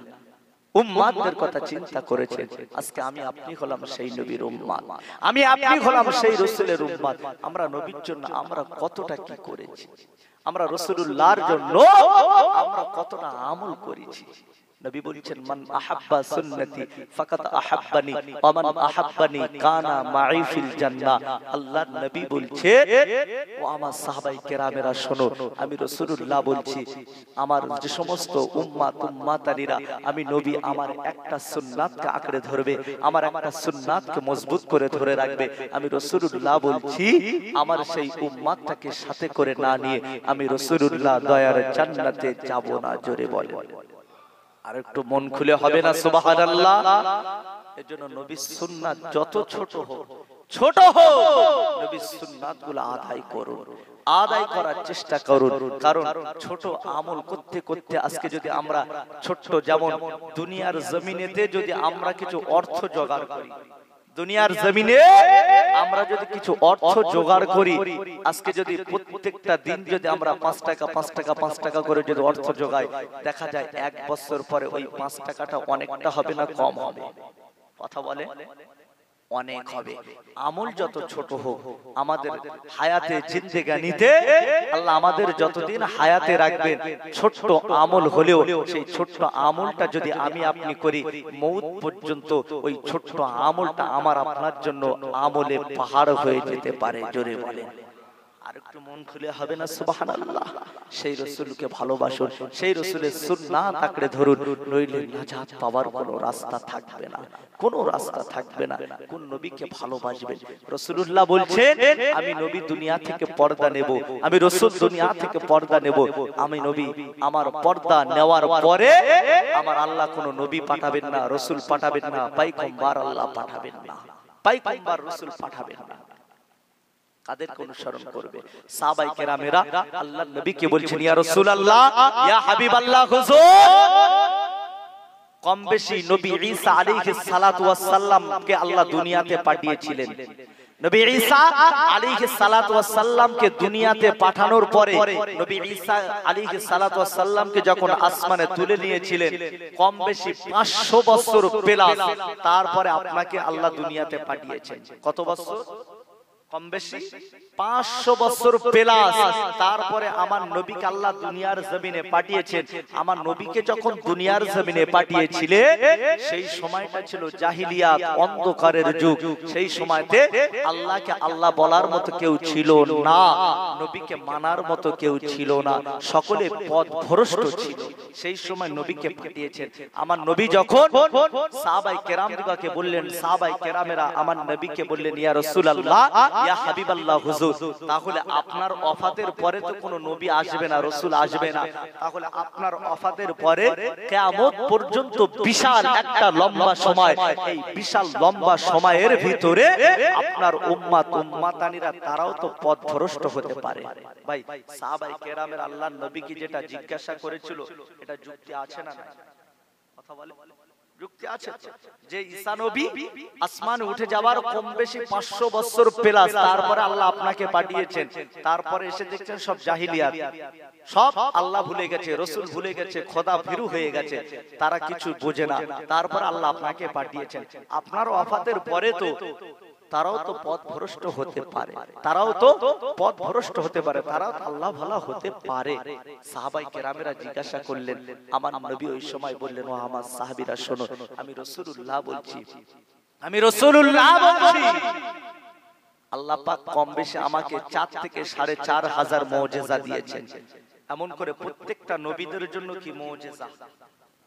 উম্মতদের কথা চিন্তা করেছেন। আজকে আমি আপনি হলাম সেই নবীর উম্মত, আমি আপনি হলাম সেই রাসূলের উম্মত। আমরা নবীর জন্য আমরা কতটা কি করেছি, আমরা রাসূলুল্লাহর জন্য আমরা কতটা আমল করেছি। নবী বলেছেন, মান আহাব্বা সুন্নতি ফাকাত আহাব্বানি ওয়া মান আহাব্বানি কানা মাই ফিল জান্নাহ। আল্লাহর নবী বলছেন, ও আমার সাহাবায়ে কেরামেরা শোনো, আমি রাসূলুল্লাহ বলছি, আমার যে সমস্ত উম্মত উম্মতানিরা আমি নবী আমার একটা সুন্নাতকে আঁকড়ে ধরবে, আমার একটা সুন্নাতকে মজবুত করে ধরে রাখবে, আমি রাসূলুল্লাহ বলছি, আমার সেই উম্মতটাকে সাথে করে না নিয়ে আমি রাসূলুল্লাহ দয়ার জান্নাতে যাব না। জোরে বলে আর একটু মন খুলে হবে না সুবহানাল্লাহ? এজন্য নবীর সুন্নাত যত ছোট হোক, ছোট হোক, নবীর সুন্নাতগুলো আদায় করুন, আদায় করার চেষ্টা করুন। কারণ ছোট আমল করতে করতে আজকে যদি আমরা ছোট্ট, যেমন দুনিয়ার জমিনেতে যদি আমরা কিছু অর্থ জোগাড় করি, দুনিয়ার জমিনে আমরা যদি কিছু অর্থ জোগাড় করি, আজকে যদি প্রত্যেকটা দিন যদি আমরা 5 টাকা 5 টাকা 5 টাকা করে যদি অর্থ জোগাই, দেখা যায় 1 বছর পরে ওই 5 টাকাটা অনেকটা হবে না কম হবে? কথা বলে অনেক হবে। আমল যত ছোট হোক, আমাদের হায়াতে জিন্দেগানিতে আল্লাহ আমাদের যতদিন হায়াতে রাখবেন, ছোট্ট আমল হলেও সেই ছোট্ট আমলটা যদি আমি আপনি করি, মওত পর্যন্ত ওই ছোট্ট আমলটা আমার আপনার জন্য আমলে পাহাড় হয়ে যেতে পারে। জোরে বলেন আর একটু মন খুলে হবে না সুবহানাল্লাহ? সেই রাসূলকে ভালোবাসুন, সেই রাসূলের সুন্নাত আঁকড়ে ধরুন, নইলে নাজাত পাওয়ার কোনো রাস্তা থাকবে না, কোনো রাস্তা থাকবে না। কোন নবীকে ভালোবাসবেন? রাসূলুল্লাহ বলছেন, আমি নবী দুনিয়া থেকে পর্দা নেব, আমি রাসূল দুনিয়া থেকে পর্দা নেব, আমি নবী আমার পর্দা নেওয়ার পরে আমার আল্লাহ কোনো নবী পাঠাবেন না, রাসূল পাঠাবেন না, পয়গম্বর আল্লাহ পাঠাবেন না, পয়গম্বর রাসূল পাঠাবেন না। কাদেরকে অনুসরণ করবে? সাহাবায়ে কেরামেরা আল্লাহর নবীকে বলছেন, ইয়া রাসূলুল্লাহ, ইয়া হাবিবাল্লাহ, হুজুর কম বেশি নবী ঈসা আলাইহিস সালাতু ওয়াস সালামকে আল্লাহ দুনিয়াতে পাঠিয়েছিলেন। নবী ঈসা আলাইহিস সালাতু ওয়াস সালামকে দুনিয়াতে পাঠানোর পরে নবী ঈসা আলাইহিস সালাতু ওয়াস সালামকে যখন আসমানে তুলে নিয়েছিলেন, কম বেশি 500 বছর প্লাস তারপরে আপনাকে আল্লাহ দুনিয়াতে পাঠিয়েছেন। কত বছর? কম বেশি 500 বছর প্লাস। তারপরে আমার নবীকে আল্লাহ দুনিয়ার জমিনে পাঠিয়েছেন। আমার নবীকে যখন দুনিয়ার জমিনে পাঠিয়েছিলেন সেই সময়টা ছিল জাহিলিয়াত, অন্ধকারের যুগ। সেই সময়তে আল্লাহকে আল্লাহ বলার মতো কেউ ছিল না, নবীকে মানার মতো কেউ ছিল না, সকলে পথভ্রষ্ট ছিল। সেই সময় নবীকে পাঠিয়েছেন। আমার নবী যখন সাহাবায়ে কেরামদিগকে বললেন, সাহাবায়ে কেরামেরা আমার নবীকে বললেন, ইয়া রাসূলুল্লাহ, ইয়া হাবিবাল্লাহ হুজুর, তাহলে আপনার ওফাতের পরে তো কোনো নবী আসবে না, রাসূল আসবে না, তাহলে আপনার ওফাতের পরে কিয়ামত পর্যন্ত বিশাল একটা লম্বা সময়, এই বিশাল লম্বা সময়ের ভিতরে আপনার উম্মাতানিরা তারাও তো পথভ্রষ্ট হতে পারে। ভাই, সাহাবায়ে কেরামের আল্লাহর নবী কি যেটা জিজ্ঞাসা করেছিল এটা যুক্তি আছে না? কথা বলে যুক্তি আছে যে ঈসা নবী আসমানে উঠে যাওয়ার কম বেশি 500 বছর প্লাস, তারপরে আল্লাহ আপনাকে পাঠিয়েছেন, তারপরে এসে দেখছেন সব জাহিলিয়াত, সব আল্লাহ ভুলে গেছে, রাসূল ভুলে গেছে, খোদা ভীরু হয়ে গেছে, তারা কিছু বোঝে না, তারপর আল্লাহ আপনাকে পাঠিয়েছেন। আপনার ওফাতের পরে তো তারাও তো পথভ্রষ্ট হতে পারে, তারাও তো পথভ্রষ্ট হতে পারে, তারাও তো আল্লাহ ভালা হতে পারে। সাহাবায়ে কেরামেরা জিজ্ঞাসা করলেন, আমার নবী ওই সময় বললেন, ও আমার সাহাবীরা শোনো, আমি রাসূলুল্লাহ বলছি, আমি রাসূলুল্লাহ বলছি, আল্লাহ পাক কম বেশি আমাকে 4 থেকে 4,500 মুজিজা দিয়েছেন। এমন করে প্রত্যেকটা নবীদের জন্য কি মুজিজা,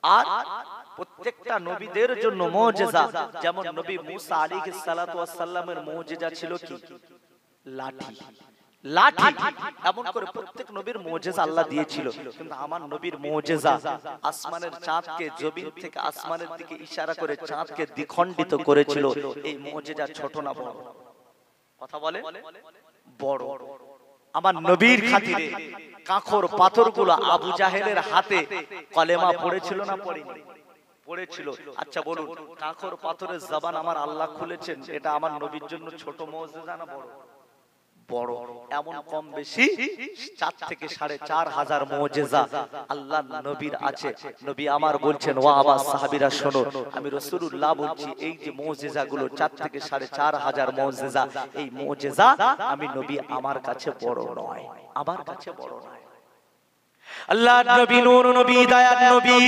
আর প্রত্যেকটা নবীদের জন্য মুজিজা। যেমন নবী মুসা আলাইহিস সালাতু ওয়াস সালামের মুজিজা ছিল কি? লাঠি, লাঠি। এমন করে প্রত্যেক নবীর মুজিজা আল্লাহ দিয়েছিল। কিন্তু আমার নবীর মুজিজা আসমানের চাঁদকে, জমিন থেকে আসমানের দিকে ইশারা করে চাঁদকে দ্বিখণ্ডিত করেছিল। এই মুজিজা ছোট না বড়? কথা বলে বড়। আমার নবীর খাতিরে কাঁখর পাথরগুলো আবু জাহেলের হাতে কলেমা পড়েছিল না পড়েনি? পড়েছিল। আচ্ছা বলুন, কাঁখর পাথরের জবান আমার আল্লাহ খুলেছেন, এটা আমার নবীর জন্য ছোট মুজিজা না বড়? বড়। এমন কম বেশি 4 থেকে 4,500 মুজিজা আল্লাহ নবীর আছে। নবী আমার বলছেন, ও আমার সাহাবীরা শোনো, আমি রাসূলুল্লাহ বলছি, এই যে মুজিজাগুলো 4 থেকে 4,500 মুজিজা, এই মুজিজা আমি নবী আমার কাছে বড় নয়, আমার কাছে বড় নয়। আল্লাহর নবী, নূর নবী, দয়ার নবী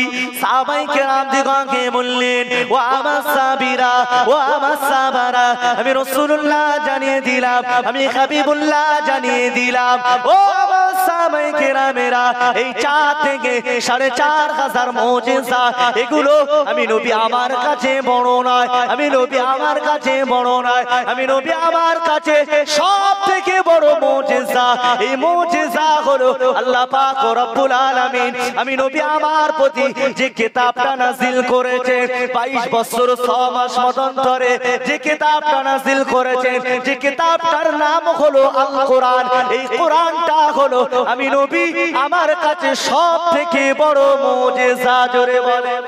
সাহাবায়ে কেরাম দিগকে বললেন, ও আমার সাহাবীরা, ও আমার সাহাবারা, আমি রাসূলুল্লাহ জানিয়ে দিলাম, আমি হাবিবুল্লাহ জানিয়ে দিলাম, ও আমার সাহাবায়ে কেরামেরা, এই 4 থেকে 4,500 মুজিজা, এগুলো আমি নবী আমার কাছে বড় নয়, আমি নবী আমার কাছে বড় নয়, আমি নবী আমার কাছে সব থেকে বড় মুজিজা, এই মুজিজা হলো আল্লাহ পাক রব্বুল আলামিন আমি নবী আমার প্রতি যে কিতাবটা নাযিল করেছে, 22 বছর 6 মাস মতান্তরে যে কিতাবটা নাযিল করেছেন, যে কিতাবটার নাম হলো আল কোরআন, এই কোরআনটা হলো আমি নবী আমার কাছে সব থেকে বড় মুজিজা। জোরে বলেন,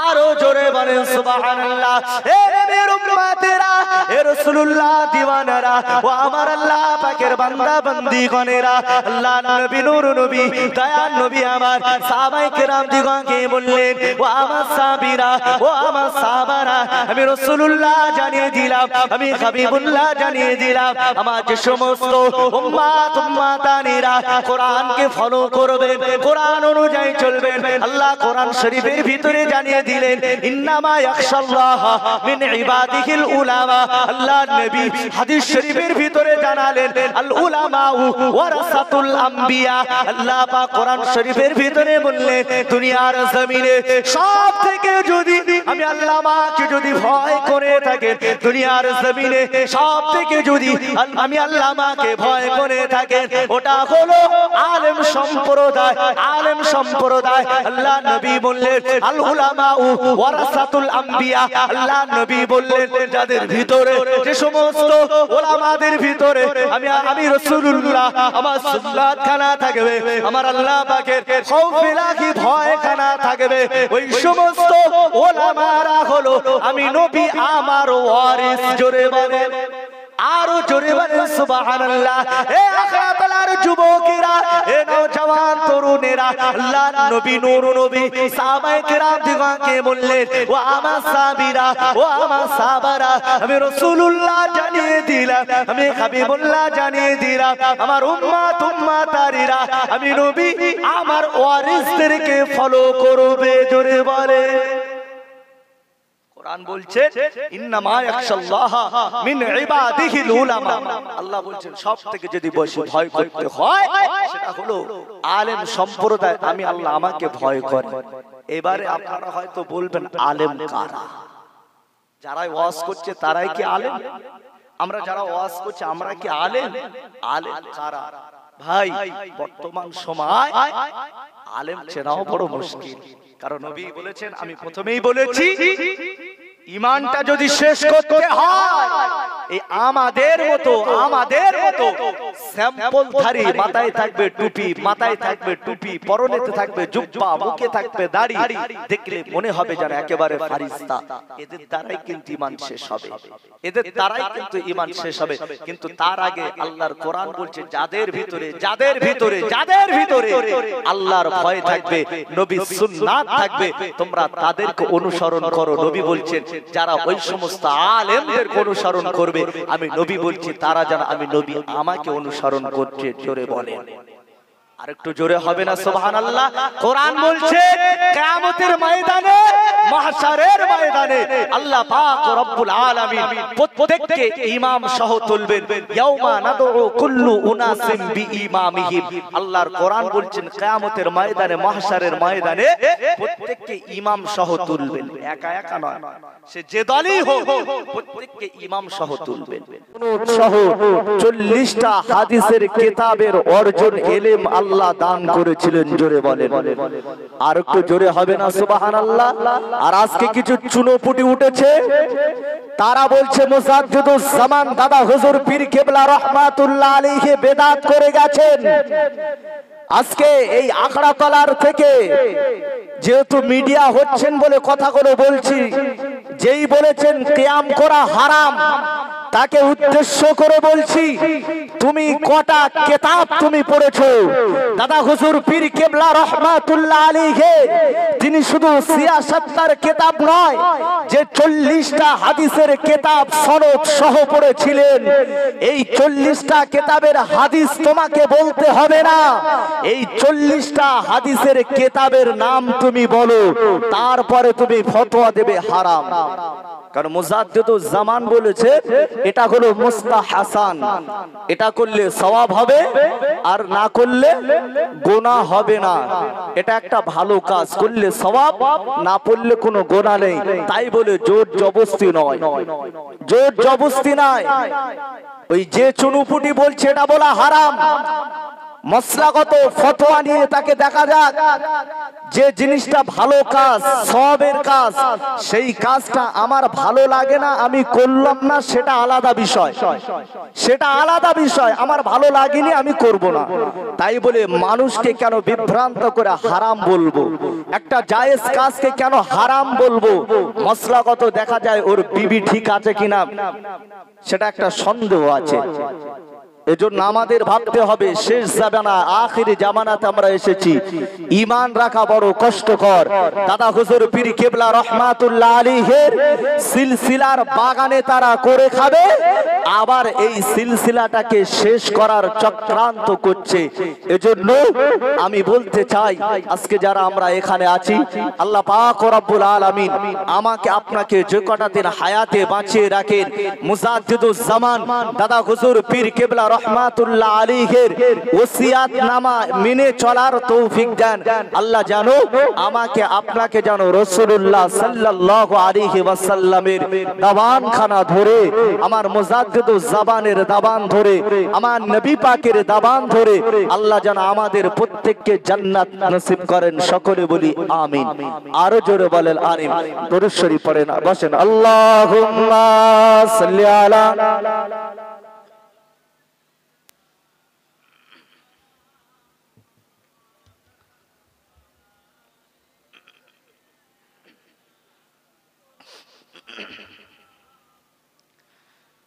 আরো জোরে বলেন সুবহানাল্লাহ। এ নবীর উম্মতেরা, এ রাসূলুল্লাহ দিওয়ানারা, ও আমার আল্লাহ পাকের বান্দা বান্দীগণেরা, আল্লাহর নবী, নূর নবী, দয়ার নবী আমার সাহাবায়ে কেরাম দিগকে বললেন, ও আমার সাহাবীরা, ও আমার সাহাবারা, আমি রাসূলুল্লাহ জানিয়ে দিলাম, আমি হাবিবুল্লাহ জানিয়ে দিলাম, আমার যে সমস্ত উম্মাতানিরা কোরআনকে ফলো করবেন, কোরআন অনুযায়ী চলবেন, আল্লাহ কোরআন শরীফের ভিতরে জানিয়ে দিলেন, ইন্নামা ইয়াখশাল্লাহ মিন ইবাদিহিল উলামা। আল্লাহ নবী হাদিস শরীফের ভিতরে জানালেন, আল উলামা ওয়ারাসাতুল আম্বিয়া। আল্লাহ পাক কোরআন শরীফের ভিতরে বললেন, দুনিয়ার জমিনে সব থেকে যদি আমি আল্লাহ মাকে যদি ভয় করে থাকেন, দুনিয়ার জমিনে সব থেকে যদি আমি আল্লাহ মাকে ভয় করে থাকেন, ওটা হলো আলেম সম্প্রদায়, আলেম সম্প্রদায়। আল্লাহ নবী বললেন, আল উলামা ওয়ারাসাতুল আম্বিয়া। আল্লাহ নবী বললেন, যাদের ভিতরে, যে সমস্ত উলামাদের ভিতরে আমি রাসূলুল্লাহ আমার সুন্নাত খানা থাকবে, আমার আল্লাহ পাকের খৌফ ইলাহি ভয় খানা থাকবে, ওই সমস্ত উলামারা হলো আমি নবী আমার ওয়ারিস। জোরে বলেন, আরো জোরে বলেন সুবহানাল্লাহ। এ আখরাতলার যুবকেরা, এ নওজওয়ান তরুণেরা, আল্লাহর নবী নূর নবী সাহাবায়ে কেরাম দিগকে বললেন, ও আমার সাহাবীরা, ও আমার সাহাবারা, আমি রাসূলুল্লাহ জানিয়ে দিলাম, আমি হাবিবুল্লাহ জানিয়ে দিলাম, আমার উম্মতারিরা, আমি নবী আমার ওয়ারিসদেরকে ফলো করবে। জোরে বলে। কোরআন বলছে ইন্নামা ইয়াখশাল্লাহ মিন ইবাদিহিল উলামা। আল্লাহ বলছেন সবথেকে যদি বেশি ভয় করতে হয় সেটা হলো আলেম সম্প্রদায়। আমি আল্লাহ আমাকে ভয় করে। এবারে আপনারা হয়তো বলবেন আলেম কারা? যারা ওয়াজ করছে তারাই কি আলেম? আমরা যারা ওয়াজ করছি আমরা কি আলেম? আলেম কারা? ভাই বর্তমান সময় আলেম চেনাও বড় মুশকিল। কারণ নবী বলেছেন, আমি প্রথমেই বলেছি, ঈমানটা যদি শেষ করতে হয় এই আমাদের মতো স্যাম্পলধারী, মাথায় থাকবে টুপি, মাথায় থাকবে টুপি, পরনেতে থাকবে জুব্বা, মুখে থাকবে দাড়ি, দেখলে মনে হবে যেন একেবারে ফারিস্তা। এদের দ্বারাই কিন্তু ঈমান শেষ হবে, এদের দ্বারাই কিন্তু ঈমান শেষ হবে। কিন্তু তার আগে আল্লাহর কোরআন বলছে যাদের ভিতরে আল্লাহর ভয় থাকবে, নবীর সুন্নাত থাকবে, তোমরা তাদেরকে অনুসরণ করো। নবী বলছেন যারা ওই সমস্ত আলেমদের অনুসরণ করবে, আমি নবী বলছি তারা যেন আমি নবী আমাকে অনুসরণ করছে। জোরে বলেন, আরেকটু জোরে হবে না সুবহানাল্লাহ? কোরআন বলছে কিয়ামতের ময়দানে, মাহশারের ময়দানে আল্লাহ পাক রব্বুল আলামিন প্রত্যেককে ইমাম সহ তুলবেন। ইয়াউমা নাদউ কুল্লু উনাসিম বিইমামিহিম। আল্লাহর কোরআন বলছেন কিয়ামতের ময়দানে, মাহশারের ময়দানে প্রত্যেককে ইমাম সহ তুলবেন, একা একা নয়, সে যে দলই হোক প্রত্যেককে ইমাম সহ তুলবেন। সহ 40টা হাদিসের কিতাবের অর্জন ইলম আল্লাহ দান করেছিলেন। জোরে বলেন, আর একটু জোরে হবে না সুবহানাল্লাহ? আর আজকে কিছু চুনোপুটি উঠেছে, তারা বলছে মুজাদ্দিদুজ জামান দাদা হুজুর পীর কেবলা রহমাতুল্লাহ আলাইহি বেদাত করে গেছেন। আজকে এই আখড়াতলার থেকে যেহেতু মিডিয়া হচ্ছেন বলে কথাগুলো বলছি, যেই বলেছেন কিয়াম করা হারাম তাকে উদ্দেশ্য করে বলছি, তুমি কটা কিতাব তুমি পড়েছো? দাদা হুজুর পীর কেবলা রহমাতুল্লাহ আলাইহি তিনি শুধু ৭৬টার কিতাব নয়, যে 40টা হাদিসের কিতাব সনদ সহ পড়েছিলেন। এই 40টা কিতাবের হাদিস তোমাকে বলতে হবে না, এই 40টা হাদিসের কিতাবের নাম তুমি বলো, তারপরে তুমি ফতোয়া দেবে হারাম। কারণ মুজাদ্দিদুজ জামান বলেছে এটা হলো মুস্তাহাসান, এটা করলে সওয়াব হবে আর না করলে গুনাহ হবে না। এটা একটা ভালো কাজ, করলে সওয়াব, না পড়লে কোনো গুনাহ নেই। তাই বলে জোর জবরদস্তি নয়, জোর জবরদস্তি নয়। ওই যে চুনুপুটি বলছে এটা বলা হারাম, মসলাগত ফতোয়া নিয়ে তাকে দেখা যাক, যে জিনিসটা ভালো কাজ, সওয়াবের কাজ, সেই কাজটা আমার ভালো লাগে না, আমি করলাম না, সেটা আলাদা বিষয়, সেটা আলাদা বিষয়। আমার ভালো লাগেনি, আমি করব না। তাই বলে মানুষকে কেন বিভ্রান্ত করে হারাম বলবো? একটা জায়েজ কাজকে কেন হারাম বলবো? মসলাগত দেখা যায় ওর বিবি ঠিক আছে কিনা সেটা একটা সন্দেহ আছে। এজন্য আমাদের ভাবতে হবে শেষ জামানা, আখিরি জামানাতে আমরা এসেছি, ঈমান রাখা বড় কষ্টকর। দাদা হুজুর পীর কেবলা রহমাতুল্লাহ আলাইহির সিলসিলার বাগানে তারা করে খাবে, আবার এই সিলসিলাটাকে শেষ করার চক্রান্ত করছে। এজন্য আমি বলতে চাই, আজকে যারা আমরা এখানে আছি, আল্লাহ পাক রব্বুল আলামিন আমাকে আপনাকে যে কটা দিন হায়াতে বাঁচিয়ে রাখেন, মুজাদ্দিদুজ জামান দাদা হুজুর পীর কেবলা রহমাতুল্লাহ আলাইহির ওসিয়াত নামা মেনে চলার তৌফিক দেন। আল্লাহ জানো আমাকে আপনাকে জানো রাসূলুল্লাহ সাল্লাল্লাহু আলাইহি ওয়াসাল্লামের দাবানখানা ধরে, আমার মুজাদ্দিদুজ জামানের দাবান ধরে, আমার নবী পাকের দাবান ধরে আল্লাহ যেন আমাদের প্রত্যেককে জান্নাত নসিব করেন। সকলে বলি আমিন। আরো জোরে বলেন আমিন। দরুদ শরীফ পড়েন, বসেন। আল্লাহুম্মা সাল্লি আলা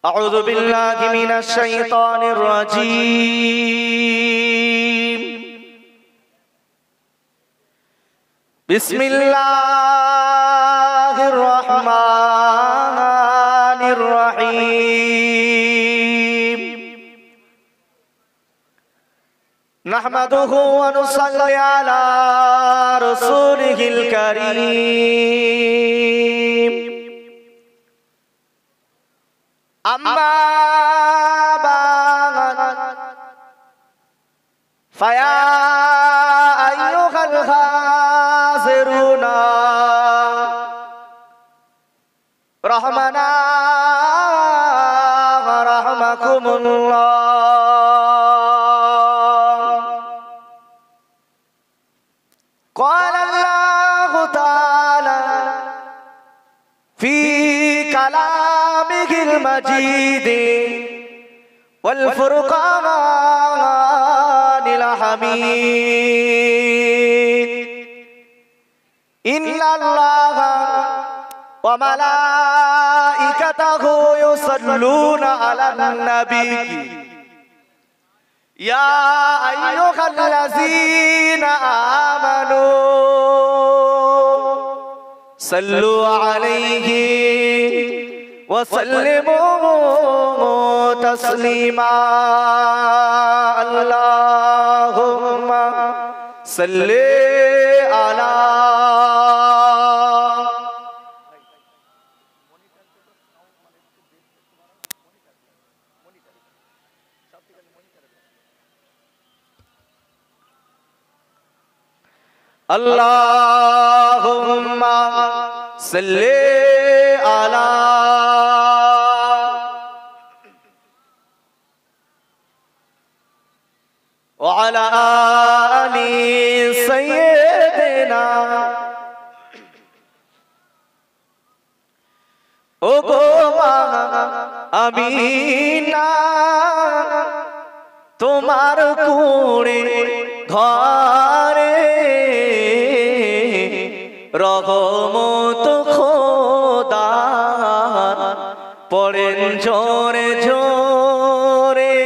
أعوذ بالله من الشيطان الرجيم বিসমিল্লাহির রহমানির রহিম নাহমাদুহু ওয়া নুসাল্লি আলা রাসূলিহিল কারীম আম্মা বা'দ ফায়া আইয়ুহাল হাযিরুনা রাহমানা ওয়া রাহমাকুমুল্লাহ قال الله تعالى في كلامه المجيد والفرقان الحميد إن الله وملائكته يصلون على النبي يا أيها الذين آمنوا صلوا عليه وسلموا تسليما اللهم صل على اللهم صل على وعلى آل سيدنا আমিনা তোমার কুড়ে ঘরে রহমত খোদা পড়েন জোরে জোরে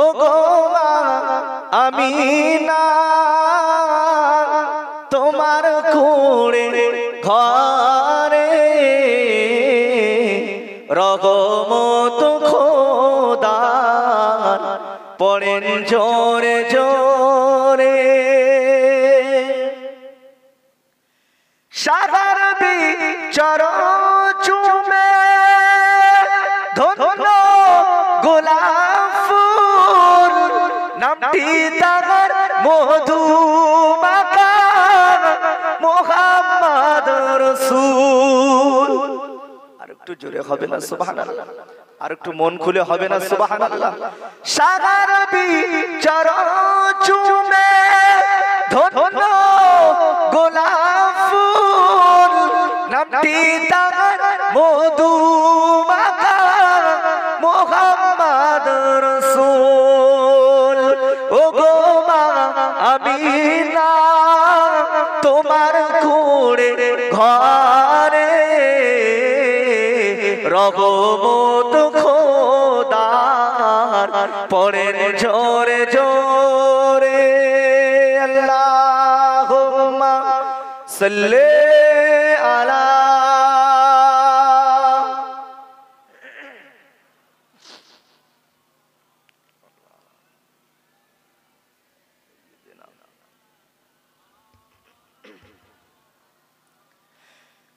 ও গো মা আমিনা তোমার কুড়ে ঘরে রহমত খোদা পড়েন জোরে জোরে সাগর বিচর চুমে ধন্য গোলাপ ফুল নামটি তার মধু মাখা মুহাম্মদ রাসূল। আর একটু জোরে হবে না সুবহানাল্লাহ, আর একটু মন খুলে হবে না সুবহানাল্লাহ। সাগর বিচর চুমে ধন্য গোলাপ ফুল নামটি তার মধু মাখা মুহাম্মদ রাসূল। ও গো মা আমিনা তোমার কুড়ে ঘরে রহমত খোদার পড়েন জোরে জোরে আল্লাহুম্মা সাল্লি আলা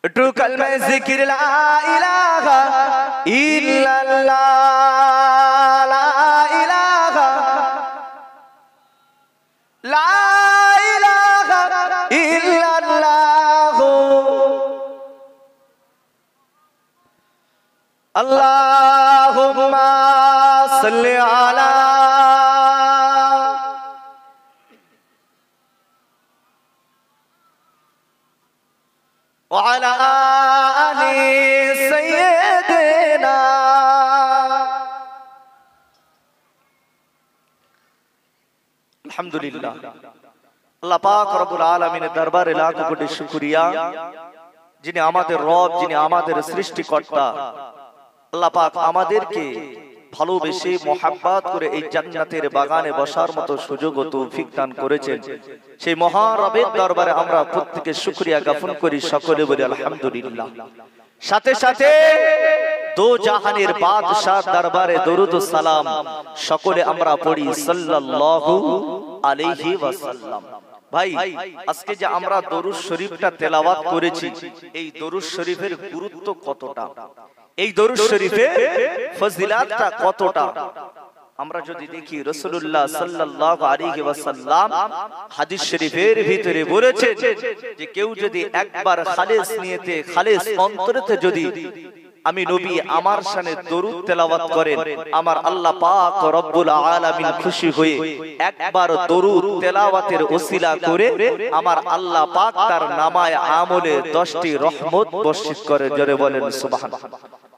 একটু কালমা জিকির লা ইলাহা ইল্লাল্লাহ লা ইলাহা লা ইলাহা ইল্লাল্লাহ আল্লাহুম্মা সাল্লি আলা وعلى آل سيدنا আলহামদুলিল্লাহ। আল্লাহ পাক রব্বুল আলামিনের দরবারে লাখ কোটি শুকরিয়া, যিনি আমাদের রব, যিনি আমাদের সৃষ্টিকর্তা। আল্লাহ পাক আমাদেরকে ভালোবেসে মোহাব্বত করে এই জান্নাতের বাগানে বসার মতো সুযোগ ও তৌফিক দান করেছেন, সেই মহান রবের দরবারে আমরা প্রত্যেকে শুকরিয়া জ্ঞাপন করি, সকলে বলি আলহামদুলিল্লাহ। সাথে সাথে দো জাহানের বাদশাহ দরবারে দরুদ ও সালাম সকলে আমরা পড়ি সাল্লাল্লাহু আলাইহি ওয়াসাল্লাম। ভাই, আজকে যে আমরা দরুদ শরীফটা তেলাওয়াত করেছি, এই দরুদ শরীফের গুরুত্ব কতটা, এই দরুদ শরীফের ফজিলাতটা কতটা, আমরা যদি দেখি রাসূলুল্লাহ সাল্লাল্লাহু আলাইহি ওয়াসাল্লাম হাদিস শরীফের ভিতরে বলেছেন যে কেউ যদি একবার খালিস নিয়তে খালিস অন্তরেতে যদি আমি নবী আমার শানে দরুদ তেলাওয়াত করেন, আমার আল্লাহ পাক রব্বুল আলামিন খুশি হয়ে একবার দরুদ তেলাওয়াতের ওসিলা করে আমার আল্লাহ পাক তার নামায় আমলে 10টি রহমত বর্ষিত করে। জোরে বলেন সুবহানাল্লাহ।